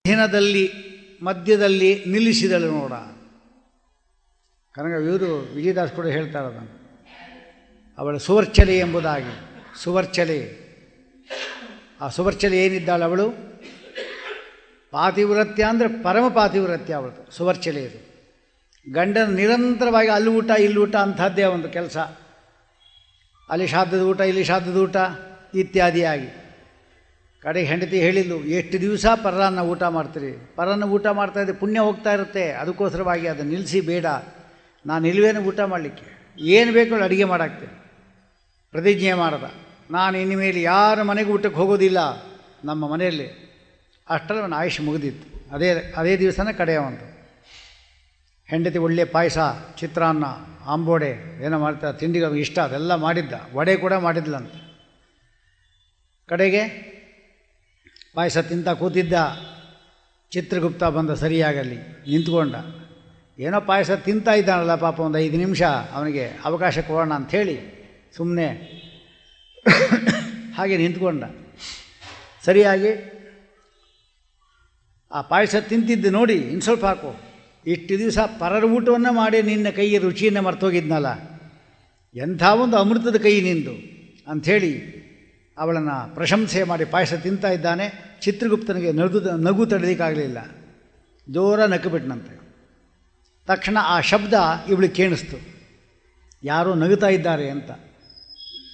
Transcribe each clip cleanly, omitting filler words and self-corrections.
ದಿನದಲ್ಲಿ ಮಧ್ಯದಲ್ಲಿ ನಿಲ್ಲಿಸಿದಳು ನೋಡ. ಕನಕ ಇವರು ವಿಜಯದಾಸ್ ಕೂಡ ಹೇಳ್ತಾರೆ ಅದನ್ನು, ಅವಳ ಸುವರ್ಚಲೆ ಎಂಬುದಾಗಿ. ಸುವರ್ಚಲೆ, ಆ ಸುವರ್ಚಲೆ ಏನಿದ್ದಾಳೆ ಅವಳು ಪಾತಿವ್ರತ್ಯ ಅಂದರೆ ಪರಮ ಪಾತಿವ್ರತ್ಯ ಅವಳದು ಸುವರ್ಚಲೆ. ಇದು ಗಂಡನ ನಿರಂತರವಾಗಿ ಅಲ್ಲಿ ಊಟ ಇಲ್ಲಿ ಊಟ ಅಂಥದ್ದೇ ಒಂದು ಕೆಲಸ. ಅಲ್ಲಿ ಶ್ರಾದ್ದದ ಊಟ ಇಲ್ಲಿ ಶ್ರಾದ್ದದ ಊಟ ಇತ್ಯಾದಿಯಾಗಿ. ಕಡೆಗೆ ಹೆಂಡತಿ ಹೇಳಿದ್ಲು, ಎಷ್ಟು ದಿವಸ ಪರನ್ನ ಊಟ ಮಾಡ್ತೀರಿ, ಪರನ್ನ ಊಟ ಮಾಡ್ತಾಯಿದ್ದೆ ಪುಣ್ಯ ಹೋಗ್ತಾ ಇರುತ್ತೆ, ಅದಕ್ಕೋಸ್ಕರವಾಗಿ ಅದನ್ನು ನಿಲ್ಲಿಸಿ ಬೇಡ, ನಾನು ಇಲ್ವೇನು ಊಟ ಮಾಡಲಿಕ್ಕೆ, ಏನು ಬೇಕು ಅಡುಗೆ ಮಾಡಾಕ್ತೇನೆ. ಪ್ರತಿಜ್ಞೆ ಮಾಡ್ದ, ನಾನು ಇನ್ಮೇಲೆ ಯಾರ ಮನೆಗೆ ಊಟಕ್ಕೆ ಹೋಗೋದಿಲ್ಲ ನಮ್ಮ ಮನೆಯಲ್ಲಿ. ಅಷ್ಟರಲ್ಲಿ ಅವನ ಆಯುಷ್ ಮುಗಿದಿತ್ತು. ಅದೇ ದಿವಸನೇ ಕಡೆಯವಂತು. ಹೆಂಡತಿ ಒಳ್ಳೆಯ ಪಾಯಸ, ಚಿತ್ರಾನ್ನ, ಆಂಬೋಡೆ ಏನೋ ಮಾಡ್ತಾ ತಿಂಡಿಗಳು ಇಷ್ಟ ಅದೆಲ್ಲ ಮಾಡಿದ್ದ. ವಡೆ ಕೂಡ ಮಾಡಿದ್ಲಂತ. ಕಡೆಗೆ ಪಾಯಸ ತಿಂತ ಕೂತಿದ್ದ. ಚಿತ್ರಗುಪ್ತ ಬಂದ ಸರಿಯಾಗಲ್ಲಿ ನಿಂತ್ಕೊಂಡ. ಏನೋ ಪಾಯಸ ತಿಂತಾ ಇದ್ದಾನಲ್ಲ ಪಾಪ, ಒಂದು 5 ನಿಮಿಷ ಅವನಿಗೆ ಅವಕಾಶ ಕೊಡೋಣ ಅಂಥೇಳಿ ಸುಮ್ಮನೆ ಹಾಗೆ ನಿಂತ್ಕೊಂಡ. ಸರಿಯಾಗಿ ಆ ಪಾಯಸ ತಿಂತಿದ್ದು ನೋಡಿ, ಇನ್ನು ಸ್ವಲ್ಪ ಹಾಕು, ಇಷ್ಟು ದಿವಸ ಪರರ ಊಟವನ್ನು ಮಾಡಿ ನಿನ್ನ ಕೈಯ ರುಚಿಯನ್ನು ಮರ್ತೋಗಿದ್ನಲ್ಲ, ಎಂಥ ಒಂದು ಅಮೃತದ ಕೈ ನಿಂದು ಅಂಥೇಳಿ ಅವಳನ್ನು ಪ್ರಶಂಸೆ ಮಾಡಿ ಪಾಯಸ ತಿಂತಾ ಇದ್ದಾನೆ. ಚಿತ್ರಗುಪ್ತನಿಗೆ ನಗು ತಡಲಿಕ್ಕಾಗಲಿಲ್ಲ, ಜೋರ ನಕ್ಕುಬಿಟ್ನಂತೆ. ತಕ್ಷಣ ಆ ಶಬ್ದ ಇವಳಿಗೆ ಕೇಳಿಸ್ತು, ಯಾರೋ ನಗುತ್ತಾ ಇದ್ದಾರೆ ಅಂತ.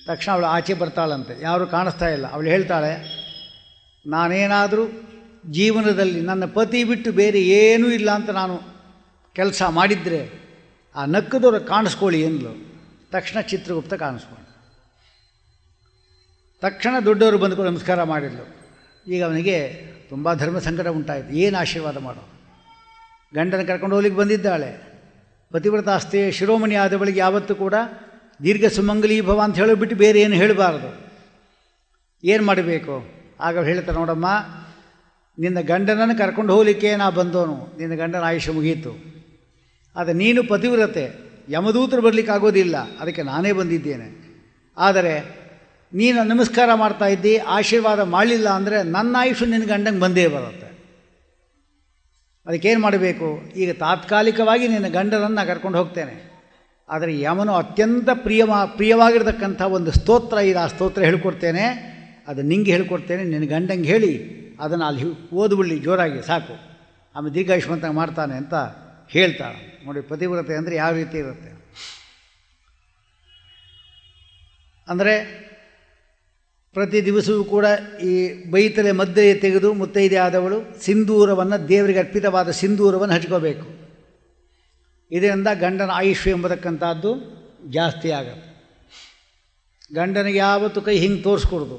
ತಕ್ಷಣ ಅವಳು ಆಚೆ ಬರ್ತಾಳಂತೆ, ಯಾರೂ ಕಾಣಿಸ್ತಾ ಇಲ್ಲ. ಅವಳು ಹೇಳ್ತಾಳೆ, ನಾನೇನಾದರೂ ಜೀವನದಲ್ಲಿ ನನ್ನ ಪತಿ ಬಿಟ್ಟು ಬೇರೆ ಏನೂ ಇಲ್ಲ ಅಂತ ನಾನು ಕೆಲಸ ಮಾಡಿದರೆ ಆ ನಕ್ಕದವ್ರು ಕಾಣಿಸ್ಕೊಳ್ಳಿ ಎಂದ್ಲು. ತಕ್ಷಣ ಚಿತ್ರಗುಪ್ತ ಕಾಣಿಸ್ಕೊಂಡು ತಕ್ಷಣ ದೊಡ್ಡವರು ಬಂದುಕೊಂಡು ನಮಸ್ಕಾರ ಮಾಡಿದ್ಲು. ಈಗ ಅವನಿಗೆ ತುಂಬ ಧರ್ಮ ಸಂಕಟ ಉಂಟಾಯಿತು. ಏನು ಆಶೀರ್ವಾದ ಮಾಡೋ, ಗಂಡನ ಕರ್ಕೊಂಡು ಹೋಗ್ಲಿಕ್ಕೆ ಬಂದಿದ್ದಾಳೆ. ಪತಿವ್ರತಾಸ್ತೆ ಶಿರೋಮಣಿ ಆದವಳಿಗೆ ಯಾವತ್ತೂ ಕೂಡ ದೀರ್ಘ ಸುಮಂಗಲೀ ಭವ ಅಂತ ಹೇಳಿಬಿಟ್ಟು ಬೇರೆ ಏನು ಹೇಳಬಾರ್ದು. ಏನು ಮಾಡಬೇಕು? ಆಗ ಅವ್ರು ಹೇಳ್ತಾರೆ, ನೋಡಮ್ಮ, ನಿನ್ನ ಗಂಡನನ್ನು ಕರ್ಕೊಂಡು ಹೋಗಲಿಕ್ಕೆ ನಾ ಬಂದವನು, ನಿನ್ನ ಗಂಡನ ಆಯುಷ್ಯ ಮುಗೀತು. ಆದರೆ ನೀನು ಪತಿವ್ರತೆ, ಯಮದೂತರು ಬರಲಿಕ್ಕೆ ಆಗೋದಿಲ್ಲ, ಅದಕ್ಕೆ ನಾನೇ ಬಂದಿದ್ದೇನೆ. ಆದರೆ ನೀನು ನಮಸ್ಕಾರ ಮಾಡ್ತಾ ಇದ್ದಿ, ಆಶೀರ್ವಾದ ಮಾಡಲಿಲ್ಲ ಅಂದರೆ ನನ್ನ ಆಯುಷ್ಯ ನಿನ್ನ ಗಂಡಂಗೆ ಬಂದೇ ಬರುತ್ತೆ. ಅದಕ್ಕೇನು ಮಾಡಬೇಕು? ಈಗ ತಾತ್ಕಾಲಿಕವಾಗಿ ನಿನ್ನ ಗಂಡನನ್ನು ಕರ್ಕೊಂಡು ಹೋಗ್ತೇನೆ, ಆದರೆ ಯಮನು ಅತ್ಯಂತ ಪ್ರಿಯವಾಗಿರ್ತಕ್ಕಂಥ ಒಂದು ಸ್ತೋತ್ರ ಇದೆ, ಆ ಸ್ತೋತ್ರ ಹೇಳ್ಕೊಡ್ತೇನೆ, ಅದು ನಿಂಗೆ ಹೇಳ್ಕೊಡ್ತೇನೆ, ನಿನ್ನ ಗಂಡಂಗೆ ಹೇಳಿ ಅದನ್ನು ಅಲ್ಲಿ ಓದ್ಬಿಡ್ಲಿ ಜೋರಾಗಿ ಸಾಕು, ಆಮೇಲೆ ದೀರ್ಘಾಯುಷ್ಮಂತ ಮಾಡ್ತಾನೆ ಅಂತ ಹೇಳ್ತಾಳೆ. ನೋಡಿ, ಪತಿವ್ರತೆ ಅಂದರೆ ಯಾವ ರೀತಿ ಇರುತ್ತೆ ಅಂದರೆ, ಪ್ರತಿ ದಿವಸವೂ ಕೂಡ ಈ ಬೈತಲೆ ಮಧ್ಯೆ ತೆಗೆದು ಮುತ್ತೈದೆ ಆದವಳು ಸಿಂಧೂರವನ್ನು, ದೇವರಿಗೆ ಅರ್ಪಿತವಾದ ಸಿಂಧೂರವನ್ನು ಹಚ್ಕೋಬೇಕು. ಇದರಿಂದ ಗಂಡನ ಆಯುಷ್ಯ ಎಂಬತಕ್ಕಂಥದ್ದು ಜಾಸ್ತಿ ಆಗುತ್ತೆ. ಗಂಡನಿಗೆ ಯಾವತ್ತೂ ಕೈ ಹಿಂಗೆ ತೋರಿಸ್ಕೊಡ್ದು,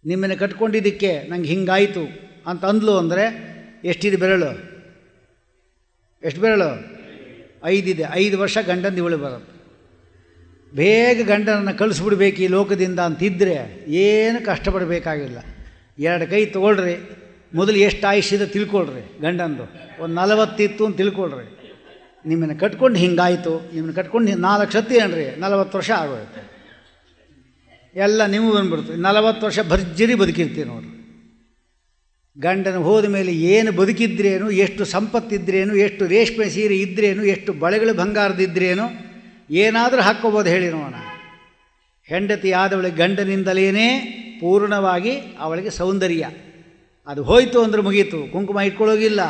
ನಿಮ್ಮನ್ನು ಕಟ್ಕೊಂಡಿದ್ದಕ್ಕೆ ನಂಗೆ ಹಿಂಗಾಯಿತು ಅಂತ ಅಂದ್ಲು ಅಂದರೆ ಎಷ್ಟಿದೆ ಬೆರಳು? ಎಷ್ಟು ಬೆರಳು? 5 ಇದೆ. 5 ವರ್ಷ ಗಂಡನ ಇವಳು ಬರುತ್ತೆ. ಬೇಗ ಗಂಡನನ್ನು ಕಳಿಸ್ಬಿಡ್ಬೇಕು ಈ ಲೋಕದಿಂದ ಅಂತಿದ್ದರೆ ಏನು ಕಷ್ಟಪಡಬೇಕಾಗಿಲ್ಲ. 2 ಕೈ ತೊಗೊಳ್ರಿ, ಮೊದಲು ಎಷ್ಟು ಆಯುಷ್ಯದ ತಿಳ್ಕೊಳ್ರಿ. ಗಂಡಂದು ಒಂದು 40 ಇತ್ತು ಅಂತ ತಿಳ್ಕೊಳ್ರಿ. ನಿಮ್ಮನ್ನು ಕಟ್ಕೊಂಡು ಹಿಂಗಾಯಿತು, ನಿಮ್ಮನ್ನು ಕಟ್ಕೊಂಡು 4 ಸತಿ ಏನ್ರಿ 40 ವರ್ಷ ಆಗೋಯ್ತು, ಎಲ್ಲ ನೀವು ಬಂದ್ಬಿಡ್ತು. 40 ವರ್ಷ ಭರ್ಜರಿ ಬದುಕಿರ್ತೀವಿ ನೋಡ್ರಿ. ಗಂಡನ ಹೋದ ಮೇಲೆ ಏನು ಬದುಕಿದ್ರೇನು, ಎಷ್ಟು ಸಂಪತ್ತಿದ್ರೇನು, ಎಷ್ಟು ರೇಷ್ಮೆ ಸೀರೆ ಇದ್ರೇನು, ಎಷ್ಟು ಬಳೆಗಳು ಬಂಗಾರದಿದ್ರೇನು, ಏನಾದರೂ ಹಾಕ್ಕೋಬೋದು ಹೇಳಿ ನೋಡೋಣ. ಹೆಂಡತಿ ಆದವಳಿಗೆ ಗಂಡನಿಂದಲೇ ಪೂರ್ಣವಾಗಿ ಅವಳಿಗೆ ಸೌಂದರ್ಯ. ಅದು ಹೋಯಿತು ಅಂದ್ರೆ ಮುಗೀತು. ಕುಂಕುಮ ಇಟ್ಕೊಳ್ಳೋಗಿಲ್ಲ,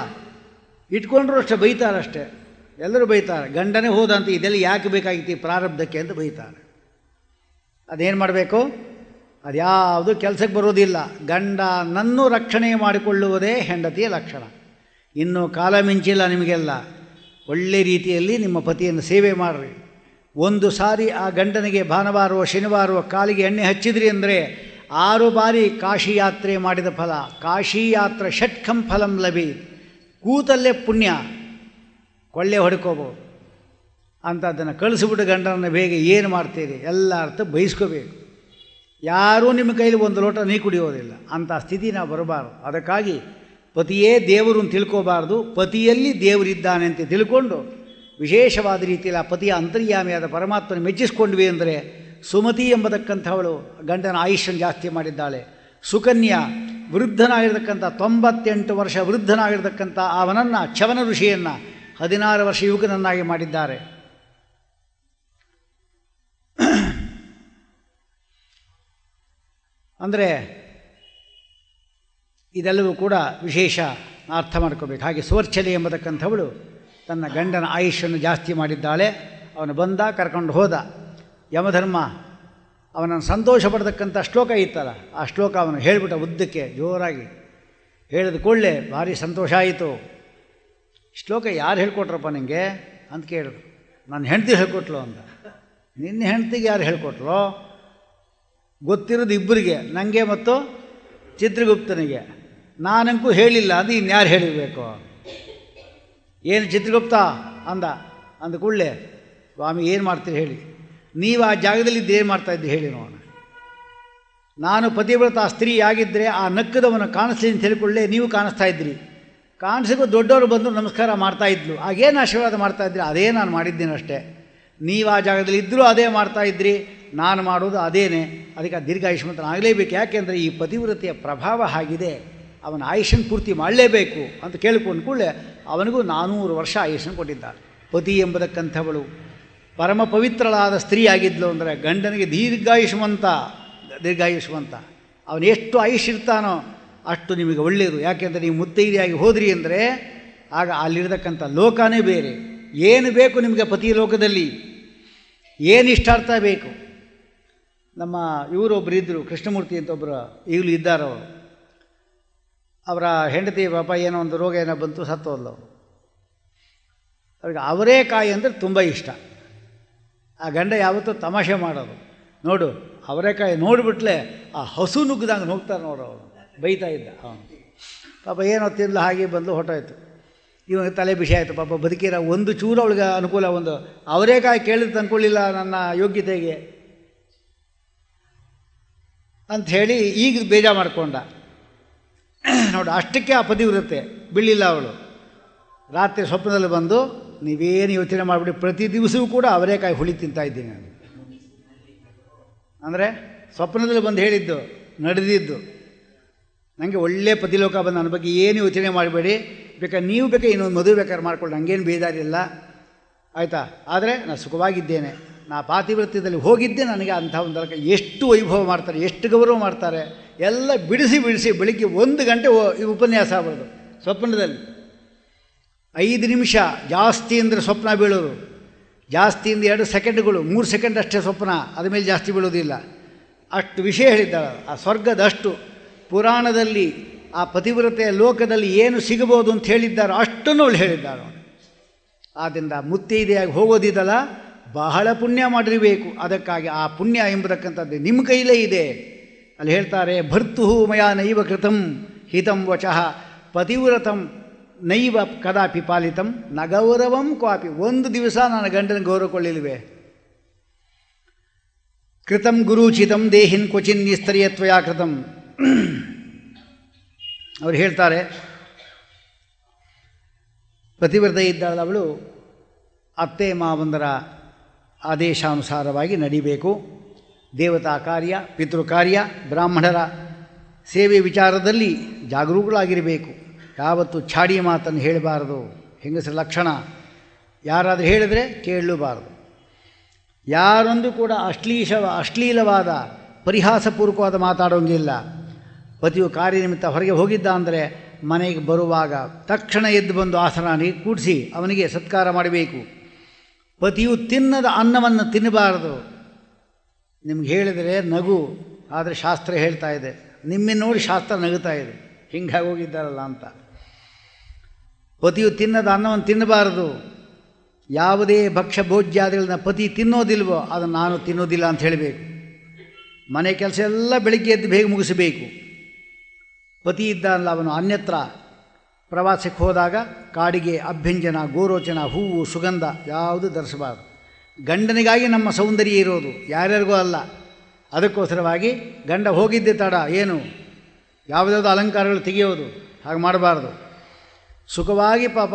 ಇಟ್ಕೊಂಡ್ರು ಅಷ್ಟೇ ಬೈತಾರಷ್ಟೇ, ಎಲ್ಲರೂ ಬೈತಾರೆ. ಗಂಡನೇ ಹೋದಂತ ಇದೆಲ್ಲ ಯಾಕೆ ಬೇಕಾಗಿತ್ತು ಈ ಪ್ರಾರಬ್ಧಕ್ಕೆ ಅಂತ ಬೈತಾರೆ. ಅದೇನು ಮಾಡಬೇಕು? ಅದ್ಯಾವುದು ಕೆಲಸಕ್ಕೆ ಬರೋದಿಲ್ಲ. ಗಂಡನನ್ನು ರಕ್ಷಣೆ ಮಾಡಿಕೊಳ್ಳುವುದೇ ಹೆಂಡತಿಯ ಲಕ್ಷಣ. ಇನ್ನೂ ಕಾಲ ಮಿಂಚಿಲ್ಲ ನಿಮಗೆಲ್ಲ. ಒಳ್ಳೆ ರೀತಿಯಲ್ಲಿ ನಿಮ್ಮ ಪತಿಯನ್ನು ಸೇವೆ ಮಾಡಿರಿ. ಒಂದು ಸಾರಿ ಆ ಗಂಡನಿಗೆ ಭಾನುವಾರವೋ ಶನಿವಾರವೋ ಕಾಲಿಗೆ ಎಣ್ಣೆ ಹಚ್ಚಿದ್ರಿ ಅಂದರೆ 6 ಬಾರಿ ಕಾಶಿ ಯಾತ್ರೆ ಮಾಡಿದ ಫಲ. ಕಾಶಿ ಯಾತ್ರೆ ಷಟ್ಕಂ ಫಲಂ ಲಭಿ. ಕೂತಲ್ಲೇ ಪುಣ್ಯ, ಕೊಳ್ಳೆ ಹೊಡ್ಕೋಬೋದು ಅಂಥದ್ದನ್ನು ಕಳಿಸ್ಬಿಟ್ಟು ಗಂಡನನ್ನು ಬೇಗ ಏನು ಮಾಡ್ತೀರಿ? ಎಲ್ಲ ಅರ್ಥ ಬಯಸ್ಕೋಬೇಕು. ಯಾರೂ ನಿಮ್ಮ ಕೈಲಿ ಒಂದು ಲೋಟ ನೀರು ಕುಡಿಯೋದಿಲ್ಲ. ಅಂಥ ಸ್ಥಿತಿ ನಾವು ಬರಬಾರ್ದು. ಅದಕ್ಕಾಗಿ ಪತಿಯೇ ದೇವರು ಅಂತ ತಿಳ್ಕೋಬಾರ್ದು, ಪತಿಯಲ್ಲಿ ದೇವರಿದ್ದಾನೆ ಅಂತ ತಿಳ್ಕೊಂಡು ವಿಶೇಷವಾದ ರೀತಿಯಲ್ಲಿ ಆ ಪತಿಯ ಅಂತರ್ಯಾಮಿಯಾದ ಪರಮಾತ್ಮನ ಮೆಚ್ಚಿಸ್ಕೊಂಡ್ವಿ ಅಂದರೆ, ಸುಮತಿ ಎಂಬತಕ್ಕಂಥವಳು ಗಂಡನ ಆಯುಷ್ಯನ್ನು ಜಾಸ್ತಿ ಮಾಡಿದ್ದಾಳೆ. ಸುಕನ್ಯಾ ವೃದ್ಧನಾಗಿರ್ತಕ್ಕಂಥ 98 ವರ್ಷ ವೃದ್ಧನಾಗಿರ್ತಕ್ಕಂಥ ಅವನನ್ನು ಚ್ಯವನ ಋಷಿಯನ್ನು 16 ವರ್ಷ ಯುವಕನನ್ನಾಗಿ ಮಾಡಿದ್ದಾರೆ. ಅಂದರೆ ಇದೆಲ್ಲವೂ ಕೂಡ ವಿಶೇಷ ಅರ್ಥ ಮಾಡ್ಕೋಬೇಕು. ಹಾಗೆ ಸುವರ್ಚಲೆ ಎಂಬತಕ್ಕಂಥವಳು ತನ್ನ ಗಂಡನ ಆಯುಷ್ಯನ್ನು ಜಾಸ್ತಿ ಮಾಡಿದ್ದಾಳೆ. ಅವನು ಬಂದ, ಕರ್ಕೊಂಡು ಹೋದ. ಯಮಧರ್ಮ ಅವನನ್ನು ಸಂತೋಷ ಪಡ್ತಕ್ಕಂಥ ಶ್ಲೋಕ ಇತ್ತಲ್ಲ, ಆ ಶ್ಲೋಕ ಅವನು ಹೇಳಿಬಿಟ್ಟ ಉದ್ದಕ್ಕೆ ಜೋರಾಗಿ. ಹೇಳಿದ ಕೂಡಲೇ ಭಾರಿ ಸಂತೋಷ ಆಯಿತು. ಶ್ಲೋಕ ಯಾರು ಹೇಳ್ಕೊಟ್ರಪ್ಪ ನಿನಗೆ ಅಂತ ಕೇಳಿದ್ರು. ನನ್ನ ಹೆಂಡತಿ ಹೇಳ್ಕೊಟ್ಲು ಅಂತ. ನಿನ್ನ ಹೆಂಡತಿಗೆ ಯಾರು ಹೇಳ್ಕೊಟ್ರು? ಗೊತ್ತಿರೋದು ಇಬ್ಬರಿಗೆ, ನನಗೆ ಮತ್ತು ಚಿತ್ರಗುಪ್ತನಿಗೆ. ನಾನಂತೂ ಹೇಳಿಲ್ಲ ಅದು ಇನ್ಯಾರು ಹೇಳಿರಬೇಕು? ಏನು ಚಿತ್ರಗುಪ್ತ ಅಂದ ಕೂಡಲೇ, ಸ್ವಾಮಿ ಏನು ಮಾಡ್ತೀರಿ ಹೇಳಿ, ನೀವು ಆ ಜಾಗದಲ್ಲಿದ್ದು ಏನು ಮಾಡ್ತಾಯಿದ್ರಿ ಹೇಳಿ ನೋಡೋಣ. ನಾನು ಪತಿವ್ರತ ಸ್ತ್ರೀ ಆಗಿದ್ದರೆ ಆ ನಕ್ಕದವನು ಕಾಣಿಸ್ಲಿ ಅಂತ ಹೇಳಿಕೊಳ್ಳೆ ನೀವು ಕಾಣಿಸ್ತಾ ಇದ್ರಿ. ಕಾಣಿಸಿಗೂ ದೊಡ್ಡವರು ಬಂದು ನಮಸ್ಕಾರ ಮಾಡ್ತಾಯಿದ್ಲು. ಆಗೇನು ಆಶೀರ್ವಾದ ಮಾಡ್ತಾಯಿದ್ರಿ? ಅದೇ ನಾನು ಮಾಡಿದ್ದೀನಿ ಅಷ್ಟೇ. ನೀವು ಆ ಜಾಗದಲ್ಲಿ ಇದ್ದರೂ ಅದೇ ಮಾಡ್ತಾಯಿದ್ರಿ, ನಾನು ಮಾಡೋದು ಅದೇನೆ. ಅದಕ್ಕೆ ದೀರ್ಘಾಯುಷ್ಮಂತನಾಗಲೇಬೇಕು. ಯಾಕೆಂದರೆ ಈ ಪತಿವ್ರತೆಯ ಪ್ರಭಾವ ಆಗಿದೆ, ಅವನ ಆಯುಷ್ಯನ ಪೂರ್ತಿ ಮಾಡಲೇಬೇಕು ಅಂತ ಕೇಳಿಕೊಂಡು ಕೂಡಲೇ ಅವನಿಗೂ 400 ವರ್ಷ ಆಯುಷ್ಯನ ಕೊಟ್ಟಿದ್ದಾರೆ. ಪತಿ ಎಂಬುದಕ್ಕಂಥವಳು ಪರಮ ಪವಿತ್ರಳಾದ ಸ್ತ್ರೀ ಆಗಿದ್ಲು ಅಂದರೆ ಗಂಡನಿಗೆ ದೀರ್ಘಾಯುಷ್ಮಂತ. ಅವನು ಎಷ್ಟು ಆಯುಷ್ಯ ಇರ್ತಾನೋ ಅಷ್ಟು ನಿಮಗೆ ಒಳ್ಳೆಯದು. ಯಾಕೆಂದರೆ ನೀವು ಮುತ್ತೈದೆಯಾಗಿ ಹೋದ್ರಿ ಅಂದರೆ ಆಗ ಅಲ್ಲಿರತಕ್ಕಂಥ ಲೋಕನೇ ಬೇರೆ. ಏನು ಬೇಕು ನಿಮಗೆ ಪತಿ ಲೋಕದಲ್ಲಿ, ಏನು ಇಷ್ಟಾರ್ಥ ಬೇಕು. ನಮ್ಮ ಇವರೊಬ್ಬರು ಇದ್ದರು, ಕೃಷ್ಣಮೂರ್ತಿ ಅಂತ ಒಬ್ಬರು ಈಗಲೂ ಇದ್ದಾರವರು. ಅವರ ಹೆಂಡತಿ ಪಾಪ ಏನೋ ಒಂದು ರೋಗ ಏನೋ ಬಂತು, ಸತ್ತೋದ್ಲು. ಅವ್ರಿಗೆ ಅವರೇಕಾಯಿ ಅಂದರೆ ತುಂಬ ಇಷ್ಟ. ಆ ಗಂಡ ಯಾವತ್ತೂ ತಮಾಷೆ ಮಾಡೋದು, ನೋಡು ಅವರೇಕಾಯಿ ನೋಡಿಬಿಟ್ಲೆ ಆ ಹಸು ನುಗ್ಗದಂಗೆ ಹೋಗ್ತಾರೆ ನೋಡು. ಅವರು ಬೈತಾ ಇದ್ದ ಅವನು. ಪಾಪ ಏನೋ ತಿಂದು ಹಾಗೆ ಬಂದು ಹೊಟ್ಟೋಯ್ತು. ಇವಾಗ ತಲೆ ಬಿಸಿ ಆಯಿತು. ಪಾಪ ಬದುಕಿರೋ ಒಂದು ಚೂರು ಅವಳಿಗೆ ಅನುಕೂಲ, ಒಂದು ಅವರೇಕಾಯಿ ಕೇಳಿದ್ದು ತಂದ್ಕೊಳ್ಳಿಲ್ಲ ನನ್ನ ಯೋಗ್ಯತೆಗೆ ಅಂಥೇಳಿ ಈಗ ಬೇಜಾರು ಮಾಡಿಕೊಂಡ. ನೋಡು ಅಷ್ಟಕ್ಕೆ ಆ ಪತಿವ್ರತೆ ಬೀಳಿಲ್ಲ ಅವಳು. ರಾತ್ರಿ ಸ್ವಪ್ನದಲ್ಲಿ ಬಂದು, ನೀವೇನು ಯೋಚನೆ ಮಾಡಿಬಿಡಿ, ಪ್ರತಿ ದಿವಸವೂ ಕೂಡ ಅವರೇಕಾಯಿ ಹುಳಿ ತಿಂತಾಯಿದ್ದೀನಿ ನಾನು. ಅಂದರೆ ಸ್ವಪ್ನದಲ್ಲಿ ಬಂದು ಹೇಳಿದ್ದು, ನಡೆದಿದ್ದು. ನನಗೆ ಒಳ್ಳೆ ಪತಿಲೋಕ ಬಂದು ನನ್ನ ಬಗ್ಗೆ ಏನು ಯೋಚನೆ ಮಾಡಬೇಡಿ, ಬೇಕಾದ್ರೆ ನೀವು ಇನ್ನೊಂದು ಮದುವೆ ಬೇಕಾದ್ರೆ ಮಾಡ್ಕೊಳ್ಳಿ, ನನಗೇನು ಬೇಜಾರಿಲ್ಲ ಆಯಿತಾ. ಆದರೆ ನಾನು ಸುಖವಾಗಿದ್ದೇನೆ. ನಾ ಪಾತಿವ್ರತ್ಯದಲ್ಲಿ ಹೋಗಿದ್ದೆ. ನನಗೆ ಅಂಥ ಒಂದು ಎಷ್ಟು ವೈಭವ ಮಾಡ್ತಾರೆ, ಎಷ್ಟು ಗೌರವ ಮಾಡ್ತಾರೆ, ಎಲ್ಲ ಬಿಡಿಸಿ ಬೆಳಿಗ್ಗೆ 1 ಗಂಟೆ ಈ ಉಪನ್ಯಾಸ ಆಗ್ಬೋದು. ಸ್ವಪ್ನದಲ್ಲಿ 5 ನಿಮಿಷ ಜಾಸ್ತಿ ಅಂದರೆ ಸ್ವಪ್ನ ಬೀಳೋದು. ಜಾಸ್ತಿಯಿಂದ 2 ಸೆಕೆಂಡ್ಗಳು, 3 ಸೆಕೆಂಡ್ ಅಷ್ಟೇ ಸ್ವಪ್ನ, ಅದ ಮೇಲೆ ಜಾಸ್ತಿ ಬೀಳೋದಿಲ್ಲ. ಅಷ್ಟು ವಿಷಯ ಹೇಳಿದ್ದಾಳೆ. ಆ ಸ್ವರ್ಗದಷ್ಟು ಪುರಾಣದಲ್ಲಿ ಆ ಪತಿವ್ರತೆಯ ಲೋಕದಲ್ಲಿ ಏನು ಸಿಗಬಹುದು ಅಂತ ಹೇಳಿದ್ದಾರೆ ಅಷ್ಟನ್ನು ಅವಳು ಹೇಳಿದ್ದಾಳೆ. ಆದ್ದರಿಂದ ಮುತ್ತೈದೆಯಾಗಿ ಹೋಗೋದಿದಲ್ಲ, ಬಹಳ ಪುಣ್ಯ ಮಾಡಿರಬೇಕು. ಅದಕ್ಕಾಗಿ ಆ ಪುಣ್ಯ ಎಂಬತಕ್ಕಂಥದ್ದು ನಿಮ್ಮ ಕೈಲೇ ಇದೆ. ಅಲ್ಲಿ ಹೇಳ್ತಾರೆ, ಭರ್ತುಃ ಮಯಾ ನೈವ ಕೃತಂ ಹಿತಂ ವಚಃ ಪತಿವ್ರತಂ ನೈವ ಕದಾಪಿ ಪಾಲಿತಂ ನ ಗೌರವಂ ಕ್ವಾಪಿ. ಒಂದು ದಿವಸ ನಾನು ಗಂಡನ ಗೌರವ ಕೊಳ್ಳಿಲ್ವೇ. ಕೃತಂ ಗುರುಚಿತಂ ದೇಹಿನ್ ಕ್ವಚಿನ್ ನಿಸ್ತರಿಯತ್ವಯಾ ಕೃತಂ. ಅವ್ರು ಹೇಳ್ತಾರೆ, ಪತಿವ್ರತೆ ಇದ್ದಾಳೆ ಅವಳು ಅತ್ತೆ ಮಾವಂದರ ಆದೇಶಾನುಸಾರವಾಗಿ ನಡಿಬೇಕು. ದೇವತಾ ಕಾರ್ಯ, ಪಿತೃ ಕಾರ್ಯ, ಬ್ರಾಹ್ಮಣರ ಸೇವೆ ವಿಚಾರದಲ್ಲಿ ಜಾಗರೂಕರಾಗಿರಬೇಕು. ಯಾವತ್ತು ಛಾಡಿ ಮಾತನ್ನು ಹೇಳಬಾರದು. ಹೆಂಗಸರ ಲಕ್ಷಣ. ಯಾರಾದರೂ ಹೇಳಿದರೆ ಕೇಳಲೂಬಾರದು. ಯಾರೊಂದು ಕೂಡ ಅಶ್ಲೀಲವಾದ ಪರಿಹಾಸಪೂರ್ವಕವಾದ ಮಾತಾಡೋಂಗಿಲ್ಲ. ಪತಿಯು ಕಾರ್ಯನಿಮಿತ್ತ ಹೊರಗೆ ಹೋಗಿದ್ದ ಅಂದರೆ ಮನೆಗೆ ಬರುವಾಗ ತಕ್ಷಣ ಎದ್ದು ಬಂದು ಆಸನಾಗಿ ಕೂಡಿಸಿ ಅವನಿಗೆ ಸತ್ಕಾರ ಮಾಡಬೇಕು. ಪತಿಯು ತಿನ್ನದ ಅನ್ನವನ್ನು ತಿನ್ನಬಾರದು. ನಿಮ್ಗೆ ಹೇಳಿದರೆ ನಗು, ಆದರೆ ಶಾಸ್ತ್ರ ಹೇಳ್ತಾ ಇದೆ, ನಿಮ್ಮನ್ನು ನೋಡಿ ಶಾಸ್ತ್ರ ನಗುತ್ತಾ ಇದೆ, ಹಿಂಗಾಗಿ ಹೋಗಿದ್ದಾರಲ್ಲ ಅಂತ. ಪತಿಯು ತಿನ್ನದ ಅನ್ನವನ್ನು ತಿನ್ನಬಾರದು. ಯಾವುದೇ ಭಕ್ಷ್ಯ ಭೋಜ್ಯಾದಿಗಳನ್ನ ಪತಿ ತಿನ್ನೋದಿಲ್ವೋ ಅದನ್ನು ನಾನು ತಿನ್ನೋದಿಲ್ಲ ಅಂತ ಹೇಳಬೇಕು. ಮನೆ ಕೆಲಸ ಎಲ್ಲ ಬೆಳಿಗ್ಗೆ ಎದ್ದು ಬೇಗ ಮುಗಿಸಬೇಕು. ಪತಿ ಇದ್ದಾನಲ್ಲ ಅವನು ಅನ್ಯತ್ರ ಪ್ರವಾಸಕ್ಕೆ ಹೋದಾಗ ಕಾಡಿಗೆ ಅಭ್ಯಂಜನ, ಗೋರೋಚನ, ಹೂವು, ಸುಗಂಧ ಯಾವುದು ಧರಿಸಬಾರದು. ಗಂಡನಿಗಾಗಿ ನಮ್ಮ ಸೌಂದರ್ಯ ಇರೋದು, ಯಾರ್ಯಾರಿಗೂ ಅಲ್ಲ. ಅದಕ್ಕೋಸ್ಕರವಾಗಿ ಗಂಡ ಹೋಗಿದ್ದೆ ತಡ ಏನು ಯಾವುದಾದ್ರು ಅಲಂಕಾರಗಳು ತೆಗೆಯೋದು, ಹಾಗೆ ಮಾಡಬಾರ್ದು. ಸುಖವಾಗಿ ಪಾಪ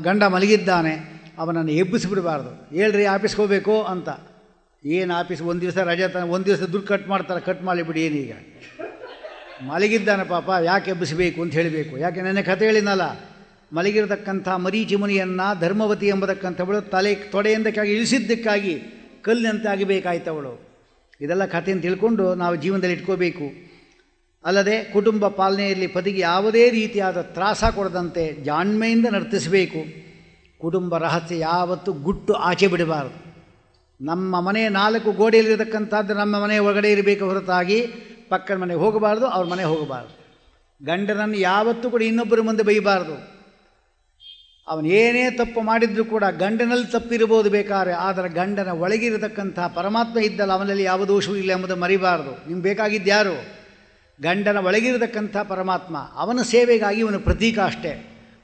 ಗಂಡ ಮಲಗಿದ್ದಾನೆ, ಅವನನ್ನು ಎಬ್ಬಿಸಿಬಿಡಬಾರ್ದು. ಹೇಳ್ರಿ ಆಫೀಸ್ಗೆ ಹೋಗಬೇಕು ಅಂತ. ಏನು ಆಫೀಸ್, ಒಂದು ದಿವಸ ರಜೆ, ಒಂದು ದಿವಸ ದುಡ್ಡು ಕಟ್ ಮಾಡ್ತಾರೆ, ಕಟ್ ಮಾಡಿಬಿಡಿ ಏನೀಗ ಮಲಗಿದ್ದಾನೆ ಪಾಪ, ಯಾಕೆ ಎಬ್ಬಿಸಬೇಕು ಅಂತ ಹೇಳಬೇಕು. ಯಾಕೆ ನೆನ್ನೆ ಕಥೆ ಹೇಳಿನಲ್ಲ, ಮಲಗಿರತಕ್ಕಂಥ ಮರೀಚಿ ಮುನಿಯನ್ನು ಧರ್ಮವತಿ ಎಂಬತಕ್ಕಂಥವಳು ತೊಡೆಯಿಂದ ಕೆಳಗೆ ಇಳಿಸಿದ್ದಕ್ಕಾಗಿ ಕಲ್ಲಿನಂತೆ ಆಗಬೇಕಾಯ್ತವಳು. ಇದೆಲ್ಲ ಕಥೆಯನ್ನು ತಿಳ್ಕೊಂಡು ನಾವು ಜೀವನದಲ್ಲಿ ಇಟ್ಕೋಬೇಕು. ಅಲ್ಲದೆ ಕುಟುಂಬ ಪಾಲನೆಯಲ್ಲಿ ಪತಿಗೆ ಯಾವುದೇ ರೀತಿಯಾದ ತ್ರಾಸ ಕೊಡದಂತೆ ಜಾಣ್ಮೆಯಿಂದ ನರ್ತಿಸಬೇಕು. ಕುಟುಂಬ ರಹಸ್ಯ ಯಾವತ್ತೂ ಗುಟ್ಟು ಆಚೆ ಬಿಡಬಾರದು. ನಮ್ಮ ಮನೆ 4 ಗೋಡೆಯಲ್ಲಿರತಕ್ಕಂಥದ್ದು ನಮ್ಮ ಮನೆ ಒಳಗಡೆ ಇರಬೇಕು ಹೊರತಾಗಿ ಪಕ್ಕದ ಮನೆಗೆ ಹೋಗಬಾರ್ದು, ಅವ್ರ ಮನೆ ಹೋಗಬಾರ್ದು. ಗಂಡನನ್ನು ಯಾವತ್ತೂ ಕೂಡ ಇನ್ನೊಬ್ಬರ ಮುಂದೆ ಬೈಯಬಾರ್ದು. ಅವನು ಏನೇ ತಪ್ಪು ಮಾಡಿದರೂ ಕೂಡ ಗಂಡನಲ್ಲಿ ತಪ್ಪಿರ್ಬೋದು ಬೇಕಾದ್ರೆ, ಆದರೆ ಗಂಡನ ಒಳಗಿರತಕ್ಕಂಥ ಪರಮಾತ್ಮ ಇದ್ದಲ್ಲ, ಅವನಲ್ಲಿ ಯಾವ ದೋಷವೂ ಇಲ್ಲ ಎಂಬುದು ಮರಿಬಾರ್ದು. ನಿಮ್ಗೆ ಬೇಕಾಗಿದ್ದ್ಯಾರು? ಗಂಡನ ಒಳಗಿರತಕ್ಕಂಥ ಪರಮಾತ್ಮ. ಅವನ ಸೇವೆಗಾಗಿ ಇವನು ಪ್ರತೀಕ ಅಷ್ಟೇ.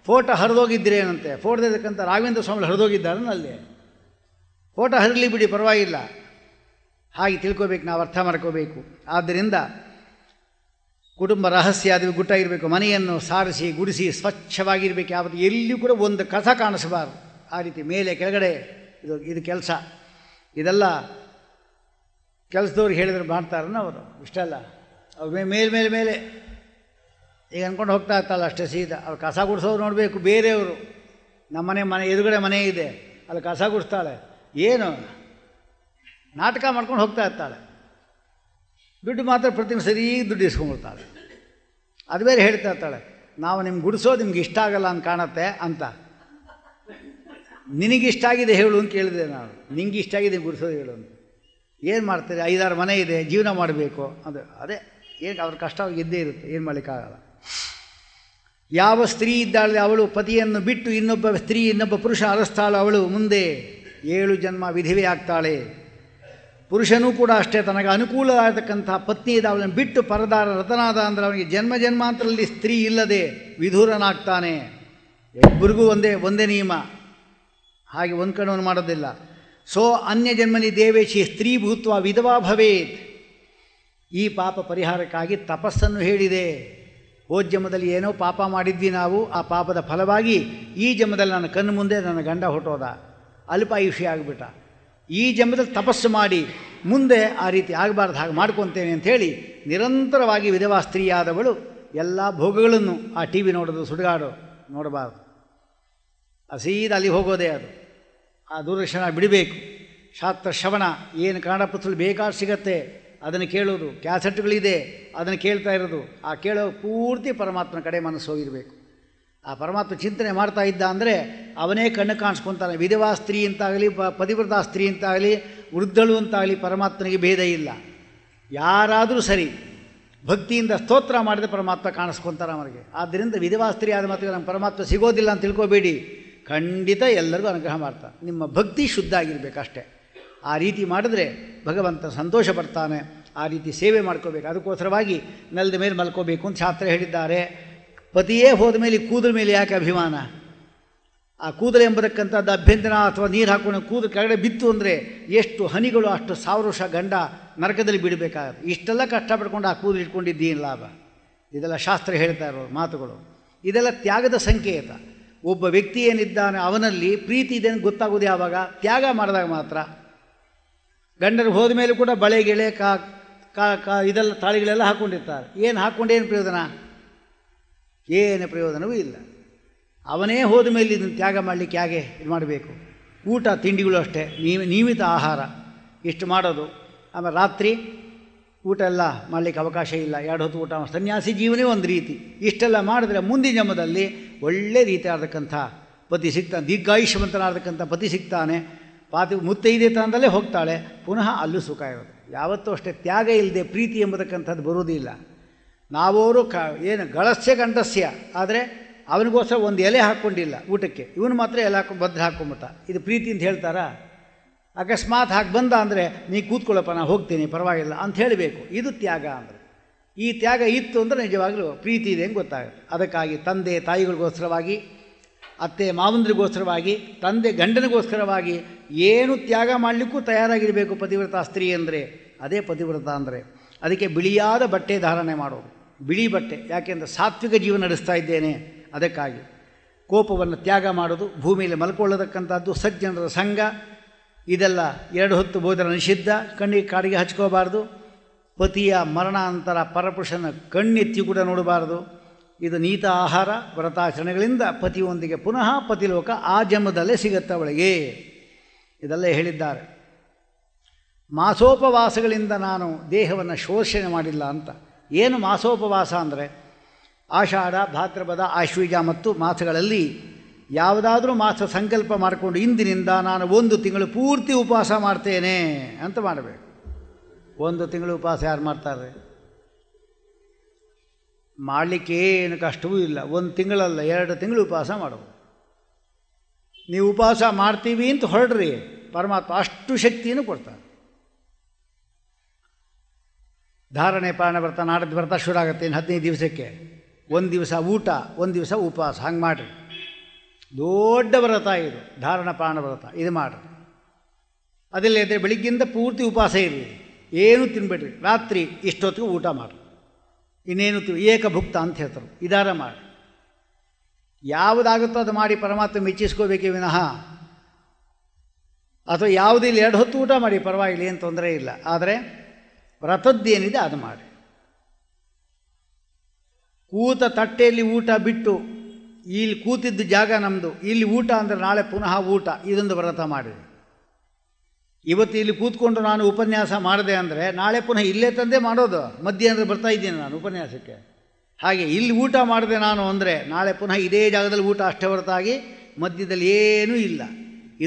ಫೋಟೋ ಹರಿದೋಗಿದ್ರೇನಂತೆ, ಫೋಟೋದಕ್ಕಂಥ ರಾಘವೇಂದ್ರ ಸ್ವಾಮಿ ಹರಿದೋಗಿದ್ದಾರನ್ನ ಅಲ್ಲಿ. ಫೋಟೋ ಹರಿಲಿ ಬಿಡಿ, ಪರವಾಗಿಲ್ಲ. ಹಾಗೆ ತಿಳ್ಕೋಬೇಕು, ನಾವು ಅರ್ಥ ಮಾಡ್ಕೋಬೇಕು. ಆದ್ದರಿಂದ ಕುಟುಂಬ ರಹಸ್ಯ ಅದು ಗುಟ್ಟಾಗಿರಬೇಕು. ಮನೆಯನ್ನು ಸಾರಿಸಿ ಗುಡಿಸಿ ಸ್ವಚ್ಛವಾಗಿರಬೇಕು. ಯಾವತ್ತು ಎಲ್ಲಿಯೂ ಕೂಡ ಒಂದು ಕಸ ಕಾಣಿಸಬಾರ್ದು. ಆ ರೀತಿ ಮೇಲೆ ಕೆಳಗಡೆ ಇದು ಕೆಲಸ. ಇದೆಲ್ಲ ಕೆಲಸದವ್ರಿಗೆ ಹೇಳಿದ್ರೆ ಮಾಡ್ತಾರನ್ನ ಅವರು. ಇಷ್ಟಲ್ಲ, ಅವ್ರ ಮೇಲೆ ಈಗ ಅಂದ್ಕೊಂಡು ಹೋಗ್ತಾ ಇರ್ತಲ್ಲ ಅಷ್ಟೇ ಸೀದಾ. ಅವ್ರು ಕಸ ಗುಡಿಸೋರು ನೋಡಬೇಕು. ಬೇರೆಯವರು ಮನೆ ಎದುರುಗಡೆ ಮನೆ ಇದೆ, ಅಲ್ಲಿ ಕಸ ಗುಡಿಸ್ತಾಳೆ, ಏನು ನಾಟಕ ಮಾಡ್ಕೊಂಡು ಹೋಗ್ತಾ ಇರ್ತಾಳೆ. ದುಡ್ಡು ಮಾತ್ರ ಪ್ರತಿ ಸರಿ ದುಡ್ಡು ಇಸ್ಕೊಂಡ್ಬಿಡ್ತಾಳೆ. ಅದು ಬೇರೆ ಹೇಳ್ತಾ ಇರ್ತಾಳೆ, ನಾವು ನಿಮ್ಗೆ ಗುಡಿಸೋದು ನಿಮ್ಗೆ ಇಷ್ಟ ಆಗಲ್ಲ ಅಂತ ಕಾಣುತ್ತೆ ಅಂತ. ನಿನಗಿಷ್ಟ ಆಗಿದೆ ಹೇಳು ಅಂತ ಕೇಳಿದೆ ನಾನು. ನಿಂಗೆ ಇಷ್ಟ ಆಗಿದೆ ಗುಡಿಸೋದು ಹೇಳು ಅಂತ. ಏನು ಮಾಡ್ತಾರೆ? 5-6 ಮನೆ ಇದೆ, ಜೀವನ ಮಾಡಬೇಕು. ಅದೇ ಏನು ಅವ್ರ ಕಷ್ಟ ಇದ್ದೇ ಇರುತ್ತೆ, ಏನು ಮಾಡಲಿಕ್ಕಾಗಲ್ಲ. ಯಾವ ಸ್ತ್ರೀ ಇದ್ದಾಳೆ ಅವಳು ಪತಿಯನ್ನು ಬಿಟ್ಟು ಇನ್ನೊಬ್ಬ ಪುರುಷ ಅರಸ್ತಾಳು, ಅವಳು ಮುಂದೆ 7 ಜನ್ಮ ವಿಧಿವೆ ಆಗ್ತಾಳೆ. ಪುರುಷನೂ ಕೂಡ ಅಷ್ಟೇ, ತನಗೆ ಅನುಕೂಲ ಆಗತಕ್ಕಂಥ ಪತ್ನಿ ಇದೆ ಅವಳನ್ನು ಬಿಟ್ಟು ಪರದಾರ ರತನಾದ ಅಂದರೆ ಅವನಿಗೆ ಜನ್ಮಾಂತರದಲ್ಲಿ ಸ್ತ್ರೀ ಇಲ್ಲದೆ ವಿಧೂರನಾಗ್ತಾನೆ. ಇಬ್ಬರಿಗೂ ಒಂದೇ ನಿಯಮ, ಹಾಗೆ ಒಂದು ಕಣವನ್ನು ಮಾಡೋದಿಲ್ಲ. ಸೋ ಅನ್ಯ ಜನ್ಮನಿ ದೇವೇಶಿ ಸ್ತ್ರೀ ಭೂತ್ವ ವಿಧವಾ ಭವೇತ್. ಈ ಪಾಪ ಪರಿಹಾರಕ್ಕಾಗಿ ತಪಸ್ಸನ್ನು ಹೇಳಿದೆ. ಹೋದ ಜನ್ಮದಲ್ಲಿ ಏನೋ ಪಾಪ ಮಾಡಿದ್ವಿ ನಾವು, ಆ ಪಾಪದ ಫಲವಾಗಿ ಈ ಜನ್ಮದಲ್ಲಿ ನನ್ನ ಕಣ್ಣು ಮುಂದೆ ನನ್ನ ಗಂಡ ಹೊಟ್ಟೋದ, ಅಲ್ಪಾಯುಷ್ಯ ಆಗಿಬಿಟ್ಟ. ಈ ಜನ್ಮದಲ್ಲಿ ತಪಸ್ಸು ಮಾಡಿ ಮುಂದೆ ಆ ರೀತಿ ಆಗಬಾರ್ದು, ಹಾಗೆ ಮಾಡ್ಕೊತೇನೆ ಅಂಥೇಳಿ ನಿರಂತರವಾಗಿ ವಿಧವಾ ಸ್ತ್ರೀಯಾದವಳು ಎಲ್ಲ ಭೋಗಗಳನ್ನು ಆ ಟಿ ವಿ ನೋಡೋದು, ಸುಡುಗಾಡು ನೋಡಬಾರ್ದು. ಸೀದಾ ಅಲ್ಲಿ ಹೋಗೋದೇ ಅದು. ಆ ದೂರದರ್ಶನ ಬಿಡಬೇಕು. ಶಾಸ್ತ್ರ ಶ್ರವಣ ಏನು ಕನ್ನಡ ಪುಸ್ತಕಗಳು ಬೇಕಾದ್ರೆ ಸಿಗತ್ತೆ, ಅದನ್ನು ಕೇಳೋದು. ಕ್ಯಾಸೆಟ್ಗಳಿದೆ, ಅದನ್ನು ಕೇಳ್ತಾ ಇರೋದು. ಆ ಕೇಳೋ ಪೂರ್ತಿ ಪರಮಾತ್ಮನ ಕಡೆ ಮನಸ್ಸು ಹೋಗಿರಬೇಕು. ಆ ಪರಮಾತ್ಮ ಚಿಂತನೆ ಮಾಡ್ತಾ ಇದ್ದ ಅಂದರೆ ಅವನೇ ಕಣ್ಣು ಕಾಣಿಸ್ಕೊತಾನೆ. ವಿಧವಾ ಸ್ತ್ರೀ ಅಂತಾಗಲಿ, ಪತಿವ್ರತಾ ಸ್ತ್ರೀ ಅಂತಾಗಲಿ, ವೃದ್ಧಳು ಅಂತಾಗಲಿ ಪರಮಾತ್ಮನಿಗೆ ಭೇದ ಇಲ್ಲ. ಯಾರಾದರೂ ಸರಿ ಭಕ್ತಿಯಿಂದ ಸ್ತೋತ್ರ ಮಾಡಿದ ಪರಮಾತ್ಮ ಕಾಣಿಸ್ಕೊತಾರೆ ಅವರಿಗೆ. ಆದ್ದರಿಂದ ವಿಧವಾ ಸ್ತ್ರೀ ಆದ ಮಾತ್ರ ನಮ್ಮ ಪರಮಾತ್ಮ ಸಿಗೋದಿಲ್ಲ ಅಂತ ತಿಳ್ಕೊಬೇಡಿ. ಖಂಡಿತ ಎಲ್ಲರಿಗೂ ಅನುಗ್ರಹ ಮಾಡ್ತಾನೆ. ನಿಮ್ಮ ಭಕ್ತಿ ಶುದ್ಧ ಆಗಿರಬೇಕಷ್ಟೇ. ಆ ರೀತಿ ಮಾಡಿದ್ರೆ ಭಗವಂತ ಸಂತೋಷ ಪಡ್ತಾನೆ. ಆ ರೀತಿ ಸೇವೆ ಮಾಡ್ಕೋಬೇಕು. ಅದಕ್ಕೋಸ್ಕರವಾಗಿ ನೆಲದ ಮೇಲೆ ಮಲ್ಕೋಬೇಕು ಅಂತ ಶಾಸ್ತ್ರ ಹೇಳಿದ್ದಾರೆ. ಪತಿಯೇ ಹೋದ ಮೇಲೆ ಕೂದಲ ಮೇಲೆ ಯಾಕೆ ಅಭಿಮಾನ? ಆ ಕೂದಲು ಎಂಬತಕ್ಕಂಥದ್ದು ಅಭ್ಯಂತರ ಅಥವಾ ನೀರು ಹಾಕೊಂಡು ಕೂದಲು ಕೆಳಗಡೆ ಬಿತ್ತು ಅಂದರೆ ಎಷ್ಟು ಹನಿಗಳು ಅಷ್ಟು 1000 ವರ್ಷ ಗಂಡ ನರಕದಲ್ಲಿ ಬಿಡಬೇಕಾಗುತ್ತೆ. ಇಷ್ಟೆಲ್ಲ ಕಷ್ಟಪಡ್ಕೊಂಡು ಆ ಕೂದಲು ಇಟ್ಕೊಂಡಿದ್ದೇನು ಲಾಭ? ಇದೆಲ್ಲ ಶಾಸ್ತ್ರ ಹೇಳ್ತಾ ಇರೋ ಮಾತುಗಳು. ಇದೆಲ್ಲ ತ್ಯಾಗದ ಸಂಕೇತ. ಒಬ್ಬ ವ್ಯಕ್ತಿ ಏನಿದ್ದಾನೆ ಅವನಲ್ಲಿ ಪ್ರೀತಿ ಇದೆ ಅಂತ ಗೊತ್ತಾಗೋದು ಯಾವಾಗ? ತ್ಯಾಗ ಮಾಡಿದಾಗ ಮಾತ್ರ. ಗಂಡರು ಹೋದ ಮೇಲೂ ಕೂಡ ಬಳೆ ಗೆಳೆ ಇದೆಲ್ಲ ತಾಳಿಗಳೆಲ್ಲ ಹಾಕ್ಕೊಂಡಿರ್ತಾರೆ. ಏನು ಹಾಕ್ಕೊಂಡೇನು ಪ್ರಯೋಜನ? ಏನು ಪ್ರಯೋಜನವೂ ಇಲ್ಲ. ಅವನೇ ಹೋದ ಮೇಲೆ ಇದನ್ನು ತ್ಯಾಗ ಮಾಡಲಿಕ್ಕೆ ಹೇಗೆ ಇದು ಮಾಡಬೇಕು? ಊಟ ತಿಂಡಿಗಳು ಅಷ್ಟೇ, ನಿಯಮಿತ ಆಹಾರ ಇಷ್ಟು ಮಾಡೋದು. ಆಮೇಲೆ ರಾತ್ರಿ ಊಟ ಎಲ್ಲ ಮಾಡಲಿಕ್ಕೆ ಅವಕಾಶ ಇಲ್ಲ. 2 ಹೊತ್ತು ಊಟ. ಸನ್ಯಾಸಿ ಜೀವನೇ ಒಂದು ರೀತಿ. ಇಷ್ಟೆಲ್ಲ ಮಾಡಿದ್ರೆ ಮುಂದಿನ ಜನ್ಮದಲ್ಲಿ ಒಳ್ಳೆ ರೀತಿ ಆದಕ್ಕಂಥ ಪತಿ ಸಿಗ್ತಾನೆ, ದೀರ್ಘಾಯುಷ್ಯವಂತನಾದಕ್ಕಂಥ ಪತಿ ಸಿಗ್ತಾನೆ. ಮುತ್ತೈದೆ ತನದಲ್ಲೇ ಹೋಗ್ತಾಳೆ, ಪುನಃ ಅಲ್ಲೂ ಸುಖ ಇರೋದು. ಯಾವತ್ತೂ ಅಷ್ಟೇ ತ್ಯಾಗ ಇಲ್ಲದೆ ಪ್ರೀತಿ ಎಂಬತಕ್ಕಂಥದ್ದು ಬರೋದಿಲ್ಲ. ನಾವವರು ಏನು ಗಳಸ್ಯ ಗಂಡಸ್ಯ, ಆದರೆ ಅವನಿಗೋಸ್ಕರ ಒಂದು ಎಲೆ ಹಾಕ್ಕೊಂಡಿಲ್ಲ ಊಟಕ್ಕೆ, ಇವನು ಮಾತ್ರ ಎಲೆ ಬದ್ಧ ಹಾಕ್ಕೊಂಬಿಟ್ಟ. ಇದು ಪ್ರೀತಿ ಅಂತ ಹೇಳ್ತಾರಾ? ಅಕಸ್ಮಾತ್ ಹಾಕಿ ಬಂದ ಅಂದರೆ ನೀ ಕೂತ್ಕೊಳ್ಳಪ್ಪ, ನಾನು ಹೋಗ್ತೀನಿ ಪರವಾಗಿಲ್ಲ ಅಂತ ಹೇಳಬೇಕು. ಇದು ತ್ಯಾಗ ಅಂದರೆ. ಈ ತ್ಯಾಗ ಇತ್ತು ಅಂದರೆ ನಿಜವಾಗಲೂ ಪ್ರೀತಿ ಇದೆ ಅಂತ ಗೊತ್ತಾಗುತ್ತೆ. ಅದಕ್ಕಾಗಿ ತಂದೆ ತಾಯಿಗಳಿಗೋಸ್ಕರವಾಗಿ, ಅತ್ತೆ ಮಾವಂದ್ರಿಗೋಸ್ಕರವಾಗಿ, ತಂದೆ ಗಂಡನಿಗೋಸ್ಕರವಾಗಿ ಏನು ತ್ಯಾಗ ಮಾಡಲಿಕ್ಕೂ ತಯಾರಾಗಿರಬೇಕು ಪತಿವ್ರತ ಸ್ತ್ರೀ ಅಂದರೆ. ಅದೇ ಪತಿವ್ರತ ಅಂದರೆ. ಅದಕ್ಕೆ ಬಿಳಿಯಾದ ಬಟ್ಟೆ ಧಾರಣೆ ಮಾಡೋದು, ಬಿಳಿ ಬಟ್ಟೆ. ಯಾಕೆಂದರೆ ಸಾತ್ವಿಕ ಜೀವನ ನಡೆಸ್ತಾ ಇದ್ದೇನೆ, ಅದಕ್ಕಾಗಿ. ಕೋಪವನ್ನು ತ್ಯಾಗ ಮಾಡೋದು, ಭೂಮಿಯಲ್ಲಿ ಮಲ್ಕೊಳ್ಳತಕ್ಕಂಥದ್ದು, ಸಜ್ಜನರ ಸಂಘ, ಇದೆಲ್ಲ 2 ಹೊತ್ತು ಭೋಜನ ನಿಷಿದ್ಧ. ಕಣ್ಣಿಗೆ ಕಾಡಿಗೆ ಹಚ್ಕೋಬಾರ್ದು. ಪತಿಯ ಮರಣಾಂತರ ಪರಪುರುಷನ ಕಣ್ಣೆತ್ತಿ ಕೂಡ ನೋಡಬಾರದು. ಇದು ನೀತ ಆಹಾರ ವ್ರತಾಚರಣೆಗಳಿಂದ ಪತಿಯೊಂದಿಗೆ ಪುನಃ ಪತಿಲೋಕ ಆ ಜನ್ಮದಲ್ಲೇ ಸಿಗತ್ತೆ ಅವಳಿಗೆ. ಇದೆಲ್ಲ ಹೇಳಿದ್ದಾರೆ. ಮಾಸೋಪವಾಸಗಳಿಂದ ನಾನು ದೇಹವನ್ನು ಶೋಷಣೆ ಮಾಡಿಲ್ಲ ಅಂತ. ಏನು ಮಾಸೋಪವಾಸ ಅಂದರೆ ಆಷಾಢ, ಭಾದ್ರಪದ, ಆಶ್ವೀಜ ಮತ್ತು ಮಾಸಗಳಲ್ಲಿ ಯಾವುದಾದ್ರೂ ಮಾಸ ಸಂಕಲ್ಪ ಮಾಡಿಕೊಂಡು ಇಂದಿನಿಂದ ನಾನು 1 ತಿಂಗಳು ಪೂರ್ತಿ ಉಪವಾಸ ಮಾಡ್ತೇನೆ ಅಂತ ಮಾಡಬೇಕು. 1 ತಿಂಗಳು ಉಪವಾಸ ಯಾರು ಮಾಡ್ತಾರೆ? ಮಾಡಲಿಕ್ಕೆ ಏನು ಕಷ್ಟವೂ ಇಲ್ಲ. 1 ತಿಂಗಳಲ್ಲ, 2 ತಿಂಗಳು ಉಪವಾಸ ಮಾಡಬಹುದು. ನೀವು ಉಪವಾಸ ಮಾಡ್ತೀವಿ ಅಂತ ಹೊರಡ್ರಿ, ಪರಮಾತ್ಮ ಅಷ್ಟು ಶಕ್ತಿಯನ್ನು ಕೊಡ್ತಾರೆ. ಧಾರಣೆ ಪ್ರಾಣವ್ರತ ನಾಡದ ವ್ರತ ಶುರು ಆಗುತ್ತೆ ಇನ್ನು 15 ದಿವಸಕ್ಕೆ. 1 ದಿವಸ ಊಟ, 1 ದಿವಸ ಉಪವಾಸ, ಹಂಗೆ ಮಾಡಿರಿ. ದೊಡ್ಡ ವ್ರತ ಇದು, ಧಾರಣ ಪ್ರಾಣವ್ರತ. ಇದು ಮಾಡಿರಿ. ಅದೆಲ್ಲ ಇದ್ದರೆ ಬೆಳಿಗ್ಗಿಂದ ಪೂರ್ತಿ ಉಪವಾಸ ಇರಿ, ಏನೂ ತಿನ್ಬೇಡ್ರಿ. ರಾತ್ರಿ ಇಷ್ಟೊತ್ತಿಗೆ ಊಟ ಮಾಡಿರಿ, ಇನ್ನೇನು ಏಕಭುಕ್ತ ಅಂತ ಹೇಳ್ತಾರೆ. ಇದಾರ ಮಾಡಿ, ಯಾವುದಾಗುತ್ತೋ ಅದು ಮಾಡಿ ಪರಮಾತ್ಮ ಮೆಚ್ಚಿಸ್ಕೋಬೇಕೇ ವಿನಃ, ಅಥವಾ ಯಾವುದಿಲ್ಲ 2 ಹೊತ್ತು ಊಟ ಮಾಡಿ ಪರವಾಗಿಲ್ಲ, ಏನು ತೊಂದರೆ ಇಲ್ಲ. ಆದರೆ ವ್ರತದ್ದೇನಿದೆ ಅದು ಮಾಡಿ. ಕೂತ ತಟ್ಟೆಯಲ್ಲಿ ಊಟ ಬಿಟ್ಟು ಇಲ್ಲಿ ಕೂತಿದ್ದ ಜಾಗ ನಮ್ಮದು, ಇಲ್ಲಿ ಊಟ ಅಂದರೆ ನಾಳೆ ಪುನಃ ಊಟ, ಇದೊಂದು ವ್ರತ ಮಾಡಿದೆ. ಇವತ್ತು ಇಲ್ಲಿ ಕೂತ್ಕೊಂಡು ನಾನು ಉಪನ್ಯಾಸ ಮಾಡಿದೆ ಅಂದರೆ ನಾಳೆ ಪುನಃ ಇಲ್ಲೇ ತಂದೆ ಮಾಡೋದು. ಮಧ್ಯಾಹ್ನದ ಬರ್ತಾ ಇದ್ದೀನಿ ನಾನು ಉಪನ್ಯಾಸಕ್ಕೆ. ಹಾಗೆ ಇಲ್ಲಿ ಊಟ ಮಾಡಿದೆ ನಾನು ಅಂದರೆ ನಾಳೆ ಪುನಃ ಇದೇ ಜಾಗದಲ್ಲಿ ಊಟ ಅಷ್ಟೇ ಹೊರತಾಗಿ ಮಧ್ಯದಲ್ಲಿ ಏನೂ ಇಲ್ಲ.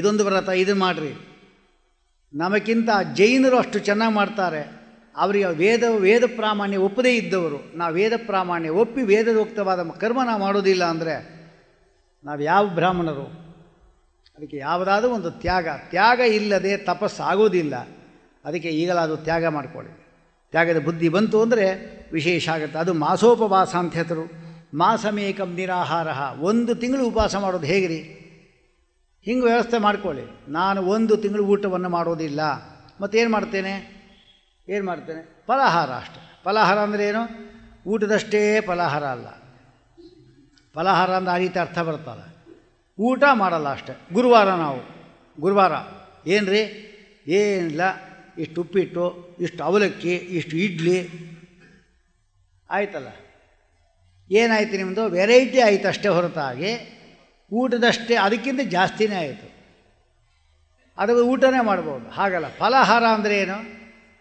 ಇದೊಂದು ವ್ರತ, ಇದನ್ನು ಮಾಡಿರಿ. ನಮಗಿಂತ ಜೈನರು ಅಷ್ಟು ಚೆನ್ನಾಗಿ ಮಾಡ್ತಾರೆ. ಅವರಿಗೆ ವೇದ ಪ್ರಾಮಾಣ್ಯ ಒಪ್ಪದೇ ಇದ್ದವರು. ನಾವು ವೇದ ಪ್ರಾಮಾಣ್ಯ ಒಪ್ಪಿ ವೇದೋಕ್ತವಾದ ಕರ್ಮ ನಾವು ಮಾಡೋದಿಲ್ಲ ಅಂದರೆ ನಾವು ಯಾವ ಬ್ರಾಹ್ಮಣರು? ಅದಕ್ಕೆ ಯಾವುದಾದ್ರೂ ಒಂದು ತ್ಯಾಗ ಇಲ್ಲದೆ ತಪಸ್ಸಾಗೋದಿಲ್ಲ. ಅದಕ್ಕೆ ಈಗಲಾದರೂ ತ್ಯಾಗ ಮಾಡಿಕೊಳ್ಳಿ. ತ್ಯಾಗದ ಬುದ್ಧಿ ಬಂತು ಅಂದರೆ ವಿಶೇಷ ಆಗುತ್ತೆ. ಅದು ಮಾಸೋಪವಾಸ ಅಂತ ಹೇಳ್ತರು. ಮಾಸಮೇಕಂ ನಿರಾಹಾರ. 1 ತಿಂಗಳು ಉಪವಾಸ ಮಾಡೋದು ಹೇಗ್ರಿ? ಹಿಂಗೆ ವ್ಯವಸ್ಥೆ ಮಾಡ್ಕೊಳ್ಳಿ. ನಾನು 1 ತಿಂಗಳು ಊಟವನ್ನು ಮಾಡೋದಿಲ್ಲ. ಮತ್ತೇನು ಮಾಡ್ತೇನೆ? ಫಲಾಹಾರ ಅಷ್ಟೆ. ಫಲಾಹಾರ ಅಂದರೆ ಏನು? ಊಟದಷ್ಟೇ ಫಲಾಹಾರ ಅಲ್ಲ. ಫಲಾಹಾರ ಅಂದರೆ ಆ ರೀತಿ ಅರ್ಥ ಬರ್ತಲ್ಲ. ಊಟ ಮಾಡಲ್ಲ ಅಷ್ಟೆ. ಗುರುವಾರ ಏನ್ರಿ? ಏನಿಲ್ಲ, ಇಷ್ಟು ಉಪ್ಪಿಟ್ಟು, ಇಷ್ಟು ಅವಲಕ್ಕಿ, ಇಷ್ಟು ಇಡ್ಲಿ ಆಯ್ತಲ್ಲ. ಏನಾಯ್ತು ನಿಮ್ಮದು? ವೆರೈಟಿ ಆಯಿತು ಅಷ್ಟೇ ಹೊರತಾಗಿ ಊಟದಷ್ಟೇ ಅದಕ್ಕಿಂತ ಜಾಸ್ತಿನೇ ಆಯಿತು. ಅದು ಊಟನೇ ಮಾಡ್ಬೋದು. ಹಾಗಲ್ಲ. ಫಲಾಹಾರ ಅಂದರೆ ಏನು?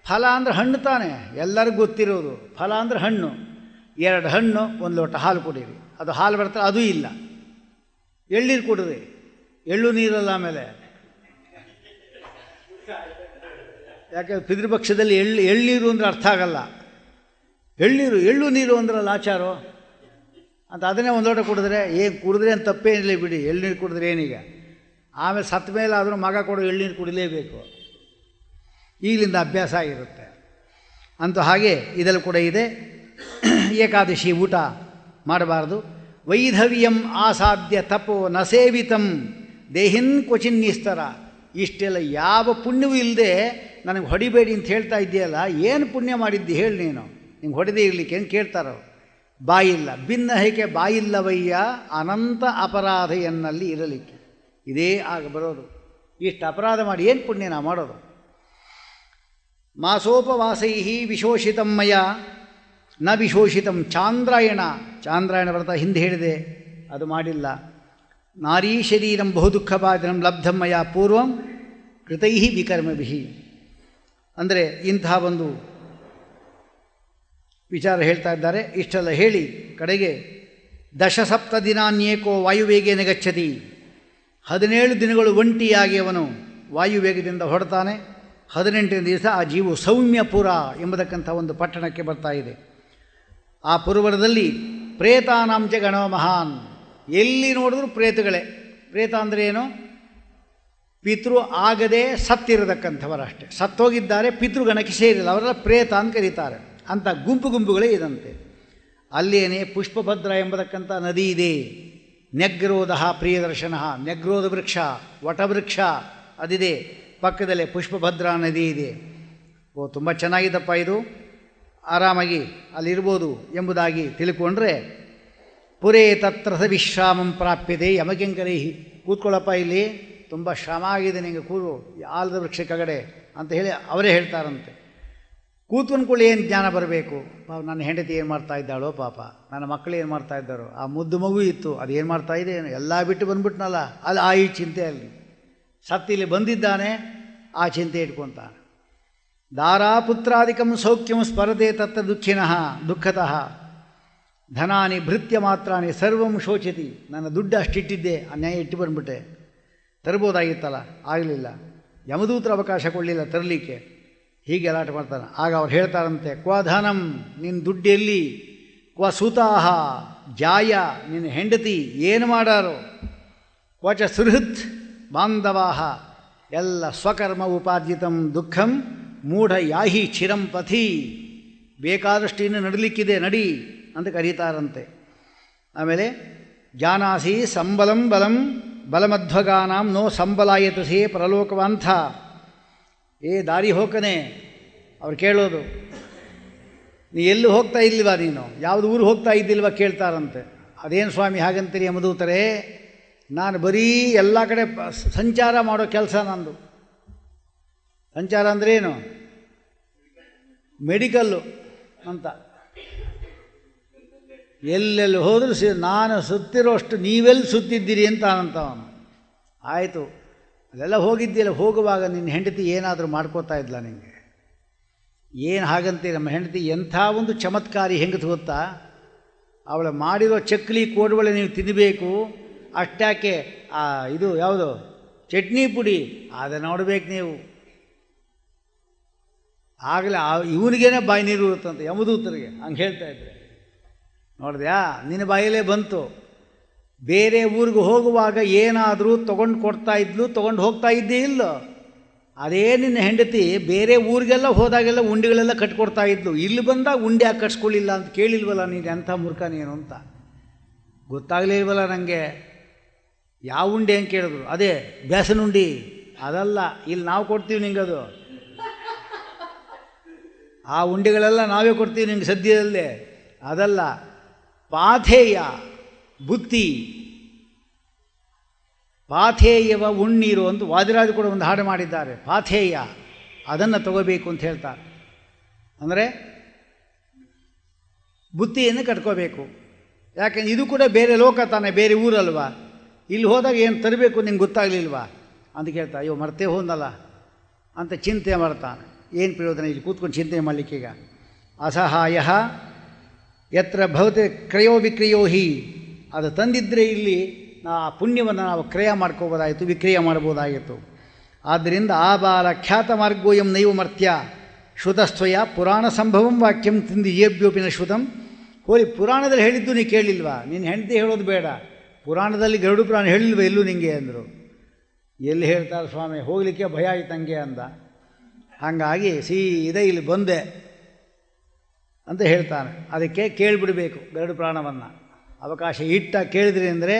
ಫಲ ಅಂದರೆ ಹಣ್ಣು ತಾನೇ, ಎಲ್ಲರಿಗೂ ಗೊತ್ತಿರೋದು. ಫಲ ಅಂದರೆ ಹಣ್ಣು. 2 ಹಣ್ಣು, 1 ಲೋಟ ಹಾಲು ಕುಡೀರಿ. ಅದು ಹಾಲು ಬರ್ತಾರೆ, ಅದೂ ಇಲ್ಲ. ಎಳ್ನೀರು ಕುಡಿದ್ರಿ, ಎಳ್ಳು ನೀರಲ್ಲ. ಆಮೇಲೆ ಯಾಕೆ ಪಿತೃಪಕ್ಷದಲ್ಲಿ ಎಳ್ನೀರು ಅಂದರೆ ಅರ್ಥ ಆಗಲ್ಲ. ಎಳ್ಳು ನೀರು ಅಂದ್ರಲ್ಲ ಆಚಾರೋ ಅಂತ, ಅದನ್ನೇ 1 ಲೋಟ ಕುಡಿದ್ರೆ ಕುಡಿದ್ರೆ ಅಂತ ತಪ್ಪೇನಿಲ್ಲ ಬಿಡಿ. ಎಳ್ನೀರು ಕುಡಿದ್ರೆ ಏನೀಗ? ಆಮೇಲೆ ಸತ್ತ ಮೇಲೆ ಆದರೂ ಮಗ ಕೊಡೋ ಎಳ್ನೀರು ಕುಡಿಲೇಬೇಕು. ಈಗಲಿಂದ ಅಭ್ಯಾಸ ಆಗಿರುತ್ತೆ. ಅಂತೂ ಹಾಗೆ ಇದರಲ್ಲಿ ಕೂಡ ಇದೆ. ಏಕಾದಶಿ ಊಟ ಮಾಡಬಾರ್ದು. ವೈಧವ್ಯಂ ಆಸಾಧ್ಯ ತಪೋ ನ ಸೇವಿತಂ ದೇಹಿನ್ ಕ್ವಚಿನ್ನಿಸ್ತರ. ಇಷ್ಟೆಲ್ಲ ಯಾವ ಪುಣ್ಯವೂ ಇಲ್ಲದೆ ನನಗೆ ಹೊಡಿಬೇಡಿ ಅಂತ ಹೇಳ್ತಾ ಇದೆಯಲ್ಲ, ಏನು ಪುಣ್ಯ ಮಾಡಿದ್ದಿ ಹೇಳಿ ನೀನು? ನಿಂಗೆ ಹೊಡೆದೇ ಇರಲಿಕ್ಕೆ ಏನು ಕೇಳ್ತಾರೋ? ಬಾಯಿಲ್ಲ ಭಿನ್ನಹೆಕೆ ಬಾಯಿಲ್ಲವಯ್ಯ ಅನಂತ ಅಪರಾಧ ಎನ್ನಲ್ಲಿ ಇರಲಿಕ್ಕೆ. ಇದೇ ಆಗ ಬರೋದು. ಇಷ್ಟು ಅಪರಾಧ ಮಾಡಿ ಏನು ಪುಣ್ಯ ನಾವು ಮಾಡೋದು? ಮಾಸೋಪವಾಸೈ ವಿಶೋಷಿತಂ ಮಯ ನ ವಿಶೋಷಿತಂ ಚಾಂದ್ರಾಯಣ ವ್ರತ ಹಿಂದೆ ಹೇಳಿದೆ, ಅದು ಮಾಡಿಲ್ಲ. ನಾರೀ ಶರೀರಂ ಬಹು ದುಃಖಭಾಜನಂ ಲಬ್ಧಂ ಮಯ ಪೂರ್ವಂ ಕೃತೈ ವಿಕರ್ಮಭಿ. ಅಂದರೆ ಇಂತಹ ಒಂದು ವಿಚಾರ ಹೇಳ್ತಾ ಇದ್ದಾರೆ. ಇಷ್ಟೆಲ್ಲ ಹೇಳಿ ಕಡೆಗೆ 17 ದಿನಾನ್ಯೇಕೋ ವಾಯುವೇಗೇನ ಗಚ್ಚತಿ. 17 ದಿನಗಳು ಒಂಟಿಯಾಗಿ ಅವನು ವಾಯುವೇಗದಿಂದ ಹೊರಡ್ತಾನೆ. 18ನೇ ದಿವಸ ಆ ಜೀವು ಸೌಮ್ಯಪುರ ಎಂಬತಕ್ಕಂಥ ಒಂದು ಪಟ್ಟಣಕ್ಕೆ ಬರ್ತಾ ಇದೆ. ಆ ಪುರವರದಲ್ಲಿ ಪ್ರೇತಾನಾಂಚ ಗಣೋ ಮಹಾನ್. ಎಲ್ಲಿ ನೋಡಿದ್ರು ಪ್ರೇತಗಳೇ. ಪ್ರೇತ ಅಂದರೆ ಏನು? ಪಿತೃ ಆಗದೆ ಸತ್ತಿರತಕ್ಕಂಥವರಷ್ಟೇ. ಸತ್ತೋಗಿದ್ದಾರೆ, ಪಿತೃಗಣಕ್ಕೆ ಸೇರಿಲ್ಲ, ಅವರೆಲ್ಲ ಪ್ರೇತ ಅಂತ ಕರೀತಾರೆ. ಅಂಥ ಗುಂಪುಗಳೇ ಇದಂತೆ. ಅಲ್ಲೇನೇ ಪುಷ್ಪಭದ್ರ ಎಂಬತಕ್ಕಂಥ ನದಿ ಇದೆ. ನ್ಯಗ್ರೋಧ ಪ್ರಿಯದರ್ಶನ, ನ್ಯಗ್ರೋಧ ವೃಕ್ಷ, ವಟವೃಕ್ಷ ಅದಿದೆ. ಪಕ್ಕದಲ್ಲೇ ಪುಷ್ಪಭದ್ರಾ ನದಿ ಇದೆ. ತುಂಬ ಚೆನ್ನಾಗಿದ್ದಪ್ಪ, ಇದು ಆರಾಮಾಗಿ ಅಲ್ಲಿರ್ಬೋದು ಎಂಬುದಾಗಿ ತಿಳ್ಕೊಂಡ್ರೆ ಪುರೇ ತತ್ರ ವಿಶ್ರಾಮಂ ಪ್ರಾಪ್ಯತೆ ಯಮಕಿಂಕರೈಹಿ. ಕೂತ್ಕೊಳ್ಳಪ್ಪ, ಇಲ್ಲಿ ತುಂಬ ಶ್ರಮ ಆಗಿದೆ ನಿಮಗೆ, ಕೂರು ಆಲದ ವೃಕ್ಷ ಕಗಡೆ ಅಂತ ಹೇಳಿ ಅವರೇ ಹೇಳ್ತಾರಂತೆ. ಕೂತ್ಕೊಂಡ್ಕೊಳ್ಳಿ ಏನು ಜ್ಞಾನ ಬರಬೇಕು. ನನ್ನ ಹೆಂಡತಿ ಏನು ಮಾಡ್ತಾ ಇದ್ದಾಳೋ ಪಾಪ, ನನ್ನ ಮಕ್ಕಳು ಏನು ಮಾಡ್ತಾ ಇದ್ದಾರೋ, ಆ ಮುದ್ದು ಮಗು ಇತ್ತು ಅದು ಏನು ಮಾಡ್ತಾ ಇದೆ ಏನು, ಎಲ್ಲ ಬಿಟ್ಟು ಬಂದ್ಬಿಟ್ನಲ್ಲ, ಅಲ್ಲಿ ಈ ಚಿಂತೆ, ಅಲ್ಲಿ ಸತ್ತಿಲ್ಲಿ ಬಂದಿದ್ದಾನೆ ಆ ಚಿಂತೆ ಇಟ್ಕೊತಾನೆ. ದಾರಾಪುತ್ರಾದಿಕಂ ಸೌಖ್ಯಂ ಸ್ಪರದೆ ತತ್ತ ದುಃಖತಃ ಧನಾನಿ ಭೃತ್ಯ ಮಾತ್ರಾನಿ ಸರ್ವಂ ಶೋಚತಿ. ನನ್ನ ದುಡ್ಡು ಅಷ್ಟಿಟ್ಟಿದ್ದೆ, ಅನ್ಯಾಯ ಇಟ್ಟು ಬಂದ್ಬಿಟ್ಟೆ, ತರ್ಬೋದಾಗಿತ್ತಲ್ಲ, ಆಗಲಿಲ್ಲ, ಯಮದೂತರ ಅವಕಾಶ ಕೊಡಲಿಲ್ಲ ತರಲಿಕ್ಕೆ, ಹೀಗೆ ಗಲಾಟೆ ಮಾಡ್ತಾನೆ. ಆಗ ಅವ್ರು ಹೇಳ್ತಾರಂತೆ, ಕ್ವ ಧನಂ, ನಿನ್ನ ದುಡ್ಡು ಎಲ್ಲಿ, ಕ್ವ ಸುತಾಹ ಜಾಯ, ನಿನ್ನ ಹೆಂಡತಿ ಏನು ಮಾಡಾರೋ, ಕ್ವಚ ಸುಹೃತ್ ಬಾಂಧವಾಹ, ಎಲ್ಲ ಸ್ವಕರ್ಮ ಉಪಾರ್ಜಿತಂ ದುಃಖಂ ಮೂಢ ಯಾಹಿ ಚಿರಂ ಪಥಿ, ಬೇಕಾದಷ್ಟು ಇನ್ನು ನಡಲಿಕ್ಕಿದೆ ನಡಿ ಅಂತ ಕರೀತಾರಂತೆ. ಆಮೇಲೆ ಜಾನಾಸಿ ಸಂಬಲಂ ಬಲಂ ಬಲಮಧ್ವಗಾನಾಂ ನೋ ಸಂಬಲಾಯತಸೇ ಪರಲೋಕವಾಂಥ. ದಾರಿ ಹೋಕನೆ ಅವ್ರು ಕೇಳೋದು, ನೀ ಎಲ್ಲೂ ಹೋಗ್ತಾ ಇಲ್ವಾ, ನೀನು ಯಾವುದು ಊರು ಹೋಗ್ತಾ ಇದ್ದಿಲ್ವ ಕೇಳ್ತಾರಂತೆ. ಅದೇನು ಸ್ವಾಮಿ ಹಾಗಂತೀರಿ ಯಮದೂತರೇ, ನಾನು ಬರೀ ಎಲ್ಲ ಕಡೆ ಸಂಚಾರ ಮಾಡೋ ಕೆಲಸ ನಂದು. ಸಂಚಾರ ಅಂದ್ರೇನು, ಮೆಡಿಕಲ್ಲು ಅಂತ, ಎಲ್ಲೆಲ್ಲಿ ಹೋದರೂ ನಾನು ಸುತ್ತಿರೋಷ್ಟು ನೀವೆಲ್ಲಿ ಸುತ್ತಿದ್ದೀರಿ ಅಂತ ಅವನು. ಆಯಿತು, ಅಲ್ಲೆಲ್ಲ ಹೋಗಿದ್ದೀಲ್ಲ, ಹೋಗುವಾಗ ನಿನ್ನ ಹೆಂಡತಿ ಏನಾದರೂ ಮಾಡ್ಕೋತಾ ಇದ್ಲ ನಿಮಗೆ? ಏನು ಹಾಗಂತೀರಿ, ನಮ್ಮ ಹೆಂಡತಿ ಎಂಥ ಒಂದು ಚಮತ್ಕಾರಿ ಹೆಂಗತು ಗೊತ್ತಾ, ಅವಳು ಮಾಡಿರೋ ಚಕ್ಲಿ ಕೋಡುವಳೆ ನೀವು ತಿನ್ನಬೇಕು, ಅಷ್ಟ್ಯಾಕೆ ಇದು ಯಾವುದು ಚಟ್ನಿ ಪುಡಿ ಅದನ್ನು ನೋಡ್ಬೇಕು ನೀವು. ಆಗಲೇ ಇವನಿಗೇನೆ ಬಾಯಿ ನೀರು ಇರುತ್ತಂತೆ ಯಮದೂತರಿಗೆ, ಹಂಗೆ ಹೇಳ್ತಾ ಇದ್ರೆ ನೋಡಿದ್ಯಾ, ನಿನ್ನ ಬಾಯಲ್ಲೇ ಬಂತು. ಬೇರೆ ಊರಿಗೆ ಹೋಗುವಾಗ ಏನಾದರೂ ತೊಗೊಂಡು ಕೊಡ್ತಾ ಇದ್ಲು, ತೊಗೊಂಡು ಹೋಗ್ತಾ ಇದ್ದೇ ಇಲ್ಲ. ಅದೇ ನಿನ್ನ ಹೆಂಡತಿ ಬೇರೆ ಊರಿಗೆಲ್ಲ ಹೋದಾಗೆಲ್ಲ ಉಂಡೆಗಳೆಲ್ಲ ಕಟ್ಕೊಡ್ತಾ ಇದ್ಲು, ಇಲ್ಲಿ ಬಂದಾಗ ಉಂಡೆ ಯಾಕೆ ಕಟ್ಸ್ಕೊಳ್ಳಿಲ್ಲ ಅಂತ ಕೇಳಿಲ್ವಲ್ಲ ನೀನು, ಎಂಥ ಮೂರ್ಖ ನೀನು ಅಂತ. ಗೊತ್ತಾಗಲೇ ಇಲ್ವಲ್ಲ ನನಗೆ. ಯಾವ ಉಂಡೆ ಅಂತ ಕೇಳಿದ್ರು, ಅದೇ ಬೇಸನ ಉಂಡೆ, ಅದಲ್ಲ, ಇಲ್ಲಿ ನಾವು ಕೊಡ್ತೀವಿ ನಿಂಗದು, ಆ ಉಂಡೆಗಳೆಲ್ಲ ನಾವೇ ಕೊಡ್ತೀವಿ ನಿಂಗೆ ಸದ್ಯದಲ್ಲೇ, ಅದಲ್ಲ. ಪಾಥೇಯ ಬುತ್ತಿ, ಪಾಥೇಯವ ಉಣ್ಣೀರು ಅಂತ ವಾದಿರಾಜು ಕೂಡ ಒಂದು ಹಾಡು ಮಾಡಿದ್ದಾರೆ. ಪಾಥೇಯ ಅದನ್ನು ತಗೋಬೇಕು ಅಂತ ಹೇಳ್ತಾರೆ. ಅಂದರೆ ಬುತ್ತಿಯನ್ನು ಕಟ್ಕೋಬೇಕು. ಯಾಕೆಂದ್ರೆ ಇದು ಕೂಡ ಬೇರೆ ಲೋಕ ತಾನೆ, ಬೇರೆ ಊರಲ್ವಾ, ಇಲ್ಲಿ ಹೋದಾಗ ಏನು ತರಬೇಕು ನಿಂಗೆ ಗೊತ್ತಾಗಲಿಲ್ವಾ ಅಂತ ಕೇಳ್ತಾ, ಅಯ್ಯೋ ಮರ್ತೇ ಹೋದಲ್ಲ ಅಂತ ಚಿಂತೆ ಮಾಡ್ತಾನೆ. ಏನು ಪ್ರಯೋಜನ ಇಲ್ಲಿ ಕೂತ್ಕೊಂಡು ಚಿಂತೆ ಮಾಡಲಿಕ್ಕೀಗ. ಅಸಹಾಯ ಯತ್ರ ಭವತಿ ಕ್ರಯೋ ವಿಕ್ರಯೋ ಹಿ, ಅದು ತಂದಿದ್ದರೆ ಇಲ್ಲಿ ಆ ಪುಣ್ಯವನ್ನು ನಾವು ಕ್ರಯ ಮಾಡ್ಕೋಬೋದಾಯಿತು, ವಿಕ್ರಯ ಮಾಡ್ಬೋದಾಗಿತ್ತು. ಆದ್ದರಿಂದ ಆ ಬಾಲ ಖ್ಯಾತ ಮಾರ್ಗೋಯಂ ನೈವ ಮರ್ತ್ಯ ಶ್ರುತಸ್ತ್ವಯ ಪುರಾಣ ಸಂಭವಂ ವಾಕ್ಯಂ ತಿಂದು ಏಭ್ಯೋಪಿನ ಶ್ರುತಂ. ಹೋಲಿ ಪುರಾಣದಲ್ಲಿ ಹೇಳಿದ್ದು ನೀ ಕೇಳಿಲ್ವಾ, ನಿನ್ನ ಹೆಂಡತಿ ಹೇಳೋದು ಬೇಡ, ಪುರಾಣದಲ್ಲಿ ಗರುಡು ಪುರಾಣ ಹೇಳಿಲ್ವ ಎಲ್ಲೂ ನಿಂಗೆ ಅಂದರು. ಎಲ್ಲಿ ಹೇಳ್ತಾರೆ ಸ್ವಾಮಿ, ಹೋಗಲಿಕ್ಕೆ ಭಯ ಆಯ್ತು ನನಗೆ ಅಂದ. ಹಾಗಾಗಿ ಸೀದಾ ಇಲ್ಲಿ ಬಂದೆ ಅಂತ ಹೇಳ್ತಾನೆ. ಅದಕ್ಕೆ ಕೇಳಿಬಿಡಬೇಕು ಗರುಡು ಪುರಾಣವನ್ನು. ಅವಕಾಶ ಇಟ್ಟ ಕೇಳಿದ್ರಿ ಅಂದರೆ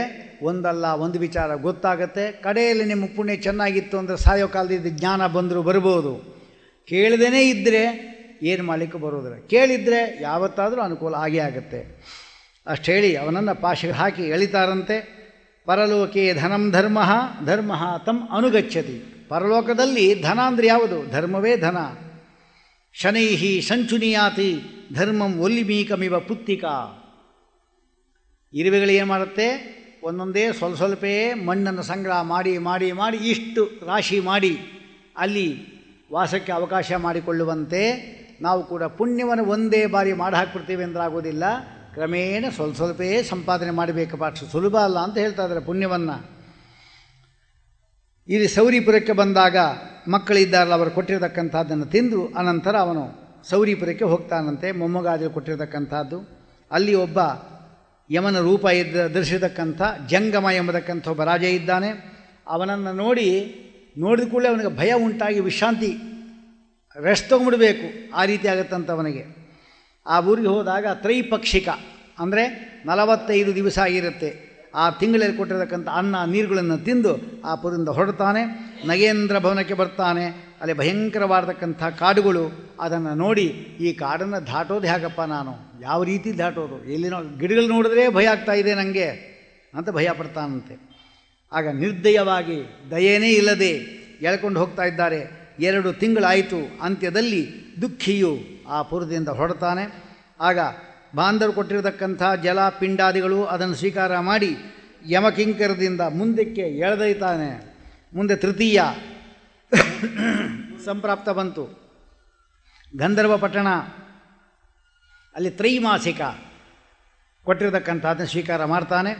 ಒಂದಲ್ಲ ಒಂದು ವಿಚಾರ ಗೊತ್ತಾಗತ್ತೆ. ಕಡೆಯಲ್ಲಿ ನಿಮ್ಮ ಪುಣ್ಯ ಚೆನ್ನಾಗಿತ್ತು ಅಂದರೆ ಸಾಯೋ ಕಾಲದಿಂದ ಜ್ಞಾನ ಬಂದರೂ ಬರ್ಬೋದು. ಕೇಳದೇ ಇದ್ದರೆ ಏನು ಮಾಡಲಿಕ್ಕೆ ಬರೋದಿಲ್ಲ, ಕೇಳಿದರೆ ಯಾವತ್ತಾದರೂ ಅನುಕೂಲ ಆಗೇ ಆಗುತ್ತೆ. ಅಷ್ಟು ಹೇಳಿ ಅವನನ್ನು ಪಾಶಿಗೆ ಹಾಕಿ ಎಳಿತಾರಂತೆ. ಪರಲೋಕೆ ಧನಂ ಧರ್ಮ ಧರ್ಮ ತಮ್ ಅನುಗಚ್ಚತಿ. ಪರಲೋಕದಲ್ಲಿ ಧನ ಅಂದರೆ ಯಾವುದು, ಧರ್ಮವೇ ಧನ. ಶನೈಹಿ ಸಂಚುನಿಯಾತಿ ಧರ್ಮಂ ಒಲ್ಲಿಮೀಕಮಿವ ಪುತ್ತಿಕಾ. ಇರುವೆಗಳು ಏನು ಮಾಡುತ್ತೆ, ಒಂದೊಂದೇ ಸ್ವಲ್ಪೇ ಮಣ್ಣನ್ನು ಸಂಗ್ರಹ ಮಾಡಿ ಮಾಡಿ ಮಾಡಿ ಇಷ್ಟು ರಾಶಿ ಮಾಡಿ ಅಲ್ಲಿ ವಾಸಕ್ಕೆ ಅವಕಾಶ ಮಾಡಿಕೊಳ್ಳುವಂತೆ ನಾವು ಕೂಡ ಪುಣ್ಯವನ್ನು ಒಂದೇ ಬಾರಿ ಮಾಡಿ ಹಾಕ್ಬಿಡ್ತೀವಿ ಅಂದರೆ ಆಗೋದಿಲ್ಲ. ಕ್ರಮೇಣ ಸ್ವಲ್ಪೇ ಸಂಪಾದನೆ ಮಾಡಬೇಕಪ್ಪ, ಅಷ್ಟು ಸುಲಭ ಅಲ್ಲ ಅಂತ ಹೇಳ್ತಾ ಇದ್ದಾರೆ ಪುಣ್ಯವನ್ನು. ಇಲ್ಲಿ ಸೌರಿಪುರಕ್ಕೆ ಬಂದಾಗ ಮಕ್ಕಳಿದ್ದಾರಲ್ಲ, ಅವರು ಕೊಟ್ಟಿರತಕ್ಕಂಥದ್ದನ್ನು ತಿಂದು ಅನಂತರ ಅವನು ಸೌರಿಪುರಕ್ಕೆ ಹೋಗ್ತಾನಂತೆ. ಮೊಮ್ಮಗಾದಿಗಳು ಕೊಟ್ಟಿರತಕ್ಕಂಥದ್ದು. ಅಲ್ಲಿ ಒಬ್ಬ ಯಮನ ರೂಪ ಧರಿಸಿರ್ತಕ್ಕಂಥ ಜಂಗಮ ಎಂಬತಕ್ಕಂಥ ಒಬ್ಬ ರಾಜ ಇದ್ದಾನೆ. ಅವನನ್ನು ನೋಡಿದ ಕೂಡಲೇ ಅವನಿಗೆ ಭಯ ಉಂಟಾಗಿ ವಿಶ್ರಾಂತಿ ರೆಸ್ಟ್ ತೊಗೊಂಡ್ಬಿಡಬೇಕು, ಆ ರೀತಿ ಆಗುತ್ತಂತ ಅವನಿಗೆ. ಆ ಊರಿಗೆ ಹೋದಾಗ ತ್ರೈಪಕ್ಷಿಕ ಅಂದರೆ 45 ದಿವಸ ಆಗಿರುತ್ತೆ. ಆ ತಿಂಗಳಲ್ಲಿ ಕೊಟ್ಟಿರತಕ್ಕಂಥ ಅನ್ನ ನೀರುಗಳನ್ನು ತಿಂದು ಆ ಪುರದಿಂದ ಹೊರಡ್ತಾನೆ. ನಗೇಂದ್ರ ಭವನಕ್ಕೆ ಬರ್ತಾನೆ. ಅಲ್ಲಿ ಭಯಂಕರವಾದಕ್ಕಂಥ ಕಾಡುಗಳು. ಅದನ್ನು ನೋಡಿ ಈ ಕಾಡನ್ನು ದಾಟೋದು ಹೇಗಪ್ಪ, ನಾನು ಯಾವ ರೀತಿ ದಾಟೋದು, ಎಲ್ಲಿನೋ ಗಿಡಗಳು ನೋಡಿದ್ರೆ ಭಯ ಆಗ್ತಾ ಇದೆ ನನಗೆ ಅಂತ ಭಯ ಪಡ್ತಾನಂತೆ. ಆಗ ನಿರ್ದಯವಾಗಿ ದಯೆಯೇ ಇಲ್ಲದೆ ಎಳ್ಕೊಂಡು ಹೋಗ್ತಾ ಇದ್ದಾರೆ. 2 ತಿಂಗಳಾಯಿತು. ಅಂತ್ಯದಲ್ಲಿ ದುಃಖಿಯು ಆ ಪುರದಿಂದ ಹೊರಡ್ತಾನೆ. ಆಗ ಬಾಂಧವರು ಕೊಟ್ಟಿರತಕ್ಕಂಥ ಜಲ ಪಿಂಡಾದಿಗಳು ಅದನ್ನು ಸ್ವೀಕಾರ ಮಾಡಿ ಯಮಕಿಂಕರದಿಂದ ಮುಂದಕ್ಕೆ ಎಳೆದೊಯ್ತಾನೆ. ಮುಂದೆ ತೃತೀಯ ಸಂಪ್ರಾಪ್ತ ಬಂತು. ಗಂಧರ್ವ ಪಟ್ಟಣ ಅಲ್ಲಿ ತ್ರೈಮಾಸಿಕ ಕೊಟ್ಟಿರತಕ್ಕಂಥದ್ದನ್ನು ಸ್ವೀಕಾರ ಮಾಡ್ತಾನೆ.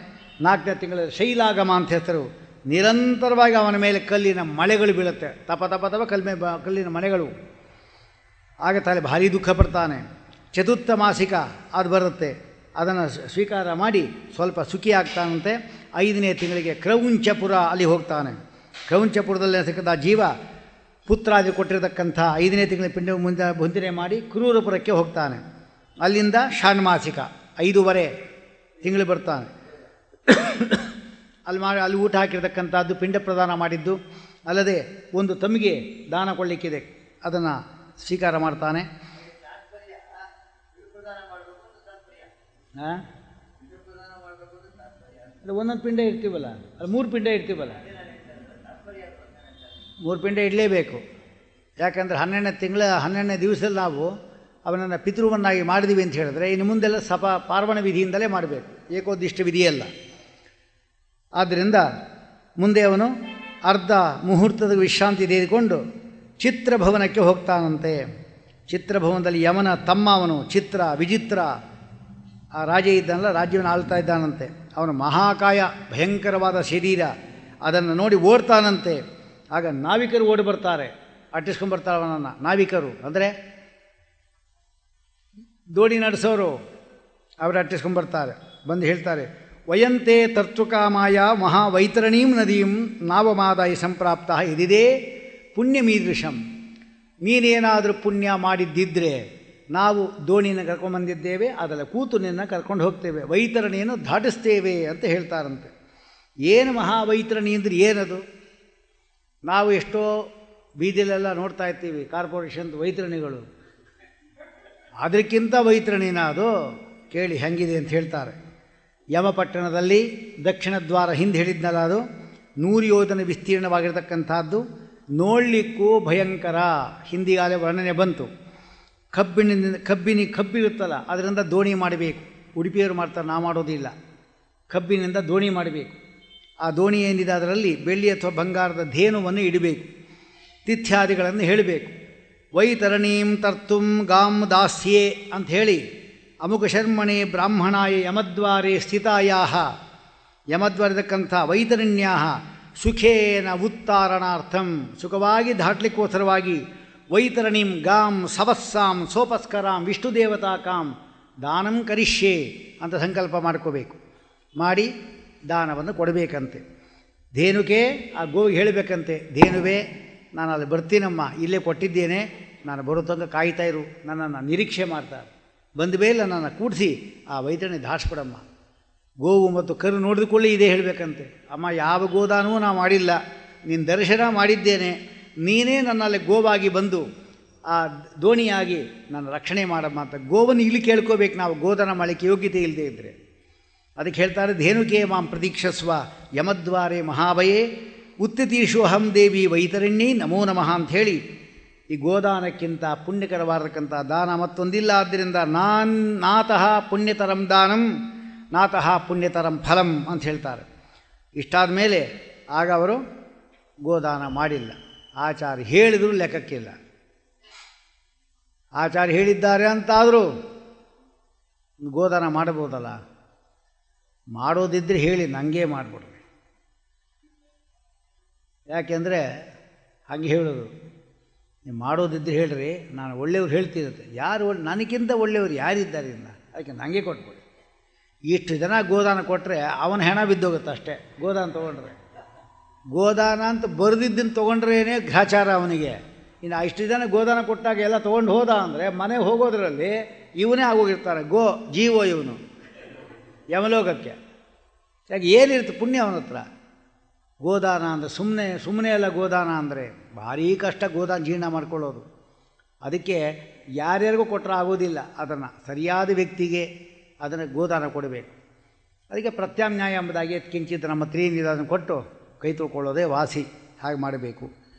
4ನೇ ತಿಂಗಳ ಶೈಲಾಗಮ ಅಂತ ಹೆಸರು. ನಿರಂತರವಾಗಿ ಅವನ ಮೇಲೆ ಕಲ್ಲಿನ ಮಳೆಗಳು ಬೀಳುತ್ತೆ. ತಪ ತಪ ತಪ ಕಲ್ಲಿನ ಮಳೆಗಳು. ಆಗ ತಾಲೆ ಭಾರಿ ದುಃಖ ಪಡ್ತಾನೆ. ಚತುರ್ಥ ಮಾಸಿಕ ಅದು ಬರುತ್ತೆ. ಅದನ್ನು ಸ್ವೀಕಾರ ಮಾಡಿ ಸ್ವಲ್ಪ ಸುಖಿ ಆಗ್ತಾನಂತೆ. 5ನೇ ತಿಂಗಳಿಗೆ ಕ್ರೌಂಚಪುರ ಅಲ್ಲಿ ಹೋಗ್ತಾನೆ. ಕ್ರೌಂಚಪುರದಲ್ಲಿ ಸಿಕ್ಕಂಥ ಜೀವ ಪುತ್ರಾದಿ ಕೊಟ್ಟಿರತಕ್ಕಂಥ 5ನೇ ತಿಂಗಳ ಪಿಂಡ ಮುಂದೆ ಹೊಂದಿನೆ ಮಾಡಿ ಕ್ರೂರಪುರಕ್ಕೆ ಹೋಗ್ತಾನೆ. ಅಲ್ಲಿಂದ ಷಾಣ್ಮಾಸಿಕ 5.5 ತಿಂಗಳು ಬರ್ತಾನೆ. ಅಲ್ಲಿ ಊಟ ಹಾಕಿರ್ತಕ್ಕಂಥದ್ದು ಪಿಂಡ ಪ್ರದಾನ ಮಾಡಿದ್ದು ಅಲ್ಲದೆ ಒಂದು ತಮ್ಮಿಗೆ ದಾನ ಕೊಡಲಿಕ್ಕಿದೆ, ಅದನ್ನು ಸ್ವೀಕಾರ ಮಾಡ್ತಾನೆ. ಒಂದೊಂದು ಪಿಂಡ ಇರ್ತೀವಲ್ಲ, ಅಲ್ಲಿ 3 ಪಿಂಡ ಇರ್ತೀವಲ್ಲ, 3 ಪಿಂಡ ಇಡಲೇಬೇಕು. ಯಾಕಂದರೆ 12ನೇ ತಿಂಗಳ 12ನೇ ದಿವಸದಲ್ಲಿ ನಾವು ಅವನನ್ನು ಪಿತೃವನ್ನಾಗಿ ಮಾಡಿದ್ದೀವಿ ಅಂತ ಹೇಳಿದ್ರೆ ಇನ್ನು ಮುಂದೆಲ್ಲ ಪಾರ್ವಣ ವಿಧಿಯಿಂದಲೇ ಮಾಡಬೇಕು, ಏಕೋದಿಷ್ಟ ವಿಧಿಯಲ್ಲ. ಆದ್ದರಿಂದ ಮುಂದೆ ಅವನು ಅರ್ಧ ಮುಹೂರ್ತದ ವಿಶ್ರಾಂತಿ ತೆಗೆದುಕೊಂಡು ಚಿತ್ರಭವನಕ್ಕೆ ಹೋಗ್ತಾನಂತೆ. ಚಿತ್ರಭವನದಲ್ಲಿ ಯಮನ ತಮ್ಮ ಅವನು ವಿಚಿತ್ರ ಆ ರಾಜ ಇದ್ದಾನಲ್ಲ, ರಾಜ್ಯವನ್ನು ಆಳ್ತಾ ಇದ್ದಾನಂತೆ. ಅವನು ಮಹಾಕಾಯ, ಭಯಂಕರವಾದ ಶರೀರ. ಅದನ್ನು ನೋಡಿ ಓಡ್ತಾನಂತೆ. ಆಗ ನಾವಿಕರು ಓಡಿ ಬರ್ತಾರೆ, ಅಟ್ಟಿಸ್ಕೊಂಡ್ಬರ್ತಾರೆ ಅವನನ್ನು. ನಾವಿಕರು ಅಂದರೆ ದೋಣಿ ನಡೆಸೋರು, ಅವರು ಅಟ್ಟಿಸ್ಕೊಂಡ್ಬರ್ತಾರೆ. ಬಂದು ಹೇಳ್ತಾರೆ, ವಯಂತೆ ತರ್ತುಕಾಮಾಯ ಮಹಾವೈತರಣೀಂ ನದೀಂ ನಾವಮಾದಾಯ ಸಂಪ್ರಾಪ್ತ ಇದಿದೇ ಪುಣ್ಯಮೀದೃಶಂ. ನೀನೇನಾದರೂ ಪುಣ್ಯ ಮಾಡಿದ್ದಿದ್ರೆ ನಾವು ದೋಣಿನ ಕರ್ಕೊಂಡ್ಬಂದಿದ್ದೇವೆ, ಅದರ ಕೂತು ನಿನ್ನ ಕರ್ಕೊಂಡು ಹೋಗ್ತೇವೆ, ವೈತರಣಿಯನ್ನು ದಾಟಿಸ್ತೇವೆ ಅಂತ ಹೇಳ್ತಾರಂತೆ. ಏನು ಮಹಾವೈತರಣಿ ಅಂದರೆ ಏನದು? ನಾವು ಎಷ್ಟೋ ಬೀದಿಲೆಲ್ಲ ನೋಡ್ತಾ ಇರ್ತೀವಿ ಕಾರ್ಪೊರೇಷನ್ ವೈತರಣಿಗಳು, ಅದಕ್ಕಿಂತ ವೈತರಣಿನ ಅದು ಕೇಳಿ ಹೆಂಗಿದೆ ಅಂತ ಹೇಳ್ತಾರೆ. ಯಮಪಟ್ಟಣದಲ್ಲಿ ದಕ್ಷಿಣ ದ್ವಾರ ಹಿಂದೆ ಹೇಳಿದ್ನಲ್ಲ, ಅದು 100 ಯೋಜನ ವಿಸ್ತೀರ್ಣವಾಗಿರ್ತಕ್ಕಂಥದ್ದು. ನೋಡಲಿಕ್ಕೂ ಭಯಂಕರ. ಹಿಂದಿಗಾಲೇ ವರ್ಣನೆ ಬಂತು. ಕಬ್ಬಿರುತ್ತಲ್ಲ, ಅದರಿಂದ ದೋಣಿ ಮಾಡಬೇಕು. ಉಡುಪಿಯವರು ಮಾಡ್ತಾರೆ, ನಾವು ಮಾಡೋದಿಲ್ಲ. ಕಬ್ಬಿನಿಂದ ದೋಣಿ ಮಾಡಬೇಕು. ಆ ದೋಣಿ ಏನಿದೆ ಅದರಲ್ಲಿ ಬೆಳ್ಳಿ ಅಥವಾ ಬಂಗಾರದ ಧೇನುವನ್ನು ಇಡಬೇಕು, ತಿಥ್ಯಾದಿಗಳನ್ನು ಹೇಳಬೇಕು. ವೈತರಣೀಂ ತರ್ತುಂ ಗಾಂ ದಾಸ್ಯೆ ಅಂಥೇಳಿ ಅಮುಕ ಶರ್ಮಣೆ ಬ್ರಾಹ್ಮಣಾಯ ಯಮದ್ವಾರೆ ಸ್ಥಿತಾಯಾಹ, ಯಮದ್ವಾರದಕ್ಕಂಥ ವೈತರಣ್ಯಾಹ ಸುಖೇನ ಉತ್ತಾರಣಾರ್ಥಂ, ಸುಖವಾಗಿ ದಾಟ್ಲಿಕ್ಕೋಸ್ಕರವಾಗಿ ವೈತರಣೀಂ ಗಾಂ ಸವಸ್ಸಾಂ ಸೋಪಸ್ಕರಾಂ ವಿಷ್ಣುದೇವತಾಕಾಂ ದಾನಂ ಕರಿಷ್ಯೆ ಅಂತ ಸಂಕಲ್ಪ ಮಾಡ್ಕೋಬೇಕು. ಮಾಡಿ ದಾನವನ್ನು ಕೊಡಬೇಕಂತೆ. ಧೇನುಕೆ ಆ ಗೋವಿಗೆ ಹೇಳಬೇಕಂತೆ, ಧೇನುವೆ ನಾನು ಅಲ್ಲಿ ಬರ್ತೀನಮ್ಮ, ಇಲ್ಲೇ ಕೊಟ್ಟಿದ್ದೇನೆ, ನಾನು ಬರೋ ತನಕ ಕಾಯ್ತಾ ಇರು, ನನ್ನನ್ನು ನಿರೀಕ್ಷೆ ಮಾಡ್ತಾರೆ. ಬಂದ ಮೇಲೆ ನನ್ನನ್ನು ಕೂಡಿಸಿ ಆ ವೈತರಣಿ ದಾಟಿಸ್ಬಿಡಮ್ಮ. ಗೋವು ಮತ್ತು ಕರು ನೋಡಿದುಕೊಳ್ಳಿ ಇದೇ ಹೇಳಬೇಕಂತೆ. ಅಮ್ಮ, ಯಾವ ಗೋದಾನವೂ ನಾವು ಮಾಡಿಲ್ಲ, ನಿನ್ನ ದರ್ಶನ ಮಾಡಿದ್ದೇನೆ, ನೀನೇ ನನ್ನಲ್ಲಿ ಗೋವಾಗಿ ಬಂದು ಆ ದೋಣಿಯಾಗಿ ನನ್ನ ರಕ್ಷಣೆ ಮಾಡಮ್ಮ ಅಂತ ಗೋವನ್ನು ಇಲ್ಲಿ ಕೇಳ್ಕೋಬೇಕು ನಾವು, ಗೋದಾನ ಮಾಡಲಿಕ್ಕೆ ಯೋಗ್ಯತೆ ಇಲ್ಲದೆ ಇದ್ದರೆ. ಅದಕ್ಕೆ ಹೇಳ್ತಾರೆ, ಧೇನುಕೆ ಮಾಂ ಪ್ರತೀಕ್ಷಸ್ವ ಯಮದ್ವಾರೆ ಮಹಾಭಯೇ ಉತ್ತಿತೀಶು ಅಹಂ ದೇವಿ ವೈತರಣ್ಯೇ ನಮೋ ನಮಃ ಅಂಥೇಳಿ ಈ ಗೋದಾನಕ್ಕಿಂತ ಪುಣ್ಯಕರವಾದಕ್ಕಂಥ ದಾನ ಮತ್ತೊಂದಿಲ್ಲ. ಆದ್ದರಿಂದ ನಾತಃ ಪುಣ್ಯತರಂ ದಾನಂ ನಾತಃ ಪುಣ್ಯತರಂ ಫಲಂ ಅಂತ ಹೇಳ್ತಾರೆ. ಇಷ್ಟಾದ ಮೇಲೆ ಆಗ ಅವರು ಗೋದಾನ ಮಾಡಿಲ್ಲ. ಆಚಾರ್ಯ ಹೇಳಿದರೂ ಲೆಕ್ಕಕ್ಕಿಲ್ಲ. ಆಚಾರ್ಯ ಹೇಳಿದ್ದಾರೆ ಅಂತಾದರೂ ಗೋದಾನ ಮಾಡಬಹುದಲ್ಲ, ಮಾಡೋದಿದ್ದರೆ ಹೇಳಿ ನನಗೇ ಮಾಡಿಬಿಡ್ರಿ. ಯಾಕೆಂದರೆ ಹಾಗೆ ಹೇಳೋದು, ನೀವು ಮಾಡೋದಿದ್ದರೆ ಹೇಳ್ರಿ, ನಾನು ಒಳ್ಳೆಯವ್ರು ಹೇಳ್ತಿರುತ್ತೆ. ಯಾರು ನನಗಿಂತ ಒಳ್ಳೆಯವರು ಯಾರಿದ್ದಾರೆ ಇನ್ನ, ಅದಕ್ಕೆ ನನಗೆ ಕೊಟ್ಬಿಡಿ. ಇಷ್ಟು ಜನ ಗೋದಾನ ಕೊಟ್ಟರೆ ಅವನ ಹೆಣ ಬಿದ್ದೋಗುತ್ತೆ ಅಷ್ಟೇ. ಗೋದಾನ ತೊಗೊಂಡ್ರೆ, ಗೋದಾನ ಅಂತ ಬರೆದಿದ್ದನ್ನು ತೊಗೊಂಡ್ರೇನೆ ಗ್ರಾಚಾರ ಅವನಿಗೆ. ಇನ್ನು ಇಷ್ಟು ಜನ ಗೋದಾನ ಕೊಟ್ಟಾಗ ಎಲ್ಲ ತೊಗೊಂಡು ಹೋದ ಅಂದರೆ ಮನೆಗೆ ಹೋಗೋದ್ರಲ್ಲಿ ಇವನೇ ಆಗೋಗಿರ್ತಾರೆ. ಜೀವೋ ಇವನು ಯಮಲೋಕಕ್ಕೆ. ಯಾಕೆ ಏನಿರುತ್ತೆ ಪುಣ್ಯ ಅವನ ಹತ್ರ. ಗೋದಾನ ಅಂದರೆ ಸುಮ್ಮನೆ ಅಲ್ಲ. ಗೋದಾನ ಅಂದರೆ ಭಾರೀ ಕಷ್ಟ ಗೋದಾನ ಜೀರ್ಣ ಮಾಡ್ಕೊಳ್ಳೋದು. ಅದಕ್ಕೆ ಯಾರ್ಯಾರಿಗೂ ಕೊಟ್ಟರೆ ಆಗೋದಿಲ್ಲ. ಅದನ್ನು ಸರಿಯಾದ ವ್ಯಕ್ತಿಗೆ ಅದನ್ನು ಗೋದಾನ ಕೊಡಬೇಕು. ಅದಕ್ಕೆ ಪ್ರತ್ಯಾಮ್ನಾಯ ಎಂಬುದಾಗಿ ಕಿಂಚಿತ್ ನಮ್ಮ ತ್ರೀನಿಂದ ಅದನ್ನು ಕೊಟ್ಟು ಕೈ ತೊಳ್ಕೊಳ್ಳೋದೇ ವಾಸಿ. ಹಾಗೆ ಮಾಡಬೇಕು.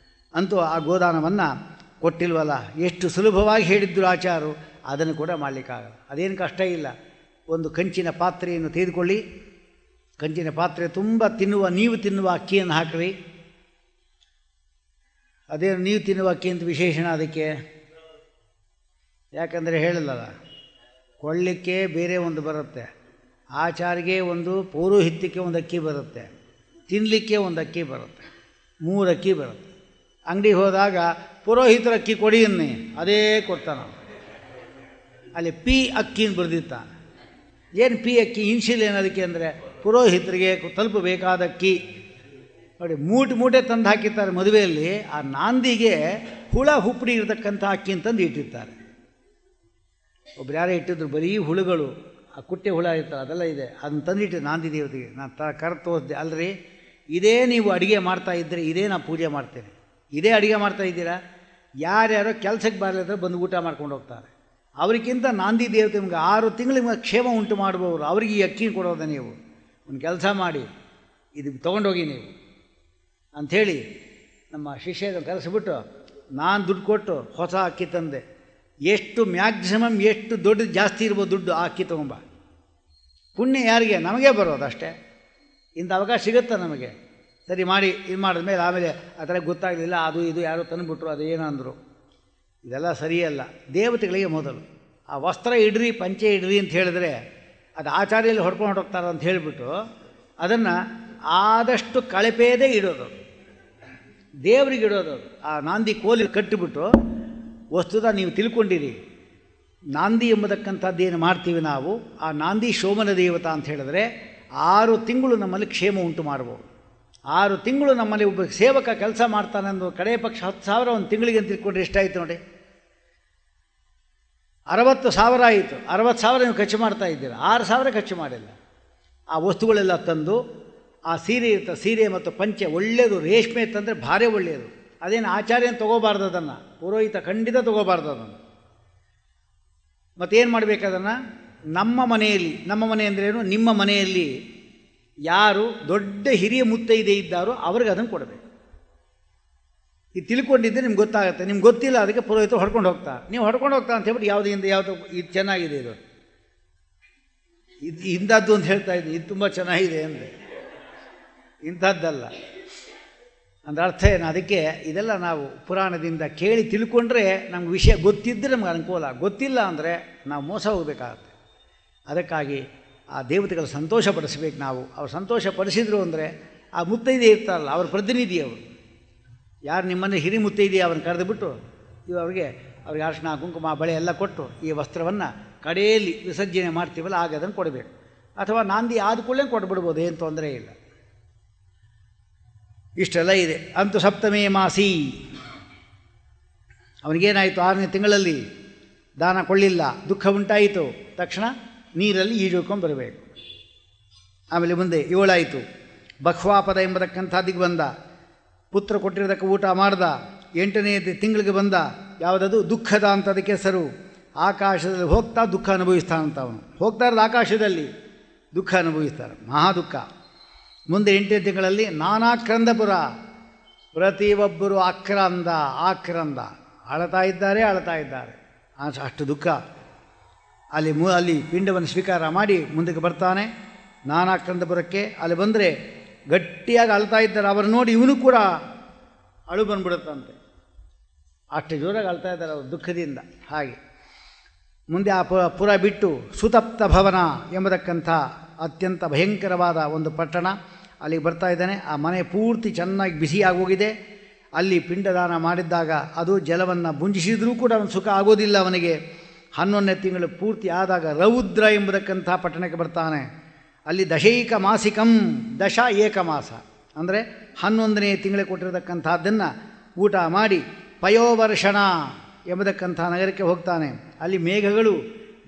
ಅಂತೂ ಆ ಗೋದಾನವನ್ನು ಕೊಟ್ಟಿಲ್ವಲ್ಲ, ಎಷ್ಟು ಸುಲಭವಾಗಿ ಹೇಳಿದ್ರು ಆಚಾರು, ಅದನ್ನು ಕೂಡ ಮಾಡಲಿಕ್ಕಾಗಲ್ಲ. ಅದೇನು ಕಷ್ಟ ಇಲ್ಲ. ಒಂದು ಕಂಚಿನ ಪಾತ್ರೆಯನ್ನು ತೆಗೆದುಕೊಳ್ಳಿ, ಕಂಚಿನ ಪಾತ್ರೆ ತುಂಬ ನೀವು ತಿನ್ನುವ ಅಕ್ಕಿಯನ್ನು ಹಾಕಿರಿ. ಅದೇನು ನೀವು ತಿನ್ನುವ ಅಕ್ಕಿ ಅಂತ ವಿಶೇಷಣ ಅದಕ್ಕೆ, ಯಾಕಂದರೆ ಹೇಳಲ್ಲ, ಕೊಳ್ಳಿಕ್ಕೆ ಬೇರೆ ಒಂದು ಬರುತ್ತೆ, ಆಚಾರಿಗೆ ಒಂದು, ಪೌರೋಹಿತ್ಯಕ್ಕೆ ಒಂದು ಅಕ್ಕಿ ಬರುತ್ತೆ, ತಿನ್ನಲಿಕ್ಕೆ ಒಂದು ಅಕ್ಕಿ ಬರುತ್ತೆ, 3 ಅಕ್ಕಿ ಬರುತ್ತೆ. ಅಂಗಡಿಗೆ ಹೋದಾಗ ಪುರೋಹಿತರ ಅಕ್ಕಿ ಕೊಡಿಯನ್ನೇ ಅದೇ ಕೊಡ್ತಾನೆ. ಅಲ್ಲಿ ಪಿ ಅಕ್ಕಿನ ಬರೆದಿರ್ತಾನೆ. ಏನು ಪಿ ಅಕ್ಕಿ? ಇನ್ಶಿಲ್ ಏನದಕ್ಕೆ ಅಂದರೆ ಪುರೋಹಿತರಿಗೆ ತಲುಪಬೇಕಾದ ಅಕ್ಕಿ. ನೋಡಿ, ಮೂಟೆ ತಂದು ಹಾಕಿರ್ತಾರೆ ಮದುವೆಯಲ್ಲಿ. ಆ ನಾಂದಿಗೆ ಹುಳ ಹುಪ್ಪಡಿ ಇರತಕ್ಕಂಥ ಅಕ್ಕಿ ಅಂತಂದು ಇಟ್ಟಿರ್ತಾರೆ. ಒಬ್ರು ಯಾರೇ ಇಟ್ಟಿದ್ರು, ಬರೀ ಹುಳುಗಳು, ಆ ಕುಟ್ಟೆ ಹುಳ ಇರ್ತಾರೆ, ಅದೆಲ್ಲ ಇದೆ, ಅದನ್ನು ತಂದಿಟ್ಟು ನಾಂದಿ ದೇವತೆಗೆ ನಾನು ಕರೆದು ತೋರಿಸ್ದೆ. ಅಲ್ರಿ, ಇದೇ ನೀವು ಅಡುಗೆ ಮಾಡ್ತಾ ಇದ್ದರೆ ಇದೇ ನಾನು ಪೂಜೆ ಮಾಡ್ತೇನೆ, ಇದೇ ಅಡುಗೆ ಮಾಡ್ತಾ ಇದ್ದೀರಾ. ಯಾರ್ಯಾರೋ ಕೆಲಸಕ್ಕೆ ಬರಲಿದ್ರೆ ಬಂದು ಊಟ ಮಾಡ್ಕೊಂಡು ಹೋಗ್ತಾರೆ. ಅವರಿಗಿಂತ ನಾಂದಿ ದೇವತೆ ನಿಮ್ಗೆ 6 ತಿಂಗಳು ನಿಮಗೆ ಕ್ಷೇಮ ಉಂಟು ಮಾಡುವವರು, ಅವ್ರಿಗೆ ಈ ಅಕ್ಕಿ ಕೊಡೋದ. ನೀವು ಒಂದು ಕೆಲಸ ಮಾಡಿ, ಇದು ತೊಗೊಂಡೋಗಿ ನೀವು ಅಂಥೇಳಿ ನಮ್ಮ ಶಿಷ್ಯರನ್ನು ಕರೆಸಿಬಿಟ್ಟು ನಾನು ದುಡ್ಡು ಕೊಟ್ಟು ಹೊಸ ಅಕ್ಕಿ ತಂದೆ. ಎಷ್ಟು ಮ್ಯಾಕ್ಸಿಮಮ್ ಎಷ್ಟು ದೊಡ್ಡ ಜಾಸ್ತಿ ಇರ್ಬೋದು ದುಡ್ಡು, ಆ ಅಕ್ಕಿ ತೊಗೊಂಬ. ಪುಣ್ಯ ಯಾರಿಗೆ? ನಮಗೇ ಬರೋದು ಅಷ್ಟೇ. ಇಂಥ ಅವಕಾಶ ಸಿಗುತ್ತೆ ನಮಗೆ. ಸರಿ ಮಾಡಿ ಇದು ಮಾಡಿದ್ಮೇಲೆ ಆಮೇಲೆ ಆ ಥರ ಗೊತ್ತಾಗಲಿಲ್ಲ, ಅದು ಇದು ಯಾರೋ ತಂದುಬಿಟ್ರು, ಅದು ಏನು ಅಂದರು. ಇದೆಲ್ಲ ಸರಿಯಲ್ಲ. ದೇವತೆಗಳಿಗೆ ಮೊದಲು ಆ ವಸ್ತ್ರ ಇಡ್ರಿ, ಪಂಚೆ ಇಡ್ರಿ ಅಂತ ಹೇಳಿದ್ರೆ ಅದು ಆಚಾರ್ಯಲ್ಲಿ ಹೊಡ್ಕೊಂಡು ಹೋಗ್ತಾರೆ ಅಂತ ಹೇಳಿಬಿಟ್ಟು ಅದನ್ನು ಆದಷ್ಟು ಕಳಪೇದೇ ಇಡೋದು, ದೇವರಿಗೆ ಇಡೋದು. ಆ ನಾಂದಿ ಕೋಲಿ ಕಟ್ಟಿಬಿಟ್ಟು, ವಸ್ತುದ ನೀವು ತಿಳ್ಕೊಂಡಿರಿ, ನಾಂದಿ ಎಂಬತಕ್ಕಂಥದ್ದೇನು ಮಾಡ್ತೀವಿ ನಾವು, ಆ ನಾಂದಿ ಶೋಮನ ದೇವತಾ ಅಂತ ಹೇಳಿದ್ರೆ 6 ತಿಂಗಳು ನಮ್ಮಲ್ಲಿ ಕ್ಷೇಮ ಉಂಟು ಮಾಡ್ಬೋದು. 6 ತಿಂಗಳು ನಮ್ಮಲ್ಲಿ ಒಬ್ಬ ಸೇವಕ ಕೆಲಸ ಮಾಡ್ತಾನೆ ಅಂದು ಕಡೆಯ ಪಕ್ಷ 10,000 ಒಂದು ತಿಂಗಳಿಗೆ ಅಂತ ತಿಳ್ಕೊಂಡ್ರೆ ಎಷ್ಟಾಯಿತು ನೋಡಿ, 60,000 ಆಯಿತು. 60,000 ನೀವು ಖರ್ಚು ಮಾಡ್ತಾ ಇದ್ದೀರ, 6,000 ಖರ್ಚು ಮಾಡಿಲ್ಲ. ಆ ವಸ್ತುಗಳೆಲ್ಲ ತಂದು, ಆ ಸೀರೆ ಇರ್ತದೆ, ಸೀರೆ ಮತ್ತು ಪಂಚೆ ಒಳ್ಳೆಯದು, ರೇಷ್ಮೆ ತಂದರೆ ಭಾರಿ ಒಳ್ಳೆಯದು. ಅದೇನು ಆಚಾರ್ಯನ ತೊಗೋಬಾರ್ದು, ಅದನ್ನು ಪುರೋಹಿತ ಖಂಡಿತ ತೊಗೋಬಾರ್ದು ಅದನ್ನು. ಮತ್ತೇನು ಮಾಡಬೇಕು ಅದನ್ನು? ನಮ್ಮ ಮನೆಯಲ್ಲಿ, ನಮ್ಮ ಮನೆ ಅಂದ್ರೇನು, ನಿಮ್ಮ ಮನೆಯಲ್ಲಿ ಯಾರು ದೊಡ್ಡ ಹಿರಿಯ ಮುತ್ತೈದೆ ಇದ್ದಾರೋ ಅವ್ರಿಗೆ ಅದನ್ನು ಕೊಡಬೇಕು. ಇದು ತಿಳ್ಕೊಂಡಿದ್ದರೆ ನಿಮ್ಗೆ ಗೊತ್ತಾಗುತ್ತೆ. ನಿಮ್ಗೆ ಗೊತ್ತಿಲ್ಲ, ಅದಕ್ಕೆ ಪುರೋಹಿತರು ಹೊಡ್ಕೊಂಡು ಹೋಗ್ತಾ, ನೀವು ಹೊಡ್ಕೊಂಡು ಹೋಗ್ತಾ ಅಂತ ಹೇಳ್ಬಿಟ್ಟು ಯಾವುದರಿಂದ ಯಾವುದು ಇದು ಚೆನ್ನಾಗಿದೆ, ಇದು ಇಂಥದ್ದು ಅಂತ ಹೇಳ್ತಾ ಇದ್ದೀನಿ, ಇದು ತುಂಬ ಚೆನ್ನಾಗಿದೆ ಅಂದರೆ ಇಂಥದ್ದಲ್ಲ ಅಂದ್ರೆ ಅರ್ಥ ಏನು? ಅದಕ್ಕೆ ಇದೆಲ್ಲ ನಾವು ಪುರಾಣದಿಂದ ಕೇಳಿ ತಿಳ್ಕೊಂಡ್ರೆ ನಮ್ಗೆ ವಿಷಯ ಗೊತ್ತಿದ್ದರೆ ನಮ್ಗೆ ಅನುಕೂಲ, ಗೊತ್ತಿಲ್ಲ ಅಂದರೆ ನಾವು ಮೋಸ ಹೋಗಬೇಕಾಗತ್ತೆ. ಅದಕ್ಕಾಗಿ ಆ ದೇವತೆಗಳು ಸಂತೋಷಪಡಿಸ್ಬೇಕು ನಾವು. ಅವ್ರು ಸಂತೋಷಪಡಿಸಿದ್ರು ಅಂದರೆ ಆ ಮುತ್ತೈದೆ ಇರ್ತಾರಲ್ಲ, ಅವ್ರ ಪ್ರತಿನಿಧಿ ಅವರು. ಯಾರು ನಿಮ್ಮನ್ನು ಹಿರಿ ಮುತ್ತೈದೆ ಅವ್ರನ್ನ ಕರೆದುಬಿಟ್ಟು ಅವ್ರಿಗೆ ಅರಿಶಿನ ಕುಂಕುಮ ಬಳೆ ಎಲ್ಲ ಕೊಟ್ಟು ಈ ವಸ್ತ್ರವನ್ನು ಕಡೆಯಲ್ಲಿ ವಿಸರ್ಜನೆ ಮಾಡ್ತೀವಲ್ಲ, ಆಗ ಅದನ್ನು ಕೊಡಬೇಕು. ಅಥವಾ ನಾಂದಿ ಆದ ಕೂಡಲೇ ಕೊಟ್ಬಿಡ್ಬೋದು, ಏನು ತೊಂದರೆ ಇಲ್ಲ. ಇಷ್ಟೆಲ್ಲ ಇದೆ. ಅಂತೂ ಸಪ್ತಮೇ ಮಾಸಿ, ಅವನಿಗೇನಾಯಿತು, 6ನೇ ತಿಂಗಳಲ್ಲಿ ದಾನ ಕೊಳ್ಳಿಲ್ಲ, ದುಃಖ ಉಂಟಾಯಿತು. ತಕ್ಷಣ ನೀರಲ್ಲಿ ಈಜುಕೊಂಡು ಬರಬೇಕು. ಆಮೇಲೆ ಮುಂದೆ 7 ಆಯಿತು. ಬಹ್ವಾಪದ ಎಂಬತಕ್ಕಂಥದ್ದಿಗೆ ಬಂದ, ಪುತ್ರ ಕೊಟ್ಟಿರೋದಕ್ಕೆ ಊಟ ಮಾಡ್ದ. 8ನೇ ತಿಂಗಳಿಗೆ ಬಂದ, ಯಾವುದದು ದುಃಖದ ಅಂತ ಅದಕ್ಕೆ ಹೆಸರು. ಆಕಾಶದಲ್ಲಿ ಹೋಗ್ತಾ ದುಃಖ ಅನುಭವಿಸ್ತಾನಂತ ಅವನು. ಹೋಗ್ತಾ ಇರೋದು ಆಕಾಶದಲ್ಲಿ ದುಃಖ ಅನುಭವಿಸ್ತಾರೆ, ಮಹಾ ದುಃಖ. ಮುಂದೆ 8ನೇ ತಿಂಗಳಲ್ಲಿ ನಾನಾಕ್ರಂದಪುರ, ಪ್ರತಿಯೊಬ್ಬರು ಆಕ್ರಂದ ಅಳ್ತಾ ಇದ್ದಾರೆ. ಅಷ್ಟು ದುಃಖ. ಅಲ್ಲಿ ಪಿಂಡವನ್ನು ಸ್ವೀಕಾರ ಮಾಡಿ ಮುಂದಕ್ಕೆ ಬರ್ತಾನೆ ನಾನಾಕ್ರಂದಪುರಕ್ಕೆ. ಅಲ್ಲಿ ಬಂದರೆ ಗಟ್ಟಿಯಾಗಿ ಅಳ್ತಾ ಇದ್ದಾರೆ. ಅವರು ನೋಡಿ ಇವನು ಕೂಡ ಅಳು ಬಂದ್ಬಿಡುತ್ತಂತೆ, ಅಷ್ಟು ಜೋರಾಗಿ ಅಳ್ತಾ ಇದ್ದಾರೆ ಅವರು ದುಃಖದಿಂದ. ಹಾಗೆ ಮುಂದೆ ಆ ಪುರ ಬಿಟ್ಟು ಸುತಪ್ತ ಭವನ ಎಂಬತಕ್ಕಂಥ ಅತ್ಯಂತ ಭಯಂಕರವಾದ ಒಂದು ಪಟ್ಟಣ, ಅಲ್ಲಿಗೆ ಬರ್ತಾ ಇದ್ದಾನೆ. ಆ ಮನೆ ಪೂರ್ತಿ ಚೆನ್ನಾಗಿ ಬಿಸಿಯಾಗೋಗಿದೆ. ಅಲ್ಲಿ ಪಿಂಡದಾನ ಮಾಡಿದ್ದಾಗ ಅದು ಜಲವನ್ನು ಭುಂಜಿಸಿದ್ರೂ ಕೂಡ ಅವನು ಸುಖ ಆಗೋದಿಲ್ಲ ಅವನಿಗೆ. 11ನೇ ತಿಂಗಳು ಪೂರ್ತಿ ಆದಾಗ ರೌದ್ರ ಎಂಬತಕ್ಕಂಥ ಪಟ್ಟಣಕ್ಕೆ ಬರ್ತಾನೆ. ಅಲ್ಲಿ ದಶೈಕ ಮಾಸಿಕಂ, ದಶ ಏಕಮಾಸ ಅಂದರೆ 11ನೇ ತಿಂಗಳಿಗೆ ಕೊಟ್ಟಿರತಕ್ಕಂಥದ್ದನ್ನು ಊಟ ಮಾಡಿ ಪಯೋವರ್ಷಣ ಎಂಬತಕ್ಕಂಥ ನಗರಕ್ಕೆ ಹೋಗ್ತಾನೆ. ಅಲ್ಲಿ ಮೇಘಗಳು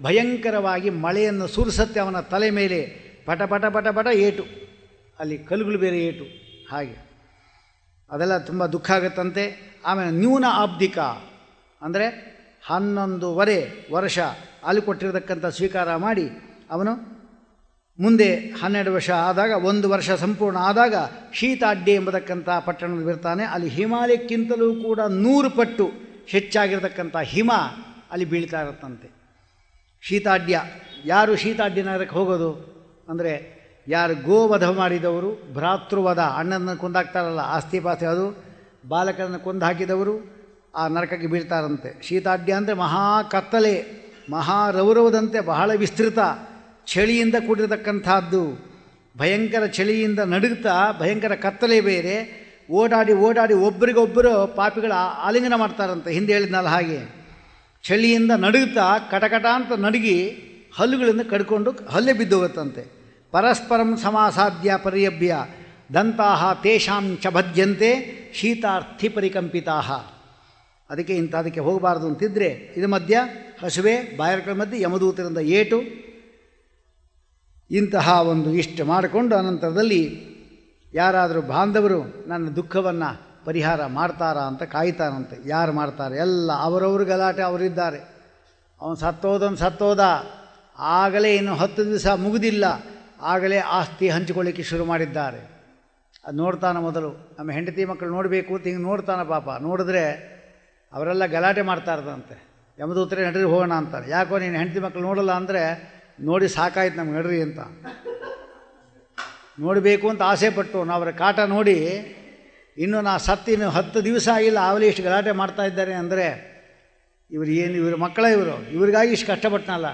ಭಯಂಕರವಾಗಿ ಮಳೆಯನ್ನು ಸುರಿಸತ್ತೆ ಅವನ ತಲೆ ಮೇಲೆ. ಪಟ ಪಟ ಪಟ ಪಟ ಏಟು, ಅಲ್ಲಿ ಕಲ್ಲುಗಳು ಬೇರೆ ಏಟು. ಹಾಗೆ ಅದೆಲ್ಲ ತುಂಬ ದುಃಖ ಆಗುತ್ತಂತೆ. ಆಮೇಲೆ ನ್ಯೂನ ಆಬ್ದಿಕ ಅಂದರೆ 11.5 ವರ್ಷ ಅಲ್ಲಿ ಕೊಟ್ಟಿರತಕ್ಕಂಥ ಸ್ವೀಕಾರ ಮಾಡಿ ಅವನು ಮುಂದೆ 12 ವರ್ಷ ಆದಾಗ, 1 ವರ್ಷ ಸಂಪೂರ್ಣ ಆದಾಗ ಶೀತಾಡ್ಡಿ ಎಂಬತಕ್ಕಂಥ ಪಟ್ಟಣದಲ್ಲಿ ಬರ್ತಾನೆ. ಅಲ್ಲಿ ಹಿಮಾಲಯಕ್ಕಿಂತಲೂ ಕೂಡ 100 ಪಟ್ಟು ಹೆಚ್ಚಾಗಿರ್ತಕ್ಕಂಥ ಹಿಮ ಅಲ್ಲಿ ಬೀಳ್ತಾ ಇರುತ್ತಂತೆ. ಶೀತಾಢ್ಯ, ಯಾರು ಶೀತಾಢ್ಯ ನಗರಕ್ಕೆ ಹೋಗೋದು ಅಂದರೆ ಯಾರು ಗೋವಧ ಮಾಡಿದವರು, ಭ್ರಾತೃವಧ, ಅಣ್ಣನ ಕೊಂದಾಕ್ತಾರಲ್ಲ, ಆಸ್ತಿ ಪಾಸ್ತಿ ಅದು ಬಾಲಕರನ್ನು ಕೊಂದು ಹಾಕಿದವರು ಆ ನರಕಕ್ಕೆ ಬೀಳ್ತಾರಂತೆ. ಶೀತಾಢ್ಯ ಅಂದರೆ ಮಹಾ ಕತ್ತಲೆ, ಮಹಾರೌರವದಂತೆ ಬಹಳ ವಿಸ್ತೃತ, ಚಳಿಯಿಂದ ಕೂಡಿರತಕ್ಕಂಥದ್ದು, ಭಯಂಕರ ಚಳಿಯಿಂದ ನಡುಗ್ತಾ ಭಯಂಕರ ಕತ್ತಲೆ ಬೇರೆ, ಓಡಾಡಿ ಓಡಾಡಿ ಒಬ್ಬರಿಗೊಬ್ಬರು ಪಾಪಿಗಳ ಆಲಿಂಗನ ಮಾಡ್ತಾರಂತೆ. ಹಿಂದೆ ಹೇಳಿದ್ನಲ್ಲ ಹಾಗೆ, ಚಳಿಯಿಂದ ನಡುಗ್ತಾ ಕಟಕಟ ಅಂತ ನಡುಗಿ ಹಲ್ಲುಗಳಿಂದ ಕಡ್ಕೊಂಡು ಹಲ್ಲೆ ಬಿದ್ದೋಗುತ್ತಂತೆ. ಪರಸ್ಪರಂ ಸಮಾಸಾಧ್ಯ ಪರ್ಯಭ್ಯ ದಂತಾಹ ತೇಷಾಂ ಚ ಭಜ್ಯಂತೆ ಶೀತಾರ್ಥಿ ಪರಿಕಂಪಿತಾಹ. ಅದಕ್ಕೆ ಅದಕ್ಕೆ ಹೋಗಬಾರ್ದು ಅಂತಿದ್ದರೆ ಇದು ಮಧ್ಯ ಹಸುವೆ ಬಾಯರ್ಗಳ ಮಧ್ಯೆ ಯಮದೂತರಿಂದ ಏಟು, ಇಂತಹ ಒಂದು ಇಷ್ಟು ಮಾಡಿಕೊಂಡು ಅನಂತರದಲ್ಲಿ ಯಾರಾದರೂ ಬಾಂಧವರು ನನ್ನ ದುಃಖವನ್ನು ಪರಿಹಾರ ಮಾಡ್ತಾರಾ ಅಂತ ಕಾಯ್ತಾರಂತೆ. ಯಾರು ಮಾಡ್ತಾರೆ? ಎಲ್ಲ ಅವರವರು ಗಲಾಟೆ ಅವರಿದ್ದಾರೆ. ಅವನು ಸತ್ತೋದ ಆಗಲೇ ಇನ್ನು 10 ದಿವಸ ಮುಗಿದಿಲ್ಲ, ಆಗಲೇ ಆಸ್ತಿ ಹಂಚಿಕೊಳ್ಳಿಕ್ಕೆ ಶುರು ಮಾಡಿದ್ದಾರೆ. ಅದು ನೋಡ್ತಾನೆ ಮೊದಲು. ನಮ್ಮ ಹೆಂಡತಿ ಮಕ್ಕಳು ನೋಡಬೇಕು ಅಂತ ಹಿಂಗೆ ನೋಡ್ತಾನೆ ಪಾಪ. ನೋಡಿದ್ರೆ ಅವರೆಲ್ಲ ಗಲಾಟೆ ಮಾಡ್ತಾ ಇರ್ತಂತೆ. ಯಮದೂತರೇ ನಡ್ರಿ ಹೋಗೋಣ ಅಂತಾರೆ. ಯಾಕೋ ನೀನು ಹೆಂಡತಿ ಮಕ್ಕಳು ನೋಡಲ್ಲ ಅಂದರೆ, ನೋಡಿ ಸಾಕಾಯ್ತು ನಮ್ಗೆ ನಡ್ರಿ ಅಂತ. ನೋಡಬೇಕು ಅಂತ ಆಸೆ ಪಟ್ಟು ನಾವು ಅವರ ಕಾಟ ನೋಡಿ ಇನ್ನೂ ಸತ್ತಿನ್ನು 10 ದಿವಸ ಆಗಿಲ್ಲ, ಆಗಲೇ ಇಷ್ಟು ಗಲಾಟೆ ಮಾಡ್ತಾ ಇದ್ದಾರೆ ಅಂದರೆ ಇವ್ರ ಮಕ್ಕಳ ಇವ್ರಿಗಾಗಿ ಇಷ್ಟು ಕಷ್ಟಪಟ್ಟನಲ್ಲ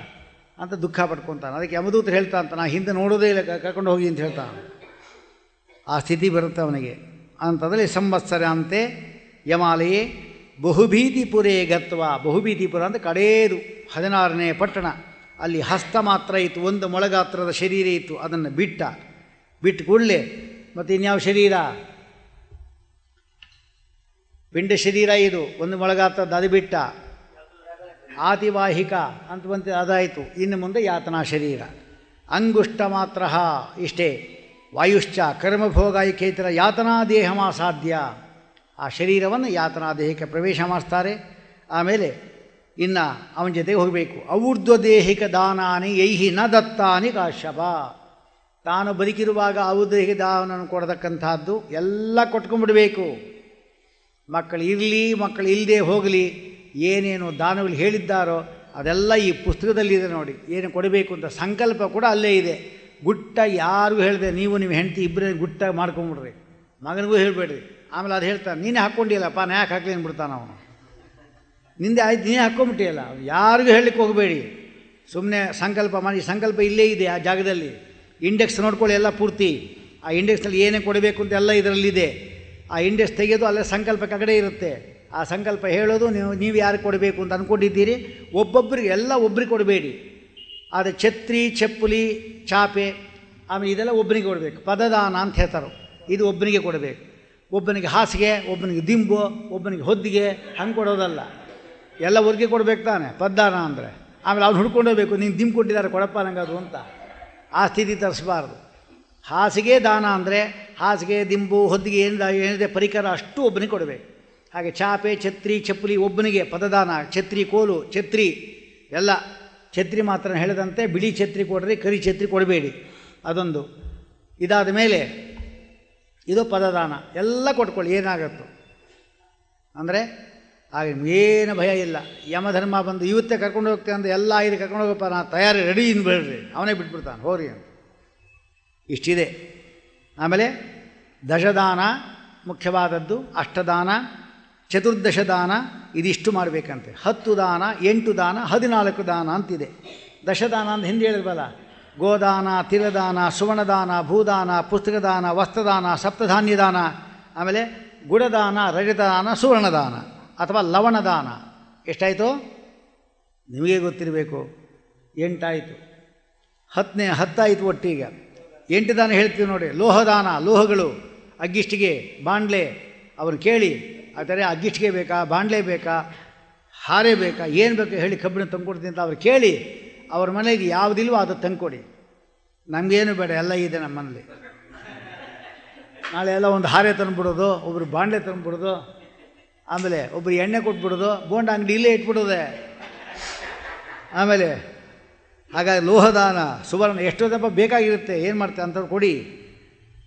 ಅಂತ ದುಃಖ ಪಡ್ಕೊತಾನೆ. ಅದಕ್ಕೆ ಯಮದೂತರು ಹೇಳ್ತಾ ಅಂತ, ನಾ ಹಿಂದೆ ನೋಡೋದೇ ಇಲ್ಲ, ಕರ್ಕೊಂಡು ಹೋಗಿ ಅಂತ ಹೇಳ್ತಾನೆ. ಆ ಸ್ಥಿತಿ ಬರುತ್ತೆ ಅವನಿಗೆ. ಅಂಥದ್ರಲ್ಲಿ ಸಂವತ್ಸರ ಅಂತೆ ಯಮಾಲಯೇ ಬಹುಭೀತಿಪುರೇ ಗತ್ವ. ಬಹುಭೀತಿಪುರ ಅಂತ ಕಡೆಯದು 16ನೇ ಪಟ್ಟಣ. ಅಲ್ಲಿ ಹಸ್ತ ಮಾತ್ರ ಇತ್ತು, ಒಂದು ಮೊಳಗಾತ್ರದ ಶರೀರ ಇತ್ತು. ಅದನ್ನು ಬಿಟ್ಟು ಕೂಡಲೇ ಮತ್ತು ಇನ್ಯಾವ ಶರೀರ? ಪಿಂಡ ಶರೀರ ಇದು, ಒಂದು ಮೊಳಗಾತ್ರದ ಅದು ಬಿಟ್ಟ. ಆತಿವಾಹಿಕ ಅಂತ ಬಂತು, ಅದಾಯಿತು. ಇನ್ನು ಮುಂದೆ ಯಾತನಾ ಶರೀರ. ಅಂಗುಷ್ಟ ಮಾತ್ರ ಇಷ್ಟೇ. ವಾಯುಶ್ಚ ಕರ್ಮಭೋಗಾಯಿಕೇತರ ಯಾತನಾ ದೇಹಮಾಸಾಧ್ಯ. ಆ ಶರೀರವನ್ನು ಯಾತನಾ ದೇಹಕ್ಕೆ ಪ್ರವೇಶ ಮಾಡಿಸ್ತಾರೆ. ಆಮೇಲೆ ಇನ್ನು ಅವನ ಜೊತೆಗೆ ಹೋಗಬೇಕು. ಔರ್ಧ್ವದೇಹಿಕ ದಾನಾನಿ ಯೈಹಿ ನ ದತ್ತಾನಿ ಕಾಶ್ಯಪ. ತಾನು ಬದುಕಿರುವಾಗ ಔರ್ಧ್ವದೇಹಿಕ ದಾನವನ್ನು ಕೊಡತಕ್ಕಂಥದ್ದು ಎಲ್ಲ ಕೊಟ್ಕೊಂಡ್ಬಿಡಬೇಕು. ಮಕ್ಕಳು ಇರಲಿ, ಮಕ್ಕಳು ಇಲ್ಲದೆ ಹೋಗಲಿ, ಏನೇನು ದಾನಗಳು ಹೇಳಿದ್ದಾರೋ ಅದೆಲ್ಲ ಈ ಪುಸ್ತಕದಲ್ಲಿದೆ ನೋಡಿ. ಏನು ಕೊಡಬೇಕು ಅಂತ ಸಂಕಲ್ಪ ಕೂಡ ಅಲ್ಲೇ ಇದೆ. ಗುಟ್ಟ ಯಾರಿಗೂ ಹೇಳಿದೆ, ನೀವು ನಿಮ್ಮ ಹೆಂಡತಿ ಇಬ್ಬರೇ ಗುಟ್ಟ ಮಾಡ್ಕೊಂಬಿಡ್ರಿ, ಮಗನಿಗೂ ಹೇಳಬೇಡ್ರಿ. ಆಮೇಲೆ ಅದು ಹೇಳ್ತಾನೆ, ನೀನೇ ಹಾಕ್ಕೊಂಡಿಲ್ಲಪ್ಪ, ನಾ ಯಾಕೆ ಹಾಕ್ಲಿ ಅಂದ್ಬಿಡ್ತಾನೆ ಅವನು. ನಿಂದೆ ಆಯ್ತು, ನೀನೇ ಹಾಕ್ಕೊಂಬಿಟ್ಟಿಯಲ್ಲ. ಯಾರಿಗೂ ಹೇಳಲಿಕ್ಕೆ ಹೋಗಬೇಡಿ, ಸುಮ್ಮನೆ ಸಂಕಲ್ಪ ಮಾಡಿ. ಸಂಕಲ್ಪ ಇಲ್ಲೇ ಇದೆ ಆ ಜಾಗದಲ್ಲಿ. ಇಂಡೆಕ್ಸ್ ನೋಡ್ಕೊಳ್ಳಿ ಎಲ್ಲ ಪೂರ್ತಿ. ಆ ಇಂಡೆಕ್ಸ್ನಲ್ಲಿ ಏನೇ ಕೊಡಬೇಕು ಅಂತ ಎಲ್ಲ ಇದರಲ್ಲಿದೆ. ಆ ಇಂಡೆಕ್ಸ್ ತೆಗೆಯೋದು ಅಲ್ಲೇ ಸಂಕಲ್ಪ ಕಗಡೆ ಇರುತ್ತೆ. ಆ ಸಂಕಲ್ಪ ಹೇಳೋದು ನೀವು ಯಾರಿಗೆ ಕೊಡಬೇಕು ಅಂತ ಅಂದ್ಕೊಂಡಿದ್ದೀರಿ. ಒಬ್ಬೊಬ್ಬರಿಗೆ ಎಲ್ಲ ಒಬ್ರಿಗೆ ಕೊಡಬೇಡಿ. ಆದರೆ ಛತ್ರಿ, ಚಪ್ಪಲಿ, ಚಾಪೆ, ಆಮೇಲೆ ಇದೆಲ್ಲ ಒಬ್ಬನಿಗೆ ಕೊಡಬೇಕು. ಪದದಾನ ಅಂತ ಹೇಳ್ತಾರೆ. ಇದು ಒಬ್ಬನಿಗೆ ಕೊಡಬೇಕು. ಒಬ್ಬನಿಗೆ ಹಾಸಿಗೆ, ಒಬ್ಬನಿಗೆ ದಿಂಬು, ಒಬ್ಬನಿಗೆ ಹೊದ್ದಿಗೆ, ಹಂಗೆ ಕೊಡೋದಲ್ಲ. ಎಲ್ಲ ಒರ್ಗೆ ಕೊಡಬೇಕು ತಾನೆ ಪದದಾನ ಅಂದರೆ. ಆಮೇಲೆ ಅವ್ನು ಹುಡ್ಕೊಂಡು ಹೋಗ್ಬೇಕು, ನೀನು ದಿಂಬು ಕೊಟ್ಟಿದ್ದಾರೆ ಕೊಡಪ್ಪ ನಂಗೆ ಅದು ಅಂತ. ಆ ಸ್ಥಿತಿ ತರಿಸಬಾರ್ದು. ಹಾಸಿಗೆ ದಾನ ಅಂದರೆ ಹಾಸಿಗೆ, ದಿಂಬು, ಹೊದ್ದಿಗೆ ಏನಿದೆ ಪರಿಕರ ಅಷ್ಟು ಒಬ್ಬನಿಗೆ ಕೊಡಬೇಕು. ಹಾಗೆ ಚಾಪೆ, ಛತ್ರಿ, ಚಪ್ಪಲಿ ಒಬ್ಬನಿಗೆ ಪದದಾನ. ಛತ್ರಿ, ಕೋಲು, ಛತ್ರಿ ಎಲ್ಲ. ಛತ್ರಿ ಮಾತ್ರ ಹೇಳಿದಂತೆ ಬಿಳಿ ಛತ್ರಿ ಕೊಡ್ರಿ, ಕರಿ ಛತ್ರಿ ಕೊಡಬೇಡಿ. ಅದೊಂದು. ಇದಾದ ಮೇಲೆ ಇದು ಪದದಾನ. ಎಲ್ಲ ಕೊಟ್ಕೊಳ್ಳಿ, ಏನಾಗತ್ತೋ ಅಂದರೆ ಆಗ ಏನು ಭಯ ಇಲ್ಲ. ಯಮಧರ್ಮ ಬಂದು ಇವತ್ತೇ ಕರ್ಕೊಂಡು ಹೋಗ್ತೇನೆ ಅಂದರೆ ಎಲ್ಲ ಇದು ಕರ್ಕೊಂಡು ಹೋಗಪ್ಪ, ನಾ ತಯಾರಿ ರೆಡಿ ಇನ್ನು ಬೇಡ್ರಿ, ಅವನೇ ಬಿಟ್ಬಿಡ್ತಾನೆ, ಹೋಗ್ರಿ ಅಂತ. ಇಷ್ಟಿದೆ. ಆಮೇಲೆ ದಶದಾನ ಮುಖ್ಯವಾದದ್ದು, ಅಷ್ಟದಾನ, ಚತುರ್ದಶ ದಾನ, ಇದಿಷ್ಟು ಮಾಡಬೇಕಂತೆ. 10 ದಾನ, 8 ದಾನ, 14 ದಾನ ಅಂತಿದೆ. ದಶದಾನ ಅಂತ ಹಿಂದೆ ಹೇಳಿದ್ವಲ್ಲ, ಗೋದಾನ, ತಿಲದಾನ, ಸುವರ್ಣದಾನ, ಭೂದಾನ, ಪುಸ್ತಕದಾನ, ವಸ್ತ್ರದಾನ, ಸಪ್ತಧಾನ್ಯದಾನ, ಆಮೇಲೆ ಗುಡದಾನ, ರಜತದಾನ, ಸುವರ್ಣದಾನ ಅಥವಾ ಲವಣದಾನ. ಎಷ್ಟಾಯಿತು ನಿಮಗೆ ಗೊತ್ತಿರಬೇಕು. 8 ಆಯಿತು. 10 ಆಯಿತು ಒಟ್ಟಿಗೆ. 8 ದಾನ ಹೇಳ್ತೀವಿ ನೋಡಿ. ಲೋಹದಾನ, ಲೋಹಗಳು, ಅಗ್ಗಿಷ್ಟಿಗೆ, ಬಾಂಡ್ಲೆ. ಅವ್ರು ಕೇಳಿ, ಆದರೆ ಅಗ್ಗಿಷ್ಟಿಗೆ ಬೇಕಾ, ಬಾಂಡ್ಲೆ ಬೇಕಾ, ಹಾರೆ ಬೇಕಾ, ಏನು ಬೇಕು ಹೇಳಿ, ಕಬ್ಬಿಣ ತಂದ್ಕೊಡ್ತೀನಿ ಅಂತ ಅವ್ರು ಕೇಳಿ, ಅವ್ರ ಮನೆಗೆ ಯಾವುದಿಲ್ವೋ ಅದು ತಂದ್ಕೊಡಿ. ನಮಗೇನು ಬೇಡ, ಎಲ್ಲ ಇದೆ ನಮ್ಮ ಮನೇಲಿ. ನಾಳೆ ಎಲ್ಲ ಒಂದು ಹಾರೆ ತಂದುಬಿಡೋದು, ಒಬ್ಬರು ಬಾಂಡ್ಲೆ ತಂದುಬಿಡೋದು, ಆಮೇಲೆ ಒಬ್ಬರು ಎಣ್ಣೆ ಕೊಟ್ಬಿಡೋದು, ಬೋಂಡ ಅಂಗಡಿ ಇಲ್ಲೇ ಇಟ್ಬಿಡೋದೆ. ಆಮೇಲೆ ಹಾಗಾಗಿ ಲೋಹದಾನ, ಸುವರ್ಣ ಎಷ್ಟೋ ದಪ್ಪ ಬೇಕಾಗಿರುತ್ತೆ, ಏನು ಮಾಡ್ತಾರೆ ಅಂಥವ್ರು ಕೊಡಿ.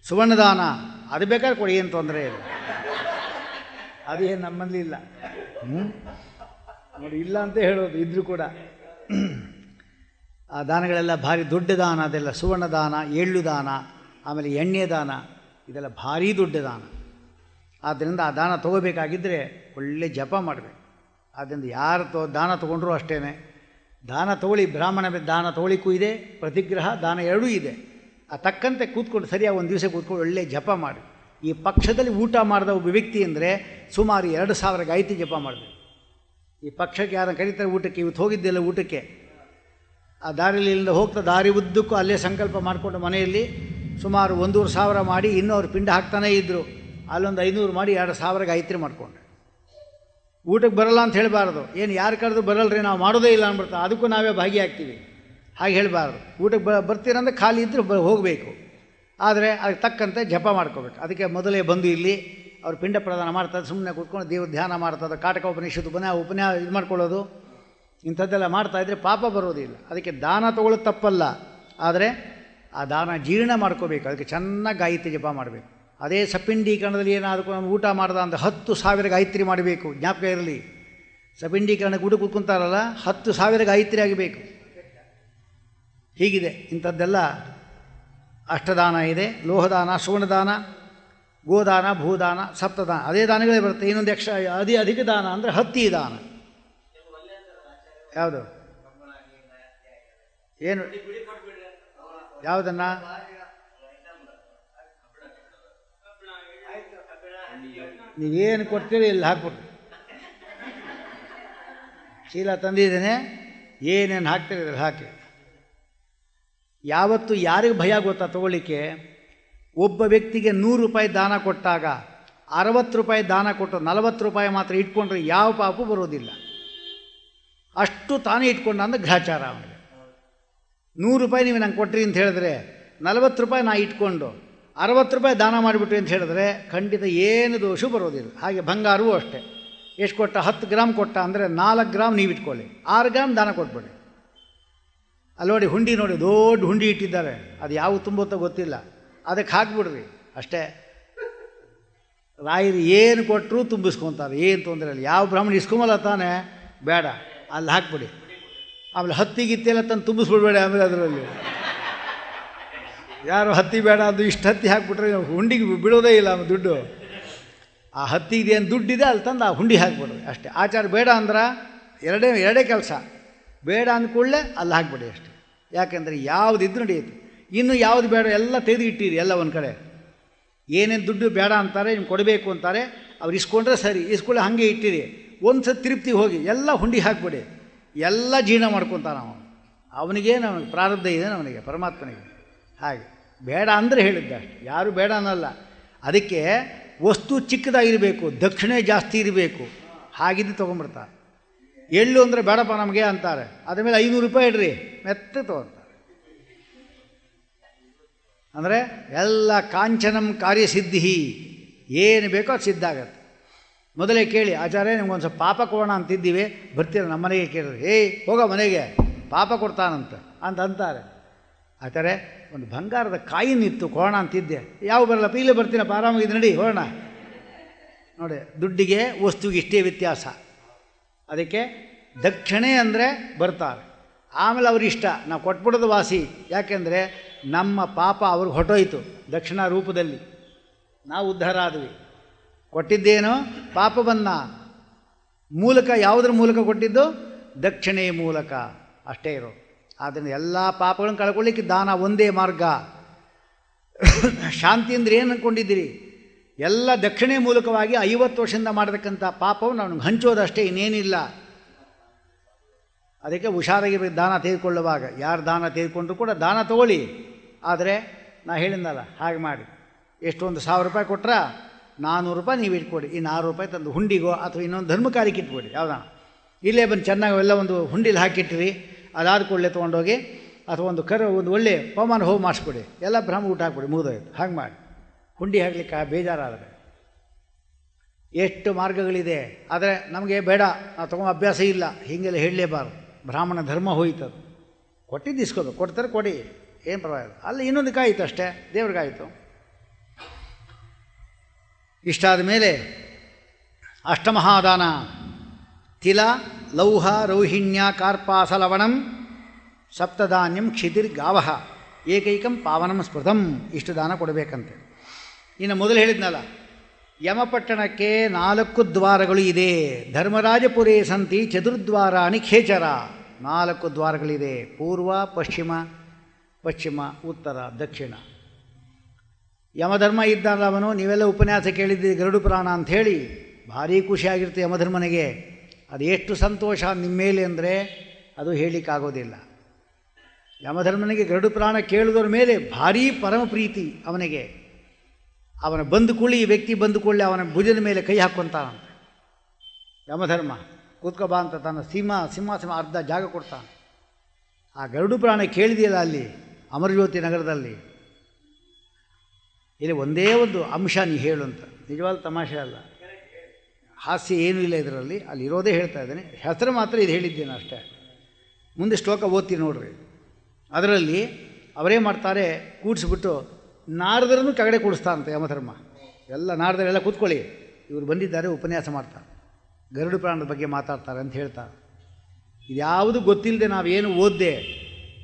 ಸುವರ್ಣದಾನ ಅದು ಬೇಕಾದ್ರೆ ಕೊಡಿ, ಏನು ತೊಂದರೆ ಇಲ್ಲ. ಅದೇನು ನಮ್ಮಲ್ಲಿ ಇಲ್ಲ. ನೋಡಿ, ಇಲ್ಲ ಅಂತ ಹೇಳೋದು, ಇದ್ರೂ ಕೂಡ ಆ ದಾನಗಳೆಲ್ಲ ಭಾರಿ ದೊಡ್ಡ ದಾನ. ಅದೆಲ್ಲ ಸುವರ್ಣ ದಾನ, ಎಳ್ಳು ದಾನ, ಆಮೇಲೆ ಎಣ್ಣೆ ದಾನ, ಇದೆಲ್ಲ ಭಾರೀ ದೊಡ್ಡ ದಾನ. ಆದ್ದರಿಂದ ಆ ದಾನ ತೊಗೋಬೇಕಾಗಿದ್ದರೆ ಒಳ್ಳೆ ಜಪ ಮಾಡಬೇಕು. ಆದ್ದರಿಂದ ಯಾರು ದಾನ ತೊಗೊಂಡ್ರೂ ಅಷ್ಟೇ, ದಾನ ತೊಗೊಳ್ಳಿ, ಬ್ರಾಹ್ಮಣ ದಾನ ತೊಗೊಳಿಕ್ಕೂ ಇದೆ, ಪ್ರತಿಗ್ರಹ ದಾನ ಎರಡೂ ಇದೆ. ಆ ತಕ್ಕಂತೆ ಕೂತ್ಕೊಂಡು ಸರಿಯಾಗಿ ಒಂದು ದಿವಸ ಕೂತ್ಕೊಂಡು ಒಳ್ಳೆ ಜಪ ಮಾಡಿ. ಈ ಪಕ್ಷದಲ್ಲಿ ಊಟ ಮಾಡಿದ ಒಬ್ಬ ವ್ಯಕ್ತಿ ಅಂದರೆ ಸುಮಾರು 2000 ಗಾಯತ್ರಿ ಜಪ ಮಾಡಬೇಕು. ಈ ಪಕ್ಷಕ್ಕೆ ಯಾರನ್ನು ಕರೀತಾರೆ ಊಟಕ್ಕೆ, ಇವತ್ತು ಹೋಗಿದ್ದೆಲ್ಲ ಊಟಕ್ಕೆ, ಆ ದಾರಿಯಲ್ಲಿ ಇಲ್ಲಿಂದ ಹೋಗ್ತಾ ದಾರಿ ಉದ್ದಕ್ಕೂ ಅಲ್ಲೇ ಸಂಕಲ್ಪ ಮಾಡಿಕೊಂಡು ಮನೆಯಲ್ಲಿ ಸುಮಾರು 1500 ಮಾಡಿ, ಇನ್ನೂ ಅವ್ರು ಪಿಂಡ ಹಾಕ್ತಾನೇ ಇದ್ದರು. ಅಲ್ಲೊಂದು 500 ಮಾಡಿ 2000 ಗಾಯತ್ರಿ ಮಾಡಿಕೊಂಡ್ರೆ ಊಟಕ್ಕೆ ಬರಲ್ಲ ಅಂತ ಹೇಳಬಾರ್ದು. ಏನು ಯಾರು ಕರೆದು ಬರಲ್ರಿ, ನಾವು ಮಾಡೋದೇ ಇಲ್ಲ ಅಂದ್ಬಿಡ್ತಾ, ಅದಕ್ಕೂ ನಾವೇ ಭಾಗಿಯಾಗ್ತೀವಿ. ಹಾಗೆ ಹೇಳಬಾರ್ದು. ಊಟಕ್ಕೆ ಬರ್ತೀರಂದ್ರೆ ಖಾಲಿ ಇದ್ದರೆ ಹೋಗಬೇಕು. ಆದರೆ ಅದಕ್ಕೆ ತಕ್ಕಂತೆ ಜಪ ಮಾಡ್ಕೋಬೇಕು. ಅದಕ್ಕೆ ಮೊದಲೇ ಬಂದು ಇಲ್ಲಿ ಅವ್ರು ಪಿಂಡ ಪ್ರದಾನ ಮಾಡ್ತಾರೆ, ಸುಮ್ಮನೆ ಕೂತ್ಕೊಂಡು ದೇವ್ರ ಧ್ಯಾನ ಮಾಡ್ತಾರೆ, ಕಾಟಕ ಉಪನಿಷತ್ತು ಉಪನ್ಯಾಸ ಇದು ಮಾಡ್ಕೊಳ್ಳೋದು, ಇಂಥದ್ದೆಲ್ಲ ಮಾಡ್ತಾಯಿದ್ರೆ ಪಾಪ ಬರೋದಿಲ್ಲ. ಅದಕ್ಕೆ ದಾನ ತೊಗೊಳ್ಳೋದು ತಪ್ಪಲ್ಲ, ಆದರೆ ಆ ದಾನ ಜೀರ್ಣ ಮಾಡ್ಕೋಬೇಕು. ಅದಕ್ಕೆ ಚೆನ್ನಾಗಿ ಗಾಯತ್ರಿ ಜಪ ಮಾಡಬೇಕು. ಅದೇ ಸಪಿಂಡೀಕರಣದಲ್ಲಿ ಏನಾದರೂ ಊಟ ಮಾಡ್ದ ಅಂತ 10,000 ಗಾಯತ್ರಿ ಮಾಡಬೇಕು. ಜ್ಞಾಪಕ ಇರಲಿ, ಸಪಿಂಡೀಕರಣಕ್ಕೆ ಊಟ ಕೂತ್ಕೊಂತಾರಲ್ಲ 10,000 ಗಾಯತ್ರಿ ಆಗಬೇಕು. ಹೀಗಿದೆ. ಇಂಥದ್ದೆಲ್ಲ ಅಷ್ಟದಾನ ಇದೆ, ಲೋಹದಾನ, ಸುವರ್ಣದಾನ, ಗೋದಾನ, ಭೂದಾನ, ಸಪ್ತದಾನ, ಅದೇ ದಾನಗಳೇ ಬರುತ್ತೆ. ಇನ್ನೊಂದು ಅಧಿಕ ದಾನ ಅಂದರೆ ಹತ್ತಿ ದಾನ. ಯಾವುದು ಏನು ಯಾವುದನ್ನು ನೀವೇನು ಕೊಡ್ತೀರಿ ಇಲ್ಲಿ ಹಾಕ್ಬಿಟ್ಟು, ಚೀಲ ತಂದಿದ್ದೇನೆ, ಏನೇನು ಹಾಕ್ತೀರಿ ಇದ್ರಲ್ಲಿ ಹಾಕಿ. ಯಾವತ್ತು ಯಾರಿಗೆ ಭಯ ಗೊತ್ತಾ ತೊಗೊಳ್ಳಿಕ್ಕೆ? ಒಬ್ಬ ವ್ಯಕ್ತಿಗೆ 100 ರೂಪಾಯಿ ದಾನ ಕೊಟ್ಟಾಗ 60 ರೂಪಾಯಿ ದಾನ ಕೊಟ್ಟು 40 ರೂಪಾಯಿ ಮಾತ್ರ ಇಟ್ಕೊಂಡ್ರೆ ಯಾವ ಪಾಪು ಬರೋದಿಲ್ಲ. ಅಷ್ಟು ತಾನೇ ಇಟ್ಕೊಂಡ ಅಂದ್ರೆ ಗ್ರಹಚಾರ. ಅವನಿಗೆ 100 ರೂಪಾಯಿ ನೀವು ನಂಗೆ ಕೊಟ್ರಿ ಅಂತ ಹೇಳಿದ್ರೆ 40 ರೂಪಾಯಿ ನಾ ಇಟ್ಕೊಂಡು 60 ರೂಪಾಯಿ ದಾನ ಮಾಡಿಬಿಟ್ರಿ ಅಂತ ಹೇಳಿದ್ರೆ ಖಂಡಿತ ಏನು ದೋಷ ಬರೋದಿಲ್ಲ. ಹಾಗೆ ಬಂಗಾರವೂ ಅಷ್ಟೇ. ಎಷ್ಟು ಕೊಟ್ಟ? 10 ಗ್ರಾಮ್ ಕೊಟ್ಟ ಅಂದರೆ 4 ಗ್ರಾಮ್ ನೀವು ಇಟ್ಕೊಳ್ಳಿ, 6 ಗ್ರಾಮ್ ದಾನ ಕೊಟ್ಬಿಡಿ. ಅಲ್ಲಿ ನೋಡಿ, ಹುಂಡಿ ನೋಡಿ, ದೊಡ್ಡ ಹುಂಡಿ ಇಟ್ಟಿದ್ದಾರೆ, ಅದು ಯಾವ ತುಂಬುತ್ತೋ ಗೊತ್ತಿಲ್ಲ, ಅದಕ್ಕೆ ಹಾಕ್ಬಿಡ್ರಿ ಅಷ್ಟೇ. ರಾಯರು ಏನು ಕೊಟ್ಟರೂ ತುಂಬಿಸ್ಕೊತಾರೆ, ಏನು ತೊಂದರೆ ಇಲ್ಲ. ಯಾವ ಬ್ರಾಹ್ಮಣ ಇಸ್ಕೊಂಬಲ್ಲ ತಾನೇ, ಬೇಡ, ಅಲ್ಲಿ ಹಾಕ್ಬಿಡಿ. ಆಮೇಲೆ ಹತ್ತಿಗಿತ್ತೆಲ್ಲ ತಂದು ತುಂಬಿಸ್ಬಿಡ್ಬೇಡಿ. ಆಮೇಲೆ ಅದರಲ್ಲಿ ಯಾರು ಹತ್ತಿ ಬೇಡ, ಅದು ಇಷ್ಟು ಹತ್ತಿ ಹಾಕ್ಬಿಟ್ರೆ ಹುಂಡಿಗೆ ಬಿಡೋದೇ ಇಲ್ಲ ದುಡ್ಡು. ಆ ಹತ್ತಿಗೆ ಏನು ದುಡ್ಡಿದೆ ಅಲ್ಲಿ ತಂದು ಆ ಹುಂಡಿ ಹಾಕ್ಬಿಡ್ರಿ ಅಷ್ಟೇ. ಆಚಾರ ಬೇಡ ಅಂದ್ರೆ ಎರಡೇ ಕೆಲಸ, ಬೇಡ ಅಂದ್ಕೊಳ್ಳೆ ಅಲ್ಲಿ ಹಾಕ್ಬಿಡಿ ಅಷ್ಟೆ. ಯಾಕೆಂದರೆ ಯಾವುದಿದ್ದು ನಡೆಯುತ್ತೆ. ಇನ್ನು ಯಾವುದು ಬೇಡ ಎಲ್ಲ ತೆಗೆದು ಇಟ್ಟಿರಿ ಎಲ್ಲ ಒಂದು ಕಡೆ. ಏನೇನು ದುಡ್ಡು ಬೇಡ ಅಂತಾರೆ, ನಿಮ್ಗೆ ಕೊಡಬೇಕು ಅಂತಾರೆ, ಅವ್ರು ಇಸ್ಕೊಂಡ್ರೆ ಸರಿ, ಇಸ್ಕೊಳ್ಳೆ ಹಾಗೆ ಇಟ್ಟಿರಿ. ಒಂದು ಸತಿ ತಿರುಪ್ತಿ ಹೋಗಿ ಎಲ್ಲ ಹುಂಡಿ ಹಾಕ್ಬಿಡಿ, ಎಲ್ಲ ಜೀರ್ಣ ಮಾಡ್ಕೊತಾನ ಅವನು. ಅವನಿಗೆ ನಮಗೆ ಪ್ರಾರಬ್ಧ ಇದೆ, ಅವನಿಗೆ ಪರಮಾತ್ಮನಿಗೆ. ಹಾಗೆ ಬೇಡ ಅಂದರೆ ಹೇಳಿದ್ದ ಅಷ್ಟೆ, ಯಾರು ಬೇಡ ಅನ್ನಲ್ಲ. ಅದಕ್ಕೆ ವಸ್ತು ಚಿಕ್ಕದಾಗಿರಬೇಕು, ದಕ್ಷಿಣೆ ಜಾಸ್ತಿ ಇರಬೇಕು, ಹಾಗಿದ್ದು ತೊಗೊಂಡ್ಬಿಡ್ತಾರೆ. ಎಳ್ಳು ಅಂದರೆ ಬೇಡಪ್ಪ ನಮಗೆ ಅಂತಾರೆ, ಅದ್ರ ಮೇಲೆ 500 ರೂಪಾಯಿ ಇಡ್ರಿ, ಮೆತ್ತೆ ತೊಗೊಳ್ತಾರೆ. ಅಂದರೆ ಎಲ್ಲ ಕಾಂಚನಂ ಕಾರ್ಯಸಿದ್ಧಿ, ಏನು ಬೇಕೋ ಅದು ಸಿದ್ಧ ಆಗತ್ತೆ. ಮೊದಲೇ ಕೇಳಿ, ಆಚಾರ್ಯ ನಿಮ್ಗೊಂದು ಸ್ವಲ್ಪ ಪಾಪ ಕೊಡೋಣ ಅಂತಿದ್ದೀವಿ, ಬರ್ತೀರ ನಮ್ಮ ಮನೆಗೆ ಕೇಳಿದ್ರೆ, ಹೋಗೋ ಮನೆಗೆ ಪಾಪ ಕೊಡ್ತಾನಂತ ಅಂತಾರೆ. ಆಚಾರ್ಯ ಒಂದು ಬಂಗಾರದ ಕಾಯಿನಿತ್ತು ಕೊಡೋಣ ಅಂತಿದ್ದೆ, ಯಾವ ಬರಲ್ಲಪ್ಪ, ಇಲ್ಲೇ ಬರ್ತೀನಪ್ಪ, ಆರಾಮಾಗಿದ್ದು ನಡಿ ಹೋಗೋಣ. ನೋಡಿ, ದುಡ್ಡಿಗೆ ವಸ್ತುವಿಗೆ ಇಷ್ಟೇ ವ್ಯತ್ಯಾಸ. ಅದಕ್ಕೆ ದಕ್ಷಿಣೆ ಅಂದರೆ ಬರ್ತಾರೆ, ಆಮೇಲೆ ಅವ್ರಿಷ್ಟ, ನಾವು ಕೊಟ್ಬಿಡೋದು ವಾಸಿ. ಯಾಕೆಂದರೆ ನಮ್ಮ ಪಾಪ ಅವ್ರಿಗೆ ಹೊಟ್ಟೋಯ್ತು ದಕ್ಷಿಣ ರೂಪದಲ್ಲಿ, ನಾವು ಉದ್ಧಾರ ಆದ್ವಿ. ಕೊಟ್ಟಿದ್ದೇನೋ ಪಾಪ ಬಂದ ಮೂಲಕ, ಯಾವುದ್ರ ಮೂಲಕ ಕೊಟ್ಟಿದ್ದು? ದಕ್ಷಿಣೆಯ ಮೂಲಕ ಅಷ್ಟೇ ಇರೋ. ಆದ್ದರಿಂದ ಎಲ್ಲ ಪಾಪಗಳನ್ನು ಕಳ್ಕೊಳ್ಳಿಕ್ಕೆ ದಾನ ಒಂದೇ ಮಾರ್ಗ. ಶಾಂತಿ ಅಂದರೆ ಏನು ಅಂದ್ಕೊಂಡಿದ್ದೀರಿ? ಎಲ್ಲ ದಕ್ಷಿಣೆ ಮೂಲಕವಾಗಿ 50 ವರ್ಷದಿಂದ ಮಾಡತಕ್ಕಂಥ ಪಾಪವನ್ನು ಅವನಿಗೆ ಹಂಚೋದಷ್ಟೇ, ಇನ್ನೇನಿಲ್ಲ. ಅದಕ್ಕೆ ಹುಷಾರಾಗಿರ್ಬೇಕು ದಾನ ತೆಗೆದುಕೊಳ್ಳುವಾಗ. ಯಾರು ದಾನ ತೆಗೆದುಕೊಂಡ್ರು ಕೂಡ ದಾನ ತೊಗೊಳ್ಳಿ, ಆದರೆ ನಾ ಹೇಳಿದ್ನಲ್ಲ ಹಾಗೆ ಮಾಡಿ. ಎಷ್ಟೊಂದು 1000 ರೂಪಾಯಿ ಕೊಟ್ರೆ 400 ರೂಪಾಯಿ ನೀವು ಇಟ್ಕೊಡಿ, ಈ 600 ರೂಪಾಯಿ ತಂದು ಹುಂಡಿಗೋ ಅಥವಾ ಇನ್ನೊಂದು ಧರ್ಮ ಕಾರ್ಯಕ್ಕೆ ಇಟ್ಕೊಡಿ. ಯಾವುದಾ ಇಲ್ಲೇ ಬಂದು ಚೆನ್ನಾಗಿ ಎಲ್ಲ ಒಂದು ಹುಂಡಿಲಿ ಹಾಕಿಟ್ಟಿರಿ, ಅದಾದ ಕೂಡಲೇ ತೊಗೊಂಡೋಗಿ ಅಥವಾ ಒಂದು ಒಳ್ಳೆ ಪವಮಾನ ಹೋಗಿ ಮಾಡಿಸ್ಬಿಡಿ, ಎಲ್ಲ ಬ್ರಾಹ್ಮಣ ಊಟ ಹಾಕ್ಬಿಡಿ, ಮುಗಿದೋಯ್ತು. ಹಾಗೆ ಮಾಡಿ. ಹುಂಡಿ ಹಾಕ್ಲಿಕ್ಕೆ ಬೇಜಾರಾದರೆ ಎಷ್ಟು ಮಾರ್ಗಗಳಿದೆ. ಆದರೆ ನಮಗೆ ಬೇಡ, ನಾವು ತೊಗೊಂಡು ಅಭ್ಯಾಸ ಇಲ್ಲ, ಹೀಗೆಲ್ಲ ಹೇಳಲೇಬಾರ್ದು. ಬ್ರಾಹ್ಮಣ ಧರ್ಮ ಹೋಯ್ತದು. ಕೊಟ್ಟಿದ್ದು ಇಸ್ಕೋಬೇಕು, ಕೊಡ್ತಾರೆ ಕೊಡಿ, ಏನು ಪರವಾಗಿಲ್ಲ. ಅಲ್ಲಿ ಇನ್ನೊಂದು ಕಾಯಿತು ಅಷ್ಟೇ, ದೇವ್ರಿಗಾಯಿತು. ಇಷ್ಟಾದ ಮೇಲೆ ಅಷ್ಟಮಹಾದಾನ ತಿಲ ಲೌಹ ರೌಹಿಣ್ಯ ಕಾರ್ಪಾಸ ಲವಣಂ ಸಪ್ತಧಾನ್ಯಂ ಕ್ಷಿತಿರ್ಗಾವಹ ಏಕೈಕಂ ಪಾವನಂ ಸ್ಮೃತಂ. ಇಷ್ಟು ದಾನ ಕೊಡಬೇಕಂತೆ. ಇನ್ನು ಮೊದಲು ಹೇಳಿದ್ನಲ್ಲ, ಯಮಪಟ್ಟಣಕ್ಕೆ 4 ದ್ವಾರಗಳು ಇದೆ. ಧರ್ಮರಾಜಪುರೇ ಸಂತಿ ಚತುರ್ದ್ವಾರಾಣಿ ಖೇಚರ. 4 ದ್ವಾರಗಳಿದೆ: ಪೂರ್ವ, ಪಶ್ಚಿಮ, ಉತ್ತರ, ದಕ್ಷಿಣ. ಯಮಧರ್ಮ ಇದ್ದಾನಲ್ಲ ಅವನು, ನೀವೆಲ್ಲ ಉಪನ್ಯಾಸ ಕೇಳಿದ್ದೀರಿ ಗರುಡು ಪುರಾಣ ಅಂಥೇಳಿ, ಭಾರೀ ಖುಷಿಯಾಗಿರುತ್ತೆ ಯಮಧರ್ಮನಿಗೆ. ಅದು ಎಷ್ಟು ಸಂತೋಷ ನಿಮ್ಮ ಮೇಲೆ ಅಂದರೆ ಅದು ಹೇಳಲಿಕ್ಕಾಗೋದಿಲ್ಲ. ಯಮಧರ್ಮನಿಗೆ ಗರುಡು ಪುರಾಣ ಕೇಳಿದವ್ರ ಮೇಲೆ ಭಾರೀ ಪರಮ ಪ್ರೀತಿ ಅವನಿಗೆ. ಅವನ ಬಂದುಕೊಳ್ಳಿ, ಈ ವ್ಯಕ್ತಿ ಬಂದುಕೊಳ್ಳಿ ಅವನ ಭುಜದ ಮೇಲೆ ಕೈ ಹಾಕ್ಕೊಂತಾನಂತೆ ಯಮಧರ್ಮ. ಕೂತ್ಕೊಬಾ ಅಂತ ತನ್ನ ಸಿಂಹಾಸನ ಅರ್ಧ ಜಾಗ ಕೊಡ್ತಾನೆ. ಆ ಗರುಡು ಪುರಾಣ ಕೇಳಿದೆಯಲ್ಲ ಅಲ್ಲಿ ಅಮರಜ್ಯೋತಿ ನಗರದಲ್ಲಿ, ಇಲ್ಲಿ ಒಂದೇ ಒಂದು ಅಂಶ ನೀ ಹೇಳು ಅಂತ. ನಿಜವಾದ ತಮಾಷೆ ಅಲ್ಲ, ಹಾಸ್ಯ ಏನೂ ಇಲ್ಲ ಇದರಲ್ಲಿ. ಅಲ್ಲಿ ಇರೋದೇ ಹೇಳ್ತಾ ಇದ್ದೇನೆ, ಹೆಸರು ಮಾತ್ರ ಇದು ಹೇಳಿದ್ದೇನೆ ಅಷ್ಟೇ. ಮುಂದೆ ಶ್ಲೋಕ ಓದ್ತೀನಿ ನೋಡ್ರಿ. ಅದರಲ್ಲಿ ಅವರೇ ಮಾಡ್ತಾರೆ, ಕೂಡಿಸ್ಬಿಟ್ಟು ನಾರದರನ್ನು ಕೆಳಗಡೆ ಕೂಡಿಸ್ತಾರಂತೆ ಯಮಧರ್ಮ. ಎಲ್ಲ ನಾರದರೆಲ್ಲ ಕೂತ್ಕೊಳ್ಳಿ, ಇವರು ಬಂದಿದ್ದಾರೆ ಉಪನ್ಯಾಸ ಮಾಡ್ತಾರೆ, ಗರುಡು ಪುರಾಣದ ಬಗ್ಗೆ ಮಾತಾಡ್ತಾರೆ ಅಂತ ಹೇಳ್ತಾರೆ. ಇದ್ಯಾವುದು ಗೊತ್ತಿಲ್ಲದೆ ನಾವೇನು ಓದ್ದೆ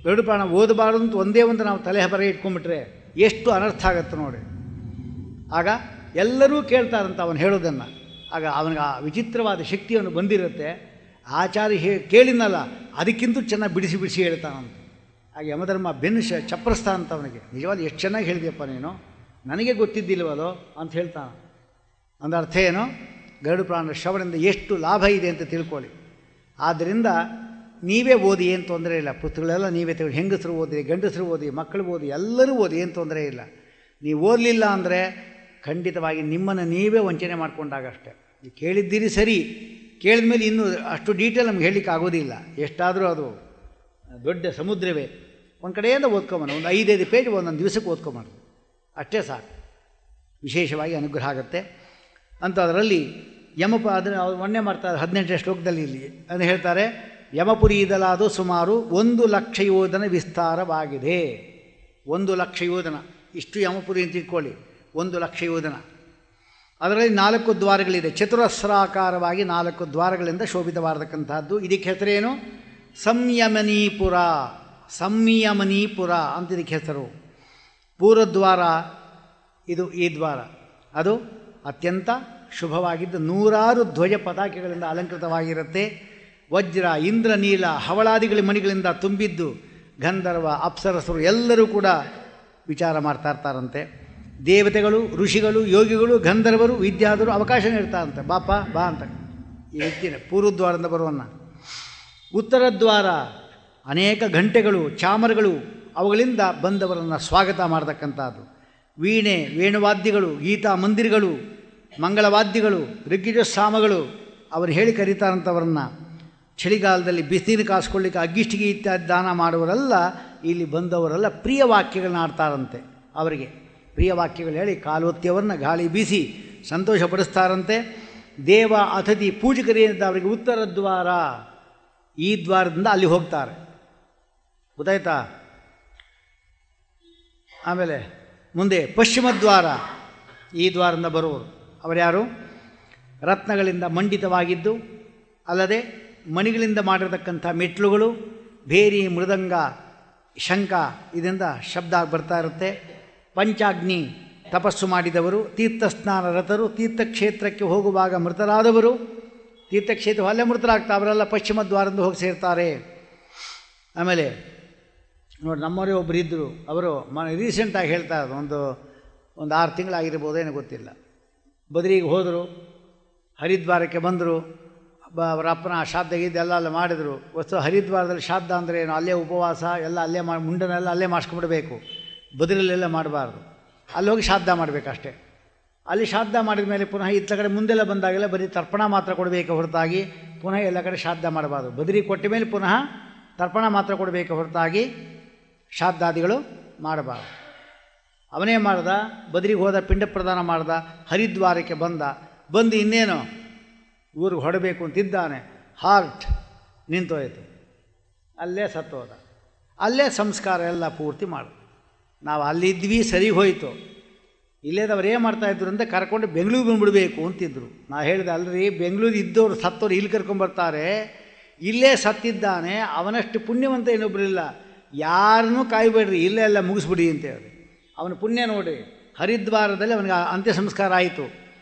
ಗರುಡು ಪುರಾಣ ಓದಬಾರ್ದು ಅಂತ ಒಂದೇ ಒಂದು ನಾವು ತಲೆ ಬರ ಇಟ್ಕೊಂಡ್ಬಿಟ್ರೆ ಎಷ್ಟು ಅನರ್ಥ ಆಗುತ್ತೆ ನೋಡಿ. ಆಗ ಎಲ್ಲರೂ ಕೇಳ್ತಾರಂತ ಅವನು ಹೇಳೋದನ್ನು. ಆಗ ಅವನಿಗೆ ಆ ವಿಚಿತ್ರವಾದ ಶಕ್ತಿಯನ್ನು ಬಂದಿರುತ್ತೆ. ಆಚಾರ್ಯ ಕೇಳಿದ್ನಲ್ಲ ಅದಕ್ಕಿಂತ ಚೆನ್ನಾಗಿ ಬಿಡಿಸಿ ಹೇಳ್ತಾನಂತ. ಹಾಗೆ ಯಮಧರ್ಮ ಬೆನ್ನು ಚಪ್ಪರಿಸ್ತಾ ಅಂತ ಅವನಿಗೆ. ನಿಜವಾದ ಎಷ್ಟು ಚೆನ್ನಾಗಿ ಹೇಳಿದೆಯಪ್ಪ ನೀನು, ನನಗೆ ಗೊತ್ತಿದ್ದಿಲ್ವಲ್ಲೋ ಅಂತ ಹೇಳ್ತಾನೆ. ಅಂದ ಅರ್ಥ ಏನು, ಗರುಡು ಪುರಾಣ ಶ್ರವಣದಿಂದ ಎಷ್ಟು ಲಾಭ ಇದೆ ಅಂತ ತಿಳ್ಕೊಳ್ಳಿ. ಆದ್ದರಿಂದ ನೀವೇ ಓದಿ, ಏನು ತೊಂದರೆ ಇಲ್ಲ. ಪುಸ್ತಕಗಳೆಲ್ಲ ನೀವೇ ತಗೊಳ್ಳಿ. ಹೆಂಗಸರು ಓದಿ, ಗಂಡಸರು ಓದಿ, ಮಕ್ಕಳು ಓದಿ, ಎಲ್ಲರೂ ಓದಿ, ಏನು ತೊಂದರೆ ಇಲ್ಲ. ನೀವು ಓದಲಿಲ್ಲ ಅಂದರೆ ಖಂಡಿತವಾಗಿ ನಿಮ್ಮನ್ನು ನೀವೇ ವಂಚನೆ ಮಾಡಿಕೊಂಡಾಗಷ್ಟೇ. ನೀವು ಕೇಳಿದ್ದೀರಿ ಸರಿ, ಕೇಳಿದ ಮೇಲೆ ಇನ್ನೂ ಅಷ್ಟು ಡೀಟೇಲ್ ನಮ್ಗೆ ಹೇಳಲಿಕ್ಕೆ ಆಗೋದಿಲ್ಲ. ಎಷ್ಟಾದರೂ ಅದು ದೊಡ್ಡ ಸಮುದ್ರವೇ. ಒಂದು ಕಡೆಯಿಂದ ಓದ್ಕೊಂಬನ, ಒಂದು 5 ಪೇಜ್ ಒಂದೊಂದು ದಿವಸಕ್ಕೆ ಓದ್ಕೊಂಬಾರ್ದು, ಅಷ್ಟೇ ಸಾಕು. ವಿಶೇಷವಾಗಿ ಅನುಗ್ರಹ ಆಗುತ್ತೆ ಅಂತ. ಅದರಲ್ಲಿ ಅದನ್ನು ಅವ್ರು ಮೊನ್ನೆ ಮಾಡ್ತಾರೆ 18ನೇ ಶ್ಲೋಕದಲ್ಲಿ. ಇಲ್ಲಿ ಅದನ್ನು ಹೇಳ್ತಾರೆ, ಯಮಪುರಿ ಇದಲಾದು ಸುಮಾರು 1,00,000 ಯೋಜನ ವಿಸ್ತಾರವಾಗಿದೆ. 1,00,000 ಯೋಜನ, ಇಷ್ಟು ಯಮಪುರಿ ಅಂತ ಇಟ್ಕೊಳ್ಳಿ. 1,00,000 ಯೋಜನ. ಅದರಲ್ಲಿ 4 ದ್ವಾರಗಳಿದೆ. ಚತುರಸ್ರಾಕಾರವಾಗಿ 4 ದ್ವಾರಗಳಿಂದ ಶೋಭಿತವಾಗತಕ್ಕಂಥದ್ದು. ಇದಕ್ಕೆ ಹೆಸರೇನು? ಸಂಯಮನೀಪುರ. ಸಂಯಮನೀಪುರ ಅಂತ ಇದಕ್ಕೆ ಹೆಸರು. ಪೂರ್ವದ್ವಾರ ಇದು, ಈ ದ್ವಾರ ಅದು ಅತ್ಯಂತ ಶುಭವಾಗಿದ್ದು 100 ಧ್ವಜ ಪತಾಕೆಗಳಿಂದ ಅಲಂಕೃತವಾಗಿರುತ್ತೆ. ವಜ್ರ, ಇಂದ್ರ, ನೀಲ, ಹವಳಾದಿಗಳ ಮಣಿಗಳಿಂದ ತುಂಬಿದ್ದು ಗಂಧರ್ವ, ಅಪ್ಸರಸರು ಎಲ್ಲರೂ ಕೂಡ ವಿಚಾರ ಮಾಡ್ತಾ ಇರ್ತಾರಂತೆ. ದೇವತೆಗಳು, ಋಷಿಗಳು, ಯೋಗಿಗಳು, ಗಂಧರ್ವರು, ವಿದ್ಯಾಧರು ಅವಕಾಶ ನೀಡ್ತಾರಂತೆ. ಬಾಪ ಬಾ ಅಂತ ಈ ವ್ಯಕ್ತಿನ ಪೂರ್ವದ್ವಾರದಿಂದ ಬರುವನ್ನ. ಉತ್ತರ ದ್ವಾರ ಅನೇಕ ಗಂಟೆಗಳು, ಚಾಮರಗಳು, ಅವುಗಳಿಂದ ಬಂದವರನ್ನು ಸ್ವಾಗತ ಮಾಡತಕ್ಕಂಥದ್ದು. ವೀಣೆ, ವೇಣುವಾದ್ಯಗಳು, ಗೀತಾ ಮಂದಿರಗಳು, ಮಂಗಳವಾದ್ಯಗಳು, ಋಗ್ಗಿಜಸ್ಸಾಮಗಳು ಅವರು ಹೇಳಿ ಕರೀತಾರಂಥವ್ರನ್ನ. ಚಳಿಗಾಲದಲ್ಲಿ ಬಿಸಿಲು ಕಾಸ್ಕೊಳ್ಳಿಕ್ಕೆ ಅಗ್ಗಿಷ್ಟಿಗೆ ಇತ್ಯಾದಿ ದಾನ ಮಾಡುವರೆಲ್ಲ ಇಲ್ಲಿ ಬಂದವರೆಲ್ಲ ಪ್ರಿಯ ವಾಕ್ಯಗಳನ್ನ ಆಡ್ತಾರಂತೆ. ಅವರಿಗೆ ಪ್ರಿಯ ವಾಕ್ಯಗಳು ಹೇಳಿ ಕಾಲೊತ್ತಿಯವರನ್ನ ಗಾಳಿ ಬೀಸಿ ಸಂತೋಷಪಡಿಸ್ತಾರಂತೆ. ದೇವ ಅತಿಥಿ ಪೂಜಕರಿಂದ ಅವರಿಗೆ ಉತ್ತರ ದ್ವಾರ, ಈ ದ್ವಾರದಿಂದ ಅಲ್ಲಿ ಹೋಗ್ತಾರೆ. ಗೊತ್ತಾಯ್ತಾ? ಆಮೇಲೆ ಮುಂದೆ ಪಶ್ಚಿಮ ದ್ವಾರ, ಈ ದ್ವಾರದಿಂದ ಬರುವರು. ಅವರ್ಯಾರು? ರತ್ನಗಳಿಂದ ಮಂಡಿತವಾಗಿದ್ದು, ಅಲ್ಲದೆ ಮಣಿಗಳಿಂದ ಮಾಡಿರತಕ್ಕಂಥ ಮೆಟ್ಲುಗಳು, ಭೇರಿ, ಮೃದಂಗ, ಶಂಖ ಇದರಿಂದ ಶಬ್ದ ಬರ್ತಾ ಇರುತ್ತೆ. ಪಂಚಾಗ್ನಿ ತಪಸ್ಸು ಮಾಡಿದವರು, ತೀರ್ಥಸ್ನಾನ ರತರು, ತೀರ್ಥಕ್ಷೇತ್ರಕ್ಕೆ ಹೋಗುವಾಗ ಮೃತರಾದವರು, ತೀರ್ಥಕ್ಷೇತ್ರ ಅಲ್ಲೇ ಮೃತರಾಗ್ತಾ ಅವರೆಲ್ಲ ಪಶ್ಚಿಮ ದ್ವಾರದಿಂದ ಹೋಗಿ ಸೇರ್ತಾರೆ. ಆಮೇಲೆ ನೋಡಿ, ನಮ್ಮವರೇ ಒಬ್ಬರು ಇದ್ದರು, ಅವರು ರೀಸೆಂಟಾಗಿ ಹೇಳ್ತಾ ಇರೋದು, ಒಂದು 6 ತಿಂಗಳಾಗಿರ್ಬೋದು ಏನೋ ಗೊತ್ತಿಲ್ಲ. ಬದರಿಗೆ ಹೋದರು, ಹರಿದ್ವಾರಕ್ಕೆ ಬಂದರು. ಅವರ ಅಪ್ಪನ ಶ್ರಾದ್ದ ಎಲ್ಲ ಅಲ್ಲೇ ಮಾಡಿದರು. ಹರಿದ್ವಾರದಲ್ಲಿ ಶ್ರಾದ್ದ ಅಂದರೆ ಏನು, ಅಲ್ಲೇ ಉಪವಾಸ ಎಲ್ಲ ಅಲ್ಲೇ ಮುಂಡನೆಲ್ಲ ಅಲ್ಲೇ ಮಾಡಿಸ್ಕೊಂಡ್ಬಿಡ್ಬೇಕು, ಬದರಲ್ಲೆಲ್ಲ ಮಾಡಬಾರ್ದು. ಅಲ್ಲಿ ಹೋಗಿ ಶ್ರಾದ್ದ ಮಾಡಬೇಕಷ್ಟೇ. ಅಲ್ಲಿ ಶ್ರಾದ್ದ ಮಾಡಿದ ಮೇಲೆ ಪುನಃ ಇತ್ತ ಕಡೆ ಮುಂದೆಲ್ಲ ಬಂದಾಗೆಲ್ಲ ಬರೀ ತರ್ಪಣ ಮಾತ್ರ ಕೊಡಬೇಕು ಹೊರತಾಗಿ ಪುನಃ ಎಲ್ಲ ಕಡೆ ಶ್ರಾದ್ದ ಮಾಡಬಾರ್ದು. ಬದರಿ ಕೊಟ್ಟ ಮೇಲೆ ಪುನಃ ತರ್ಪಣ ಮಾತ್ರ ಕೊಡಬೇಕು ಹೊರತಾಗಿ ಶ್ರಾದ್ದಾದಿಗಳು ಮಾಡಬಾರ್ದು. ಅವನೇ ಮಾಡ್ದ, ಬದರಿಗೆ ಹೋದ, ಪಿಂಡ ಪ್ರದಾನ ಮಾಡ್ದ, ಹರಿದ್ವಾರಕ್ಕೆ ಬಂದು ಇನ್ನೇನು ಊರಿಗೆ ಹೊಡಬೇಕು ಅಂತಿದ್ದಾನೆ. ಹಾರ್ಟ್ ನಿಂತೋಯ್ತು, ಅಲ್ಲೇ ಸತ್ತೋದ. ಅಲ್ಲೇ ಸಂಸ್ಕಾರ ಎಲ್ಲ ಪೂರ್ತಿ ಮಾಡು. ನಾವು ಅಲ್ಲಿದ್ವಿ, ಸರಿ ಹೋಯಿತು. ಇಲ್ಲೇದವ್ರು ಏನು ಮಾಡ್ತಾಯಿದ್ರು ಅಂತ ಕರ್ಕೊಂಡು ಬೆಂಗಳೂರು ಬಂದುಬಿಡಬೇಕು ಅಂತಿದ್ರು. ನಾ ಹೇಳಿದೆ, ಅಲ್ರಿ ಬೆಂಗಳೂರು ಇದ್ದವರು ಸತ್ತವ್ರು ಇಲ್ಲಿ ಕರ್ಕೊಂಬರ್ತಾರೆ, ಇಲ್ಲೇ ಸತ್ತಿದ್ದಾನೆ, ಅವನಷ್ಟು ಪುಣ್ಯವಂತ ಇನ್ನೊಬ್ಬರಿಲ್ಲ, ಯಾರನ್ನೂ ಕಾಯಬೇಡ್ರಿ, ಇಲ್ಲೇ ಎಲ್ಲ ಮುಗಿಸ್ಬಿಡಿ ಅಂತ ಹೇಳಿ. ಅವನ ಪುಣ್ಯ ನೋಡಿ, ಹರಿದ್ವಾರದಲ್ಲಿ ಅವನಿಗೆ ಅಂತ್ಯ ಸಂಸ್ಕಾರ ಆಯಿತು.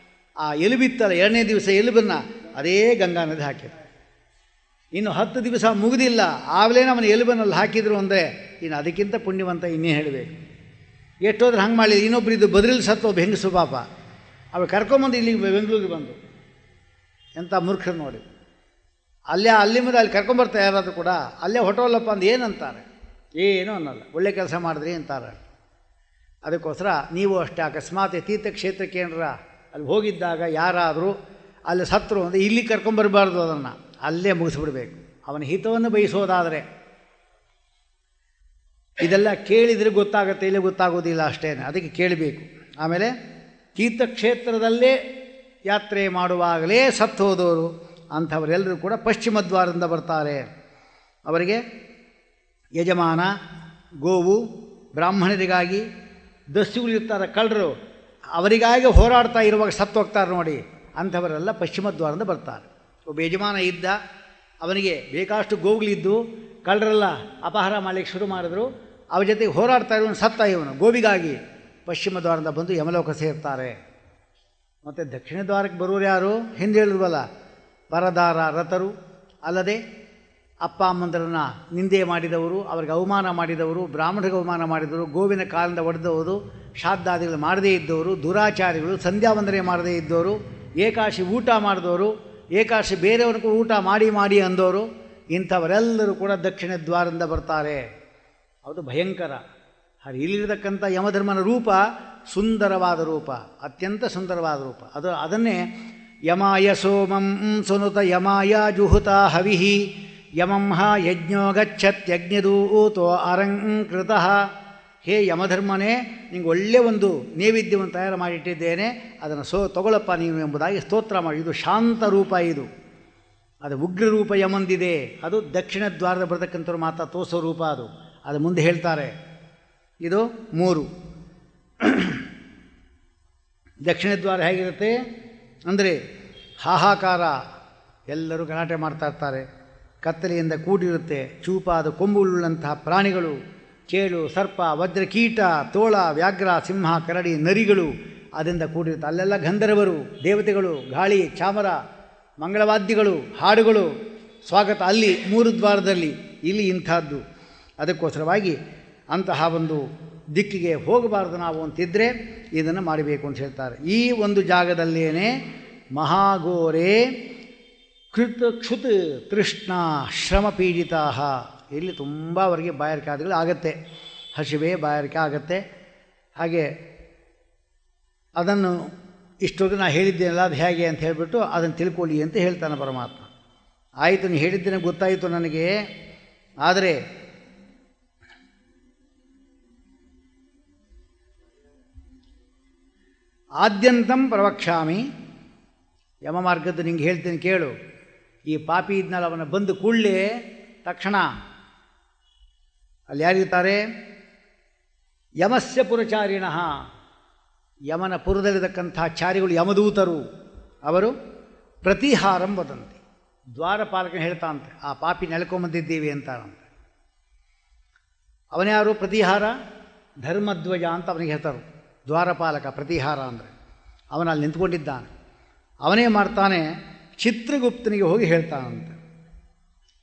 ಆ ಎಲುಬಿತ್ತಲ್ಲ 2ನೇ ದಿವಸ ಎಲುಬನ್ನು ಅದೇ ಗಂಗಾ ನದಿ ಹಾಕಿದ್ರು. ಇನ್ನು 10 ದಿವಸ ಮುಗಿದಿಲ್ಲ, ಆಗಲೇನೆ ಅವನ ಎಲುಬನ್ನಲ್ಲಿ ಹಾಕಿದ್ರು ಅಂದರೆ ಇನ್ನು ಅದಕ್ಕಿಂತ ಪುಣ್ಯವಂತ ಇನ್ನೇ ಹೇಳಬೇಕು. ಎಷ್ಟೋದ್ರೆ ಹಂಗೆ ಮಾಡಲಿ. ಇನ್ನೊಬ್ರು ಇದು ಬದ್ರಲ್ಲಿ ಸತ್ತು ಒಬ್ಬ ಹೆಂಗಸು ಪಾಪ, ಅವಳು ಕರ್ಕೊಂಬಂದು ಇಲ್ಲಿಗೆ ಬೆಂಗಳೂರಿಗೆ ಬಂದು, ಎಂಥ ಮೂರ್ಖರು ನೋಡಿ. ಅಲ್ಲಿ ಮುಂದೆ ಅಲ್ಲಿ ಕರ್ಕೊಂಬರ್ತಾರೆ ಯಾರಾದರೂ ಕೂಡ, ಅಲ್ಲೇ ಹೊಟ್ಟೋಲ್ಲಪ್ಪ ಅಂದು ಏನಂತಾರೆ, ಏನೂ ಅನ್ನಲ್ಲ, ಒಳ್ಳೆ ಕೆಲಸ ಮಾಡಿದ್ರಿ ಅಂತಾರೆ. ಅದಕ್ಕೋಸ್ಕರ ನೀವು ಅಷ್ಟೇ ಅಕಸ್ಮಾತ್ ತೀರ್ಥಕ್ಷೇತ್ರಕ್ಕೆ ಏನಾರ ಅಲ್ಲಿ ಹೋಗಿದ್ದಾಗ ಯಾರಾದರೂ ಅಲ್ಲಿ ಸತ್ತರು ಅಂದರೆ ಇಲ್ಲಿ ಕರ್ಕೊಂಬರಬಾರ್ದು, ಅದನ್ನು ಅಲ್ಲೇ ಮುಗಿಸ್ಬಿಡ್ಬೇಕು. ಅವನ ಹಿತವನ್ನು ಬಯಸೋದಾದರೆ ಇದೆಲ್ಲ ಕೇಳಿದರೆ ಗೊತ್ತಾಗುತ್ತೆ, ಇಲ್ಲೇ ಗೊತ್ತಾಗೋದಿಲ್ಲ ಅಷ್ಟೇ, ಅದಕ್ಕೆ ಕೇಳಬೇಕು. ಆಮೇಲೆ ತೀರ್ಥಕ್ಷೇತ್ರದಲ್ಲೇ ಯಾತ್ರೆ ಮಾಡುವಾಗಲೇ ಸತ್ತು ಹೋದವರು ಅಂಥವರೆಲ್ಲರೂ ಕೂಡ ಪಶ್ಚಿಮ ದ್ವಾರದಿಂದ ಬರ್ತಾರೆ. ಅವರಿಗೆ ಯಜಮಾನ, ಗೋವು, ಬ್ರಾಹ್ಮಣರಿಗಾಗಿ ದಸ್ಯುಗಳಿರ್ತಾರೆ, ಕಳ್ಳರು, ಅವರಿಗಾಗಿ ಹೋರಾಡ್ತಾ ಇರುವಾಗ ಸತ್ತು ಹೋಗ್ತಾರೆ ನೋಡಿ, ಅಂಥವರೆಲ್ಲ ಪಶ್ಚಿಮ ದ್ವಾರದಿಂದ ಬರ್ತಾರೆ. ಒಬ್ಬ ಯಜಮಾನ ಇದ್ದ, ಅವನಿಗೆ ಬೇಕಾಷ್ಟು ಗೋವುಗಳಿದ್ದು ಕಳ್ಳರೆಲ್ಲ ಅಪಹಾರ ಮಾಡಲಿಕ್ಕೆ ಶುರು ಮಾಡಿದ್ರು, ಅವ್ರ ಜೊತೆಗೆ ಹೋರಾಡ್ತಾ ಇರೋನು ಸತ್ತ, ಇವನು ಗೋವಿಗಾಗಿ ಪಶ್ಚಿಮ ದ್ವಾರದಿಂದ ಬಂದು ಯಮಲೋಕ ಸೇರ್ತಾರೆ. ಮತ್ತು ದಕ್ಷಿಣ ದ್ವಾರಕ್ಕೆ ಬರೋರು ಯಾರು? ಹಿಂದೆ ಹೇಳಿದ್ವಲ್ಲ, ಪರದಾರ ರಥರು, ಅಲ್ಲದೆ ಅಪ್ಪ ಅಮ್ಮಂದರನ್ನು ನಿಂದೆ ಮಾಡಿದವರು, ಅವ್ರಿಗೆ ಅವಮಾನ ಮಾಡಿದವರು, ಬ್ರಾಹ್ಮಣರಿಗೆ ಅವಮಾನ ಮಾಡಿದವರು, ಗೋವಿನ ಕಾಲಿಂದ ಒಡೆದವರು, ಶ್ರಾದ್ದಾದಿಗಳು ಮಾಡದೇ ಇದ್ದವರು, ದುರಾಚಾರಿಗಳು, ಸಂಧ್ಯಾವಂದನೆ ಮಾಡದೇ ಇದ್ದವರು, ಏಕಾಶಿ ಊಟ ಮಾಡಿದವರು, ಏಕಾಶಿ ಬೇರೆಯವ್ರಿಗೂ ಊಟ ಮಾಡಿ ಅಂದವರು, ಇಂಥವರೆಲ್ಲರೂ ಕೂಡ ದಕ್ಷಿಣ ದ್ವಾರದಿಂದ ಬರ್ತಾರೆ. ಅದು ಭಯಂಕರ. ಹಾಗೆ ಇಲ್ಲಿರತಕ್ಕಂಥ ಯಮಧರ್ಮನ ರೂಪ ಸುಂದರವಾದ ರೂಪ, ಅತ್ಯಂತ ಸುಂದರವಾದ ರೂಪ. ಅದನ್ನೇ ಯಮಾಯ ಸೋಮಂ ಸುನುತ ಯಮಾಯ ಜುಹುತ ಹವಿಹಿ ಯಮಂಹ ಯಜ್ಞೋ ಗಚ್ಚತ್ಯಜ್ಞದೂತೋ ಅರಂಕೃತಃ. ಹೇ ಯಮಧರ್ಮನೇ, ನಿಂಗೆ ಒಳ್ಳೆಯ ಒಂದು ನೈವೇದ್ಯವನ್ನು ತಯಾರು ಮಾಡಿಟ್ಟಿದ್ದೇನೆ, ಅದನ್ನು ತಗೊಳ್ಳಪ್ಪ ನೀನು ಎಂಬುದಾಗಿ ಸ್ತೋತ್ರ ಮಾಡಿ. ಇದು ಶಾಂತ ರೂಪ, ಇದು ಅದು ಉಗ್ರ ರೂಪ ಯಮಂದಿದೆ. ಅದು ದಕ್ಷಿಣ ದ್ವಾರದ ಬರತಕ್ಕಂಥವ್ರು ಮಾತ್ರ ತೋರಿಸೋ ರೂಪ. ಅದು ಮುಂದೆ ಹೇಳ್ತಾರೆ. ಇದು 3. ದಕ್ಷಿಣ ದ್ವಾರ ಹೇಗಿರುತ್ತೆ ಅಂದರೆ ಹಾಹಾಕಾರ, ಎಲ್ಲರೂ ಗಲಾಟೆ ಮಾಡ್ತಾ ಇರ್ತಾರೆ, ಕತ್ತಲೆಯಿಂದ ಕೂಡಿರುತ್ತೆ, ಚೂಪಾದ ಕೊಂಬುಳ್ಳಂತಹ ಪ್ರಾಣಿಗಳು, ಚೇಳು, ಸರ್ಪ, ವಜ್ರ, ಕೀಟ, ತೋಳ, ವ್ಯಾಘ್ರ, ಸಿಂಹ, ಕರಡಿ, ನರಿಗಳು ಅದರಿಂದ ಕೂಡಿರುತ್ತೆ. ಅಲ್ಲೆಲ್ಲ ಗಂಧರ್ವರು, ದೇವತೆಗಳು, ಗಾಳಿ, ಚಾಮರ, ಮಂಗಳವಾದ್ಯಗಳು, ಹಾಡುಗಳು, ಸ್ವಾಗತ ಅಲ್ಲಿ 3 ದ್ವಾರದಲ್ಲಿ. ಇಲ್ಲಿ ಇಂಥದ್ದು. ಅದಕ್ಕೋಸ್ಕರವಾಗಿ ಅಂತಹ ಒಂದು ದಿಕ್ಕಿಗೆ ಹೋಗಬಾರ್ದು ನಾವು ಅಂತಿದ್ದರೆ ಇದನ್ನು ಮಾಡಬೇಕು ಅಂತ ಹೇಳ್ತಾರೆ. ಈ ಒಂದು ಜಾಗದಲ್ಲೇನೆ ಮಹಾಘೋರೆ ಕ್ಷುತ್ ತೃಷ್ಣ ಶ್ರಮ ಪೀಡಿತಾ. ಇಲ್ಲಿ ತುಂಬ ಅವರಿಗೆ ಬಾಯಾರಿಕೆ ಆದಿಗಳು ಆಗುತ್ತೆ, ಹಸಿವೆ ಬಾಯಾರಿಕೆ ಆಗುತ್ತೆ. ಹಾಗೆ ಅದನ್ನು ಇಷ್ಟೊಂದು ನಾನು ಹೇಳಿದ್ದೇನಲ್ಲ, ಅದು ಹೇಗೆ ಅಂತ ಹೇಳಿಬಿಟ್ಟು ಅದನ್ನು ತಿಳ್ಕೊಳ್ಳಿ ಅಂತ ಹೇಳ್ತಾನೆ ಪರಮಾತ್ಮ. ಆಯಿತು, ನೀನು ಹೇಳಿದ್ದೇನೆ ಗೊತ್ತಾಯಿತು ನನಗೆ, ಆದರೆ ಆದ್ಯಂತಂ ಪ್ರವಕ್ಷ್ಯಾಮಿ, ಯಮ ಮಾರ್ಗದ್ದು ನಿಂಗೆ ಹೇಳ್ತೀನಿ ಕೇಳು. ಈ ಪಾಪಿ ಇದ್ನಲ್ಲ, ಅವನ ಬಂದು ಕೂಡಲೇ ತಕ್ಷಣ ಅಲ್ಲಿ ಯಾರಿರ್ತಾರೆ? ಯಮಸ್ಯ ಪುರಚಾರಿಣಃ, ಯಮನ ಪುರದಲ್ಲಿರತಕ್ಕಂಥ ಚಾರಿಗಳು, ಯಮದೂತರು. ಅವರು ಪ್ರತಿಹಾರಂ ವದಂತಿ, ದ್ವಾರಪಾಲಕನ ಹೇಳ್ತಾನಂತೆ, ಆ ಪಾಪಿ ನೆಲ್ಕೊಂಬಂದಿದ್ದೀವಿ ಅಂತಾನಂತೆ. ಅವನ್ಯಾರು? ಪ್ರತಿಹಾರ ಧರ್ಮಧ್ವಜ ಅಂತ ಅವನಿಗೆ ಹೇಳ್ತಾರೆ. ದ್ವಾರಪಾಲಕ ಪ್ರತಿಹಾರ ಅಂದರೆ ಅವನಲ್ಲಿ ನಿಂತ್ಕೊಂಡಿದ್ದಾನೆ. ಅವನೇ ಮಾಡ್ತಾನೆ, ಚಿತ್ರಗುಪ್ತನಿಗೆ ಹೋಗಿ ಹೇಳ್ತಾನಂತೆ.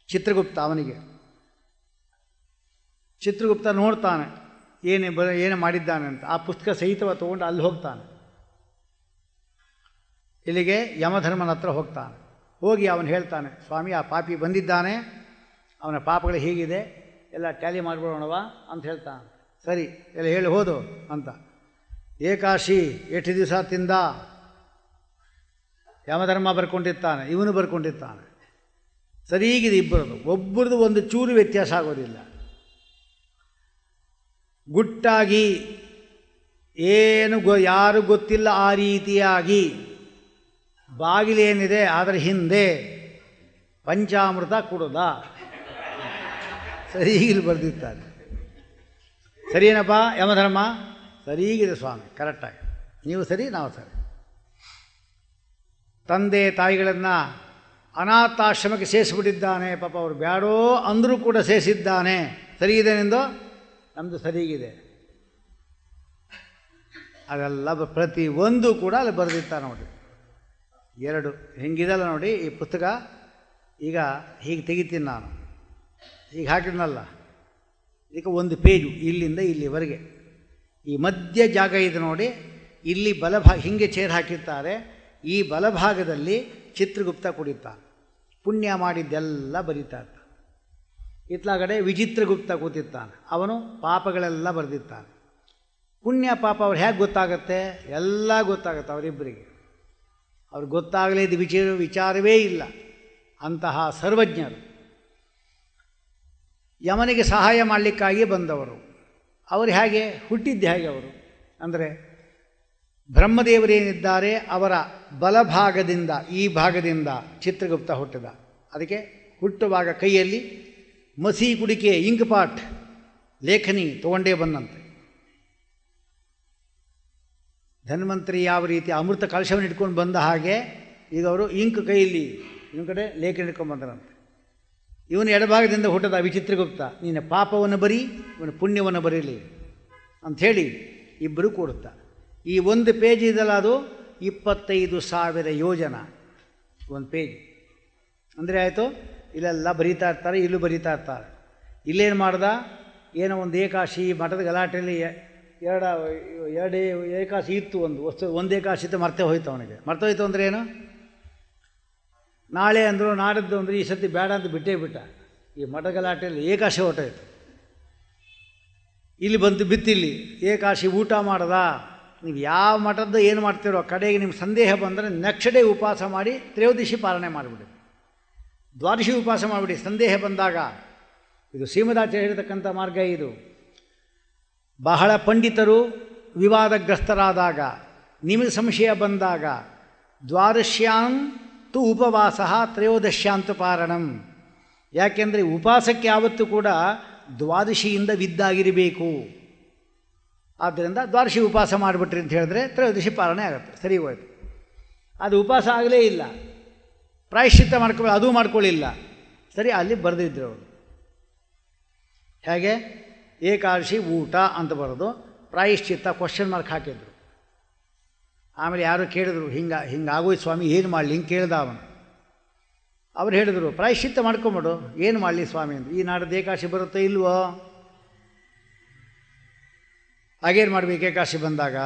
ಚಿತ್ರಗುಪ್ತ ಅವನಿಗೆ, ಚಿತ್ರಗುಪ್ತ ನೋಡ್ತಾನೆ ಏನು ಮಾಡಿದ್ದಾನೆ ಅಂತ. ಆ ಪುಸ್ತಕ ಸಹಿತವ ತೊಗೊಂಡು ಅಲ್ಲಿ ಹೋಗ್ತಾನೆ. ಇಲ್ಲಿಗೆ ಯಮಧರ್ಮನ ಹತ್ರ ಹೋಗ್ತಾನೆ. ಹೋಗಿ ಅವನು ಹೇಳ್ತಾನೆ, ಸ್ವಾಮಿ ಆ ಪಾಪಿ ಬಂದಿದ್ದಾನೆ, ಅವನ ಪಾಪಗಳು ಹೀಗಿದೆ, ಎಲ್ಲ ಟ್ಯಾಲಿ ಮಾಡಿಬಿಡೋಣವ ಅಂತ ಹೇಳ್ತಾನೆ. ಸರಿ, ಎಲ್ಲ ಹೇಳಿ ಹೋದು ಅಂತ. ಏಕಾಶಿ 8 ದಿವಸ ತಿಂದ, ಯಮಧರ್ಮ ಬರ್ಕೊಂಡಿರ್ತಾನೆ, ಇವನು ಬರ್ಕೊಂಡಿರ್ತಾನೆ. ಸರಿಗಿದೆ ಇಬ್ಬರದು, ಒಬ್ಬರದು ಒಂದು ಚೂರು ವ್ಯತ್ಯಾಸ ಆಗೋದಿಲ್ಲ. ಗುಟ್ಟಾಗಿ ಏನು ಯಾರು ಗೊತ್ತಿಲ್ಲ ಆ ರೀತಿಯಾಗಿ ಬಾಗಿಲೇನಿದೆ ಅದರ ಹಿಂದೆ ಪಂಚಾಮೃತ ಕುಡುದ, ಸರಿಗಿಲ್ಲಿ ಬರೆದಿರ್ತಾರೆ. ಸರಿಯೇನಪ್ಪ ಯಮಧರ್ಮ? ಸರಿಗಿದೆ ಸ್ವಾಮಿ, ಕರೆಕ್ಟಾಗಿ. ನೀವು ಸರಿ ನಾವು ಸರಿ. ತಂದೆ ತಾಯಿಗಳನ್ನು ಅನಾಥಾಶ್ರಮಕ್ಕೆ ಸೇರಿಸ್ಬಿಟ್ಟಿದ್ದಾನೆ, ಪಾಪ ಅವರು ಬ್ಯಾಡೋ ಅಂದರೂ ಕೂಡ ಸೇರಿಸಿದ್ದಾನೆ. ಸರಿ ಇದೆ ನಿಂದು, ನಮ್ಮದು ಸರಿಗಿದೆ. ಅದೆಲ್ಲ ಪ್ರತಿ ಒಂದು ಕೂಡ ಅಲ್ಲಿ ಬರೆದಿರ್ತಾರೆ ನೋಡಿ. ಎರಡು ಹೆಂಗಿದೆಲ್ಲ ನೋಡಿ ಈ ಪುಸ್ತಕ. ಈಗ ಹೀಗೆ ತೆಗಿತೀನಿ ನಾನು, ಈಗ ಹಾಕಿದ್ನಲ್ಲ, ಈಗ ಒಂದು ಪೇಜು ಇಲ್ಲಿಂದ ಇಲ್ಲಿವರೆಗೆ ಈ ಮಧ್ಯ ಜಾಗ ಇದೆ ನೋಡಿ. ಇಲ್ಲಿ ಬಲಭಾಗ ಹಿಂಗೆ ಚೇರ್ ಹಾಕಿರ್ತಾರೆ. ಈ ಬಲಭಾಗದಲ್ಲಿ ಚಿತ್ರಗುಪ್ತ ಕುಡಿತಾನೆ, ಪುಣ್ಯ ಮಾಡಿದ್ದೆಲ್ಲ ಬರೀತಾ ಇರ್ತಾನೆ. ಇತ್ಲಾಗಡೆ ವಿಚಿತ್ರಗುಪ್ತ ಕೂತಿರ್ತಾನೆ, ಅವನು ಪಾಪಗಳೆಲ್ಲ ಬರೆದಿರ್ತಾನೆ. ಪುಣ್ಯ ಪಾಪ ಅವ್ರು ಹೇಗೆ ಗೊತ್ತಾಗತ್ತೆ? ಎಲ್ಲ ಗೊತ್ತಾಗತ್ತೆ ಅವರಿಬ್ಬರಿಗೆ. ಅವ್ರಿಗೆ ಗೊತ್ತಾಗಲೇದು ವಿಚಾರವೇ ಇಲ್ಲ, ಅಂತಹ ಸರ್ವಜ್ಞರು. ಯಮನಿಗೆ ಸಹಾಯ ಮಾಡಲಿಕ್ಕಾಗಿ ಬಂದವರು. ಅವರು ಹೇಗೆ ಹುಟ್ಟಿದ್ದು? ಹೇಗೆ ಅವರು ಅಂದರೆ ಬ್ರಹ್ಮದೇವರೇನಿದ್ದಾರೆ ಅವರ ಬಲಭಾಗದಿಂದ, ಈ ಭಾಗದಿಂದ ಚಿತ್ರಗುಪ್ತ ಹುಟ್ಟಿದ. ಅದಕ್ಕೆ ಹುಟ್ಟುವಾಗ ಕೈಯಲ್ಲಿ ಮಸಿ ಕುಡಿಕೆ ಇಂಕ್ ಪಾಟ್ ಲೇಖನಿ ತಗೊಂಡೇ ಬಂದಂತೆ. ಧನ್ವಂತರಿ ಯಾವ ರೀತಿ ಅಮೃತ ಕಲಶವನ್ನು ಇಟ್ಕೊಂಡು ಬಂದ ಹಾಗೆ ಈಗ ಅವರು ಇಂಕ್ ಕೈಯಲ್ಲಿ ಇನ್ನೊಂದು ಕಡೆ ಲೇಖನಿ ಇಟ್ಕೊಂಡು ಬಂದರಂತೆ. ಇವನು ಎಡಭಾಗದಿಂದ ಹುಟ್ಟದ ವಿಚಿತ್ರಗುಪ್ತ, ನೀನು ಪಾಪವನ್ನು ಬರಿ, ಇವನು ಪುಣ್ಯವನ್ನು ಬರೀಲಿ ಅಂಥೇಳಿ ಇಬ್ಬರು ಕೂಡುತ್ತಾ. ಈ ಒಂದು ಪೇಜ್ ಇದಲ್ಲ, ಅದು 25,000 ಯೋಜನ ಒಂದು ಪೇಜ್. ಅಂದರೆ ಆಯಿತು, ಇಲ್ಲೆಲ್ಲ ಬರೀತಾ ಇರ್ತಾರೆ, ಇಲ್ಲೂ ಬರೀತಾ ಇರ್ತಾರೆ. ಇಲ್ಲೇನು ಮಾಡ್ದ? ಏನೋ ಒಂದು ಏಕಾಶಿ ಮಠದ ಗಲಾಟೆಯಲ್ಲಿ ಎರಡು ಏಕಾಶಿ ಇತ್ತು, ಒಂದು ಏಕಾಶಿ ಇತ್ತು, ಮರ್ತೇ ಹೋಯ್ತು ಅವನಿಗೆ. ಮರ್ತೋಯ್ತು ಅಂದರೆ ಏನು? ನಾಳೆ ಅಂದರು, ನಾಡಿದ್ದು ಅಂದರೆ ಈ ಸತಿ ಬೇಡ ಅಂತ ಬಿಟ್ಟೇ ಬಿಟ್ಟ. ಈ ಮಠ ಗಲಾಟೆಯಲ್ಲಿ ಏಕಾಶಿ ಹೊಟ್ಟೋಯ್ತು. ಇಲ್ಲಿ ಬಂತು ಬಿತ್ತಿಲ್ಲಿ ಏಕಾಶಿ ಊಟ ಮಾಡ್ದ. ನೀವು ಯಾವ ಮಠದ್ದು ಏನು ಮಾಡ್ತೀರೋ ಕಡೆಗೆ ನಿಮ್ಮ ಸಂದೇಹ ಬಂದರೆ ನೆಕ್ಸ್ಟ್ ಡೇ ಉಪವಾಸ ಮಾಡಿ ತ್ರಯೋದಶಿ ಪಾಲನೆ ಮಾಡಿಬಿಡಿ, ದ್ವಾದಶಿ ಉಪವಾಸ ಮಾಡಿಬಿಡಿ. ಸಂದೇಹ ಬಂದಾಗ ಇದು ಶ್ರೀಮದಾಚಾರ್ಯ ಹೇಳಿರ್ತಕ್ಕಂಥ ಮಾರ್ಗ. ಇದು ಬಹಳ ಪಂಡಿತರು ವಿವಾದಗ್ರಸ್ತರಾದಾಗ, ನಿಮಗೆ ಸಂಶಯ ಬಂದಾಗ ದ್ವಾದಶ್ಯಾಂತು ಉಪವಾಸ ತ್ರಯೋದಶ್ಯಾಂತು ಪಾರಣಂ. ಯಾಕೆಂದರೆ ಉಪವಾಸಕ್ಕೆ ಯಾವತ್ತೂ ಕೂಡ ದ್ವಾದಶಿಯಿಂದ ವಿದ್ದಾಗಿರಬೇಕು. ಆದ್ದರಿಂದ ದ್ವಾದಶಿ ಉಪವಾಸ ಮಾಡಿಬಿಟ್ರಿ ಅಂತ ಹೇಳಿದ್ರೆ ತ್ರಯೋದಶಿ ಪಾಲನೆ ಆಗುತ್ತೆ, ಸರಿ ಹೋಯ್ತು. ಅದು ಉಪವಾಸ ಆಗಲೇ ಇಲ್ಲ, ಪ್ರಾಯಶ್ಚಿತ್ತ ಮಾಡ್ಕೊಳ್ಳಿ, ಅದೂ ಮಾಡ್ಕೊಳ್ಳಿಲ್ಲ, ಸರಿ ಅಲ್ಲಿ ಬರೆದಿದ್ರು ಅವರು. ಹೇಗೆ? ಏಕಾದಶಿ ಊಟ ಅಂತ ಬರೋದು, ಪ್ರಾಯಶ್ಚಿತ್ತ ಕ್ವಶನ್ ಮಾರ್ಕ್ ಹಾಕಿದ್ರು. ಆಮೇಲೆ ಯಾರು ಕೇಳಿದ್ರು, ಹಿಂಗಾಗೋಯ್ತು ಸ್ವಾಮಿ, ಏನು ಮಾಡಲಿ? ಹಿಂಗೆ ಕೇಳ್ದ ಅವನು. ಅವ್ರು ಹೇಳಿದ್ರು, ಪ್ರಾಯಶ್ಚಿತ್ತ ಮಾಡ್ಕೊಂಬಿಡು, ಏನು ಮಾಡಲಿ ಸ್ವಾಮಿ ಅಂತ. ಈ ನಾಡ್ದು ಏಕಾದಶಿ ಬರುತ್ತೋ ಇಲ್ವೋ? ಹಾಗೇನು ಮಾಡಬೇಕು? ಏಕಾದಶಿ ಬಂದಾಗ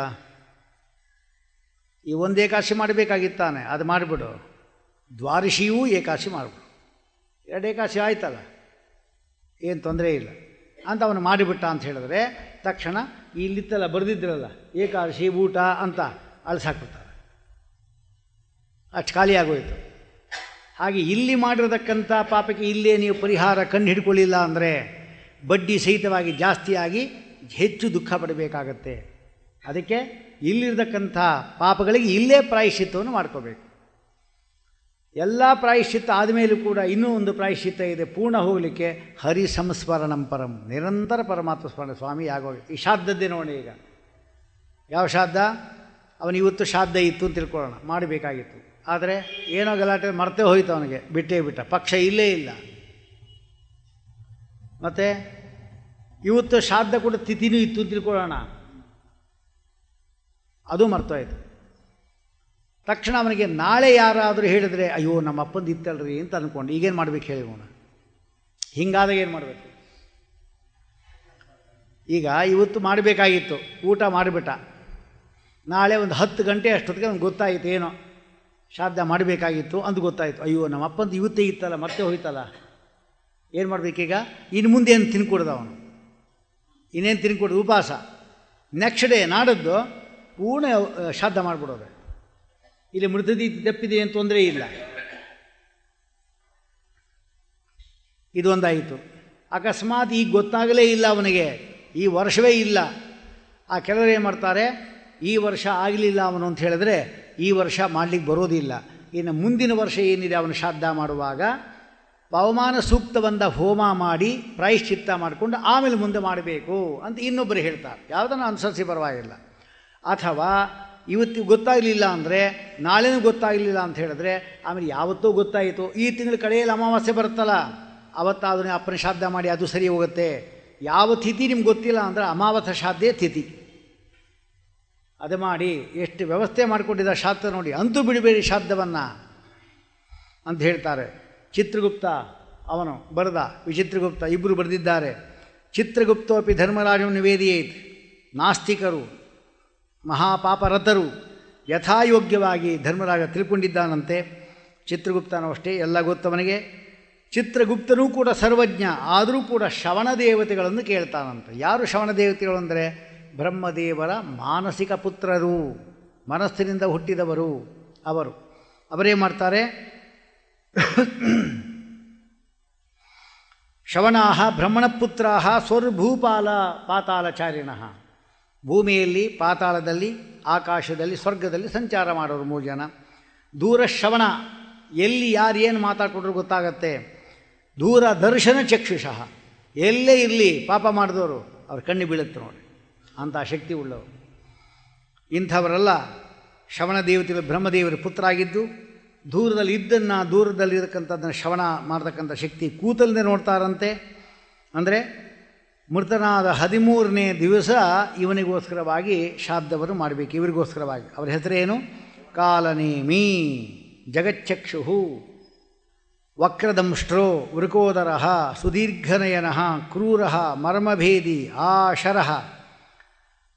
ಈ ಒಂದು ಏಕಾದಶಿ ಮಾಡಬೇಕಾಗಿತ್ತಾನೆ, ಅದು ಮಾಡಿಬಿಡು. ದ್ವಾದಶಿಯೂ ಏಕಾದಶಿ ಮಾಡಿಬಿಡು, 2 ಏಕಾದಶಿ ಆಯ್ತಲ್ಲ, ಏನು ತೊಂದರೆ ಇಲ್ಲ ಅಂತ ಅವನು ಮಾಡಿಬಿಟ್ಟ ಅಂತ ಹೇಳಿದ್ರೆ ತಕ್ಷಣ ಇಲ್ಲಿತ್ತಲ್ಲ ಬರೆದಿದ್ರಲ್ಲ ಏಕಾದಶಿ ಊಟ ಅಂತ ಅಳಿಸಾಕ್ಬಿಡ್ತಾರೆ, ಅಷ್ಟು ಖಾಲಿಯಾಗೋಯ್ತು. ಹಾಗೆ ಇಲ್ಲಿ ಮಾಡಿರತಕ್ಕಂಥ ಪಾಪಕ್ಕೆ ಇಲ್ಲೇ ನೀವು ಪರಿಹಾರ ಕಂಡು ಹಿಡ್ಕೊಳ್ಳಿಲ್ಲ ಅಂದರೆ ಬಡ್ಡಿ ಸಹಿತವಾಗಿ ಜಾಸ್ತಿಯಾಗಿ ಹೆಚ್ಚು ದುಃಖ ಪಡಬೇಕಾಗತ್ತೆ. ಅದಕ್ಕೆ ಇಲ್ಲಿರತಕ್ಕಂಥ ಪಾಪಗಳಿಗೆ ಇಲ್ಲೇ ಪ್ರಾಯಶ್ಚಿತ್ತವನ್ನು ಮಾಡ್ಕೋಬೇಕು. ಎಲ್ಲ ಪ್ರಾಯಶ್ಚಿತ್ತ ಆದಮೇಲೂ ಕೂಡ ಇನ್ನೂ ಒಂದು ಪ್ರಾಯಶ್ಚಿತ್ತ ಇದೆ ಪೂರ್ಣ ಹೋಗಲಿಕ್ಕೆ. ಹರಿ ಸಂಸ್ಮರಣಂ ಪರಂ, ನಿರಂತರ ಪರಮಾತ್ಮ ಸ್ಮರಣೆ. ಸ್ವಾಮಿ ಆಗೋಗಿ ಈ ಶ್ರಾದ್ದದ್ದೇ ನೋಡಿ. ಈಗ ಯಾವ ಶ್ರಾದ್ದ? ಅವನು ಇವತ್ತು ಶ್ರಾದ್ದ ಇತ್ತು ಅಂತ ತಿಳ್ಕೊಳ್ಳೋಣ, ಮಾಡಬೇಕಾಗಿತ್ತು. ಆದರೆ ಏನೋ ಗಲಾಟೆ ಮರ್ತೇ ಹೋಯ್ತು, ಅವನಿಗೆ ಬಿಟ್ಟೇ ಬಿಟ್ಟ, ಪಕ್ಷ ಇಲ್ಲೇ ಇಲ್ಲ. ಮತ್ತು ಇವತ್ತು ಶ್ರಾದ್ದ ಕೂಡ ತಿಥಿನೂ ಇತ್ತು ಅಂತ ತಿಳ್ಕೊಳ್ಳೋಣ, ಅದು ಮರ್ತೋಯ್ತು. ತಕ್ಷಣ ಅವನಿಗೆ ನಾಳೆ ಯಾರಾದರೂ ಹೇಳಿದರೆ ಅಯ್ಯೋ ನಮ್ಮ ಅಪ್ಪಂದು ಇತ್ತಲ್ರಿ ಅಂತ ಅಂದ್ಕೊಂಡು ಈಗೇನು ಮಾಡ್ಬೇಕು ಹೇಳಿ ಅವನು? ಹಿಂಗಾದಾಗ ಏನು ಮಾಡಬೇಕು? ಈಗ ಇವತ್ತು ಮಾಡಬೇಕಾಗಿತ್ತು, ಊಟ ಮಾಡಿಬಿಟ್ಟ. ನಾಳೆ ಒಂದು 10 ಗಂಟೆ ಅಷ್ಟೊತ್ತಿಗೆ ಅವ್ನಿಗೆ ಗೊತ್ತಾಯಿತು ಏನೋ ಶ್ರಾದ್ದ ಮಾಡಬೇಕಾಗಿತ್ತು ಅಂತ ಗೊತ್ತಾಯಿತು. ಅಯ್ಯೋ ನಮ್ಮ ಅಪ್ಪಂದು ಇವತ್ತೇ ಇತ್ತಲ್ಲ, ಮತ್ತೆ ಹೋಯ್ತಲ್ಲ, ಏನು ಮಾಡಬೇಕೀಗ? ಇನ್ನು ಮುಂದೆ ಏನು ತಿನ್ಕೊಡ್ದು ಅವನು? ಇನ್ನೇನು ತಿನ್ಕೊಡ್ದು? ಉಪವಾಸ. ನೆಕ್ಸ್ಟ್ ಡೇ ನಾಡದ್ದು ಪೂರ್ಣ ಶ್ರಾದ್ದ ಮಾಡಿಬಿಡೋದು. ಇಲ್ಲಿ ಮೃತದಿ ತಪ್ಪಿದೆ ಏನು ತೊಂದರೆ ಇಲ್ಲ. ಇದೊಂದಾಯಿತು. ಅಕಸ್ಮಾತ್ ಈಗ ಗೊತ್ತಾಗಲೇ ಇಲ್ಲ ಅವನಿಗೆ, ಈ ವರ್ಷವೇ ಇಲ್ಲ. ಆ ಕೆಲವರು ಏನು ಮಾಡ್ತಾರೆ, ಈ ವರ್ಷ ಆಗಲಿಲ್ಲ ಅವನು ಅಂತ ಹೇಳಿದ್ರೆ ಈ ವರ್ಷ ಮಾಡಲಿಕ್ಕೆ ಬರೋದಿಲ್ಲ. ಇನ್ನು ಮುಂದಿನ ವರ್ಷ ಏನಿದೆ ಅವನು ಶ್ರಾದ್ದ ಮಾಡುವಾಗ ಪವಮಾನ ಸೂಕ್ತವಂದ ಹೋಮ ಮಾಡಿ ಪ್ರಾಯಶ್ಚಿತ್ತ ಮಾಡಿಕೊಂಡು ಆಮೇಲೆ ಮುಂದೆ ಮಾಡಬೇಕು ಅಂತ ಇನ್ನೊಬ್ಬರು ಹೇಳ್ತಾರೆ. ಯಾವುದನ್ನು ಅನುಸರಿಸಿ ಪರವಾಗಿಲ್ಲ. ಅಥವಾ ಇವತ್ತು ಗೊತ್ತಾಗಲಿಲ್ಲ ಅಂದರೆ ನಾಳೆನೂ ಗೊತ್ತಾಗಲಿಲ್ಲ ಅಂತ ಹೇಳಿದ್ರೆ ಆಮೇಲೆ ಯಾವತ್ತೂ ಗೊತ್ತಾಯಿತು, ಈ ತಿಂಗಳ ಕಡೆಯಲ್ಲಿ ಅಮಾವಾಸ್ಯೆ ಬರುತ್ತಲ್ಲ ಅವತ್ತಾದರೂ ಅಪ್ಪನ ಶ್ರಾದ್ದ ಮಾಡಿ ಅದು ಸರಿ ಹೋಗುತ್ತೆ. ಯಾವ ತಿಥಿ ನಿಮ್ಗೆ ಗೊತ್ತಿಲ್ಲ ಅಂದರೆ ಅಮಾವಾಸ್ಯ ಶ್ರಾದ್ದೇ ತಿಥಿ. ಅದು ಮಾಡಿ ಎಷ್ಟು ವ್ಯವಸ್ಥೆ ಮಾಡಿಕೊಂಡಿದ್ದ ಶಾಸ್ತ್ರ ನೋಡಿ, ಅಂತೂ ಬಿಡಬೇಡಿ ಶ್ರಾದ್ದವನ್ನು ಅಂತ ಹೇಳ್ತಾರೆ. ಚಿತ್ರಗುಪ್ತ ಅವನು ಬರೆದ, ವಿಚಿತ್ರಗುಪ್ತ ಇಬ್ಬರು ಬರೆದಿದ್ದಾರೆ. ಚಿತ್ರಗುಪ್ತೋಪಿ ಧರ್ಮರಾಜನು ನಿವೇದಿಯೇತ್, ನಾಸ್ತಿಕರು ಮಹಾಪಾಪರತರು ಯಥಾಯೋಗ್ಯವಾಗಿ ಧರ್ಮರಾಜ ತಿಳ್ಕೊಂಡಿದ್ದಾನಂತೆ. ಚಿತ್ರಗುಪ್ತನೂ ಅಷ್ಟೇ, ಎಲ್ಲ ಗೊತ್ತವನಿಗೆ. ಚಿತ್ರಗುಪ್ತನೂ ಕೂಡ ಸರ್ವಜ್ಞ, ಆದರೂ ಕೂಡ ಶ್ರವಣ ದೇವತೆಗಳನ್ನು ಕೇಳ್ತಾನಂತೆ. ಯಾರು ಶ್ರವಣ ದೇವತೆಗಳು ಅಂದರೆ ಬ್ರಹ್ಮದೇವರ ಮಾನಸಿಕ ಪುತ್ರರು, ಮನಸ್ಸಿನಿಂದ ಹುಟ್ಟಿದವರು ಅವರು. ಅವರೇನು ಮಾಡ್ತಾರೆ, ಶ್ರವಣಾಹ ಬ್ರಹ್ಮಣಪುತ್ರಾಹ ಸ್ವರ್ಭೂಪಾಲ ಪಾತಾಳಚಾರಿಣಃ, ಭೂಮಿಯಲ್ಲಿ, ಪಾತಾಳದಲ್ಲಿ, ಆಕಾಶದಲ್ಲಿ, ಸ್ವರ್ಗದಲ್ಲಿ ಸಂಚಾರ ಮಾಡೋರು 3 ಜನ. ದೂರಶ್ರವಣ, ಎಲ್ಲಿ ಯಾರು ಏನು ಮಾತಾಡ್ಕೊಂಡ್ರು ಗೊತ್ತಾಗತ್ತೆ. ದೂರದರ್ಶನ ಚಕ್ಷುಷಃ, ಎಲ್ಲೇ ಇರಲಿ ಪಾಪ ಮಾಡಿದವರು ಅವ್ರ ಕಣ್ಣು ಬೀಳುತ್ತೆ ನೋಡಿ, ಅಂಥ ಶಕ್ತಿ ಉಳ್ಳವರು. ಇಂಥವರೆಲ್ಲ ಶ್ರವಣ ದೇವತೆಗಳು ಬ್ರಹ್ಮದೇವರ ಪುತ್ರ ಆಗಿದ್ದು, ದೂರದಲ್ಲಿ ಇದ್ದನ್ನು, ದೂರದಲ್ಲಿರತಕ್ಕಂಥದ್ದನ್ನು ಶ್ರವಣ ಮಾಡ್ತಕ್ಕಂಥ ಶಕ್ತಿ ಕೂತಲ್ಲದೆ ನೋಡ್ತಾರಂತೆ. ಅಂದರೆ ಮೃತನಾದ 13ನೇ ದಿವಸ ಇವನಿಗೋಸ್ಕರವಾಗಿ ಶ್ರಾದ್ದವನ್ನು ಮಾಡಬೇಕು, ಇವರಿಗೋಸ್ಕರವಾಗಿ. ಅವರ ಹೆಸರೇನು, ಕಾಲನೇಮಿ, ಜಗಚ್ಚಕ್ಷು, ವಕ್ರದಂಷ್ಟ್ರೋ, ವೃಕೋದರ, ಸುದೀರ್ಘನಯನ, ಕ್ರೂರ, ಮರ್ಮಭೇದಿ, ಆಶರ,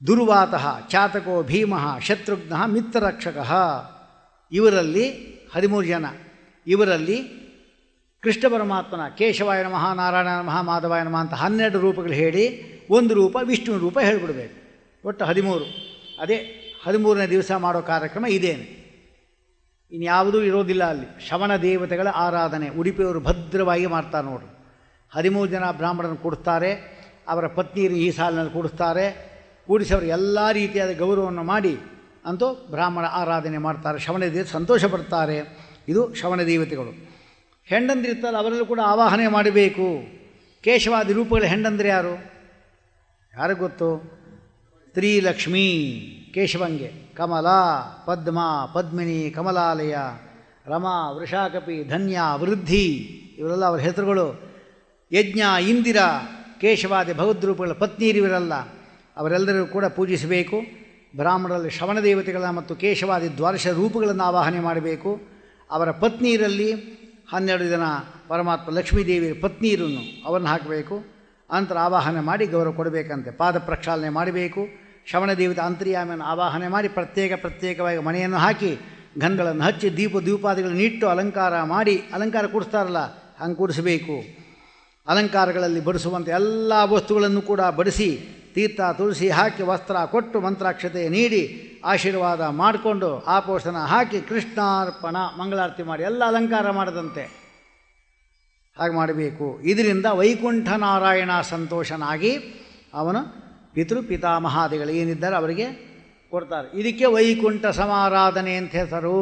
ದುರ್ವಾತಃ, ಚಾತಕೋ ಭೀಮ, ಶತ್ರುಘ್ನ, ಮಿತ್ರರಕ್ಷಕ. ಇವರಲ್ಲಿ 13 ಜನ. ಇವರಲ್ಲಿ ಕೃಷ್ಣ ಪರಮಾತ್ಮನ ಕೇಶವಾಯ ನಮಃ, ನಾರಾಯಣ ನಮಃ, ಮಾಧವಾಯ ನಮಃ ಅಂತ 12 ರೂಪಗಳು ಹೇಳಿ, ಒಂದು ರೂಪ ವಿಷ್ಣು ರೂಪ ಹೇಳಿಬಿಡ್ಬೇಕು. ಒಟ್ಟು 13. ಅದೇ 13ನೇ ದಿವಸ ಮಾಡೋ ಕಾರ್ಯಕ್ರಮ ಇದೇನೆ, ಇನ್ಯಾವುದೂ ಇರೋದಿಲ್ಲ ಅಲ್ಲಿ. ಶ್ರವಣ ದೇವತೆಗಳ ಆರಾಧನೆ ಉಡುಪಿಯವರು ಭದ್ರವಾಗಿ ಮಾಡ್ತಾರೆ ನೋಡ್ರಿ. 13 ಜನ ಬ್ರಾಹ್ಮಣರನ್ನು ಕೂಡಿಸ್ತಾರೆ, ಅವರ ಪತ್ನಿಯರು ಈ ಸಾಲಿನಲ್ಲಿ ಕೂಡಿಸ್ತಾರೆ. ಕೂಡಿಸಿ ಅವರು ಎಲ್ಲ ರೀತಿಯಾದ ಗೌರವವನ್ನು ಮಾಡಿ ಅಂತೂ ಬ್ರಾಹ್ಮಣ ಆರಾಧನೆ ಮಾಡ್ತಾರೆ. ಶ್ರವಣ ದೇವತೆ ಸಂತೋಷ ಪಡ್ತಾರೆ. ಇದು ಶ್ರವಣ ದೇವತೆಗಳು. ಹೆಂಡಂದಿರ್ತಾರೆ, ಅವರಲ್ಲೂ ಕೂಡ ಆವಾಹನೆ ಮಾಡಬೇಕು. ಕೇಶವಾದಿ ರೂಪಗಳ ಹೆಂಡಂದ್ರೆ ಯಾರು, ಯಾರಿಗೆ ಗೊತ್ತು? ಶ್ರೀಲಕ್ಷ್ಮೀ ಕೇಶವಂಗೆ, ಕಮಲ, ಪದ್ಮ, ಪದ್ಮಿನಿ, ಕಮಲಾಲಯ, ರಮಾ, ವೃಷಾಕಪಿ, ಧನ್ಯ, ವೃದ್ಧಿ, ಇವರೆಲ್ಲ ಅವರ ಹೆಸರುಗಳು. ಯಜ್ಞ, ಇಂದಿರ, ಕೇಶವಾದಿ ಭಗವದ್ರೂಪಗಳ ಪತ್ನಿಯರಿವರೆಲ್ಲ, ಅವರೆಲ್ಲರೂ ಕೂಡ ಪೂಜಿಸಬೇಕು. ಬ್ರಾಹ್ಮಣರಲ್ಲಿ ಶ್ರವಣ ದೇವತೆಗಳ ಮತ್ತು ಕೇಶವಾದಿ ದ್ವಾದಶ ರೂಪಗಳನ್ನು ಆವಾಹನೆ ಮಾಡಬೇಕು. ಅವರ ಪತ್ನಿಯರಲ್ಲಿ 12 ಜನ ಪರಮಾತ್ಮ ಲಕ್ಷ್ಮೀದೇವಿಯ ಪತ್ನಿಯರನ್ನು ಅವರನ್ನು ಹಾಕಬೇಕು. ಅಂತರ ಆವಾಹನೆ ಮಾಡಿ ಗೌರವ ಕೊಡಬೇಕಂತೆ. ಪಾದ ಪ್ರಕ್ಷಾಲನೆ ಮಾಡಬೇಕು. ಶ್ರವಣ ದೇವತೆ ಅಂತರ್ಯಾಮಿಯನ್ನು ಆವಾಹನೆ ಮಾಡಿ ಪ್ರತ್ಯೇಕವಾಗಿ ಮನೆಯನ್ನು ಹಾಕಿ ಗಂಧಗಳನ್ನು ಹಚ್ಚಿ ದೀಪಾದಿಗಳನ್ನು ಇಟ್ಟು ಅಲಂಕಾರ ಮಾಡಿ, ಅಲಂಕಾರ ಕೂಡಿಸ್ತಾರಲ್ಲ ಹಂಗೆ ಕೂಡಿಸಬೇಕು. ಅಲಂಕಾರಗಳಲ್ಲಿ ಬಡಿಸುವಂಥ ಎಲ್ಲ ವಸ್ತುಗಳನ್ನು ಕೂಡ ಬಡಿಸಿ, ತೀರ್ಥ ತುಳಸಿ ಹಾಕಿ, ವಸ್ತ್ರ ಕೊಟ್ಟು, ಮಂತ್ರಾಕ್ಷತೆ ನೀಡಿ ಆಶೀರ್ವಾದ ಮಾಡಿಕೊಂಡು, ಆಪೋಷಣ ಹಾಕಿ, ಕೃಷ್ಣಾರ್ಪಣ ಮಂಗಳಾರತಿ ಮಾಡಿ ಎಲ್ಲ ಅಲಂಕಾರ ಮಾಡದಂತೆ ಹಾಗೆ ಮಾಡಬೇಕು. ಇದರಿಂದ ವೈಕುಂಠ ನಾರಾಯಣ ಸಂತೋಷನಾಗಿ ಅವನು ಪಿತಾಮಹಾದಿಗಳು ಏನಿದ್ದಾರೆ ಅವರಿಗೆ ಕೊಡ್ತಾರೆ. ಇದಕ್ಕೆ ವೈಕುಂಠ ಸಮಾರಾಧನೆ ಅಂತ ಹೆಸರು.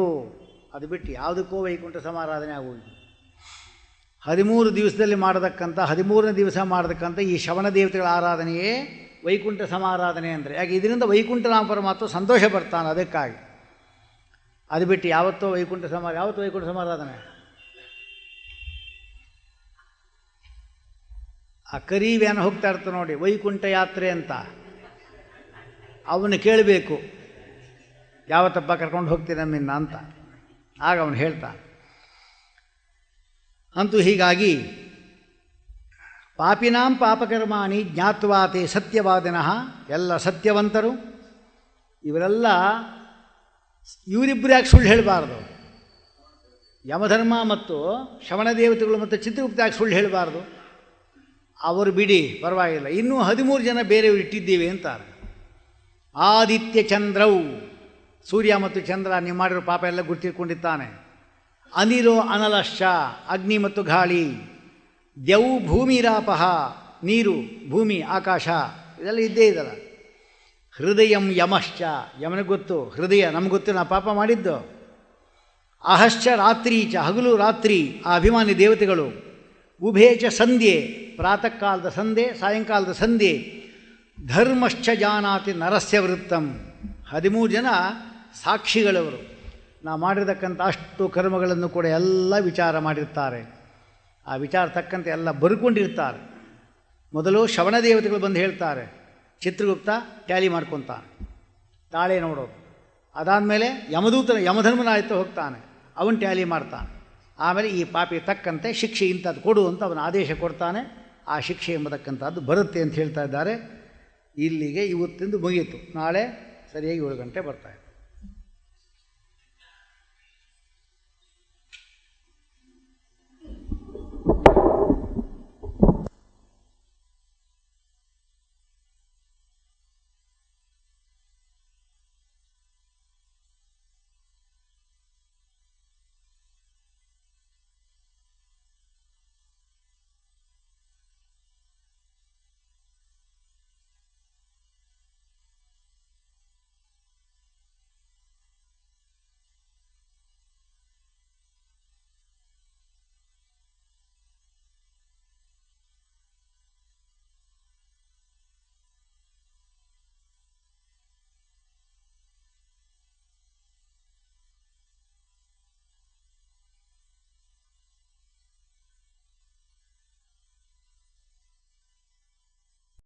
ಅದು ಬಿಟ್ಟು ಯಾವುದಕ್ಕೂ ವೈಕುಂಠ ಸಮಾರಾಧನೆ ಆಗುವುದು. 13 ದಿವಸದಲ್ಲಿ ಮಾಡತಕ್ಕಂಥ 13ನೇ ದಿವಸ ಮಾಡತಕ್ಕಂಥ ಈ ಶ್ರವಣ ದೇವತೆಗಳ ಆರಾಧನೆಯೇ ವೈಕುಂಠ ಸಮಾರಾಧನೆ ಅಂದರೆ. ಯಾಕೆ ಇದರಿಂದ ವೈಕುಂಠ ನಾಮ ಪರಮಾತ್ಮ ಸಂತೋಷ ಬರ್ತಾನೆ, ಅದಕ್ಕಾಗಿ. ಅದು ಬಿಟ್ಟು ಯಾವತ್ತೂ ವೈಕುಂಠ ಸಮಾರಾಧನೆ ಆ ಕರೀವ್ಯಾನ ಹೋಗ್ತಾ ಇರ್ತಾನೆ ನೋಡಿ, ವೈಕುಂಠ ಯಾತ್ರೆ ಅಂತ. ಅವನು ಕೇಳಬೇಕು, ಯಾವತ್ತಪ್ಪ ಕರ್ಕೊಂಡು ಹೋಗ್ತೀನಿ ನಿನ್ನ ಅಂತ. ಆಗ ಅವನು ಹೇಳ್ತಾನೆ. ಅಂತೂ ಹೀಗಾಗಿ ಪಾಪಿನಾಂ ಪಾಪಕರ್ಮಾಣಿ ಜ್ಞಾತ್ವಾತೆ ಸತ್ಯವಾದಿನಃ, ಎಲ್ಲ ಸತ್ಯವಂತರು. ಇವರೆಲ್ಲ ಇವರಿಬ್ಬರು ಯಾಕೆ ಸುಳ್ಳು ಹೇಳಬಾರ್ದು? ಯಮಧರ್ಮ ಮತ್ತು ಶ್ರವಣ ದೇವತೆಗಳು ಮತ್ತು ಚಿತ್ರಗುಪ್ತ ಯಾಕೆ ಸುಳ್ಳು ಹೇಳಬಾರ್ದು? ಅವರು ಬಿಡಿ, ಪರವಾಗಿಲ್ಲ. ಇನ್ನೂ 13 ಜನ ಬೇರೆಯವರು ಇಟ್ಟಿದ್ದೀವಿ ಅಂತಾರೆ. ಆದಿತ್ಯ ಚಂದ್ರವು, ಸೂರ್ಯ ಮತ್ತು ಚಂದ್ರ ನೀವು ಮಾಡಿರೋ ಪಾಪ ಎಲ್ಲ ಗುರ್ತಿಟ್ಕೊಂಡಿದ್ದಾನೆ. ಅನಿಲೋ ಅನಲಶ್ಚ, ಅಗ್ನಿ ಮತ್ತು ಗಾಳಿ. ದ್ಯವು ಭೂಮಿರಾಪಹ, ನೀರು, ಭೂಮಿ, ಆಕಾಶ, ಇದೆಲ್ಲ ಇದ್ದೇ ಇದಲ್ಲ. ಹೃದಯಂ ಯಮಶ್ಚ, ಯಮನಿಗೆ ಗೊತ್ತು, ಹೃದಯ ನಮ್ಗೆ ಗೊತ್ತು, ನಾವು ಪಾಪ ಮಾಡಿದ್ದು. ಅಹಶ್ಚ ರಾತ್ರೀಚ, ಹಗಲು ರಾತ್ರಿ ಆ ಅಭಿಮಾನಿ ದೇವತೆಗಳು. ಉಭೇಚ ಸಂಧ್ಯೆ, ಪ್ರಾತಃ ಕಾಲದ ಸಂಧ್ಯೆ, ಸಾಯಂಕಾಲದ ಸಂಧ್ಯೆ. ಧರ್ಮಶ್ಚ ಜಾನಾತಿ ನರಸ್ಯ ವೃತ್ತಂ, 13 ಜನ ಸಾಕ್ಷಿಗಳವರು. ನಾವು ಮಾಡಿರತಕ್ಕಂಥ ಅಷ್ಟು ಕರ್ಮಗಳನ್ನು ಕೂಡ ಎಲ್ಲ ವಿಚಾರ ಮಾಡಿರ್ತಾರೆ. ಆ ವಿಚಾರ ತಕ್ಕಂತೆ ಎಲ್ಲ ಬರ್ಕೊಂಡಿರ್ತಾರೆ. ಮೊದಲು ಶ್ರವಣ ದೇವತೆಗಳು ಬಂದು ಹೇಳ್ತಾರೆ, ಚಿತ್ರಗುಪ್ತ ಟ್ಯಾಲಿ ಮಾಡ್ಕೊತಾನೆ, ತಾಳೆ ನೋಡೋದು. ಅದಾದಮೇಲೆ ಯಮಧರ್ಮನಾಯ್ತು ಹೋಗ್ತಾನೆ, ಅವನು ಟ್ಯಾಲಿ ಮಾಡ್ತಾನೆ. ಆಮೇಲೆ ಈ ಪಾಪಿ ತಕ್ಕಂತೆ ಶಿಕ್ಷೆ ಇಂಥದ್ದು ಕೊಡು ಅಂತ ಅವನ ಆದೇಶ ಕೊಡ್ತಾನೆ. ಆ ಶಿಕ್ಷೆ ಎಂಬತಕ್ಕಂಥದ್ದು ಬರುತ್ತೆ ಅಂತ ಹೇಳ್ತಾ ಇದ್ದಾರೆ. ಇಲ್ಲಿಗೆ ಇವತ್ತಿಂದು ಮುಗಿಯಿತು. ನಾಳೆ ಸರಿಯಾಗಿ 7 ಗಂಟೆ ಬರ್ತಾಯಿದೆ.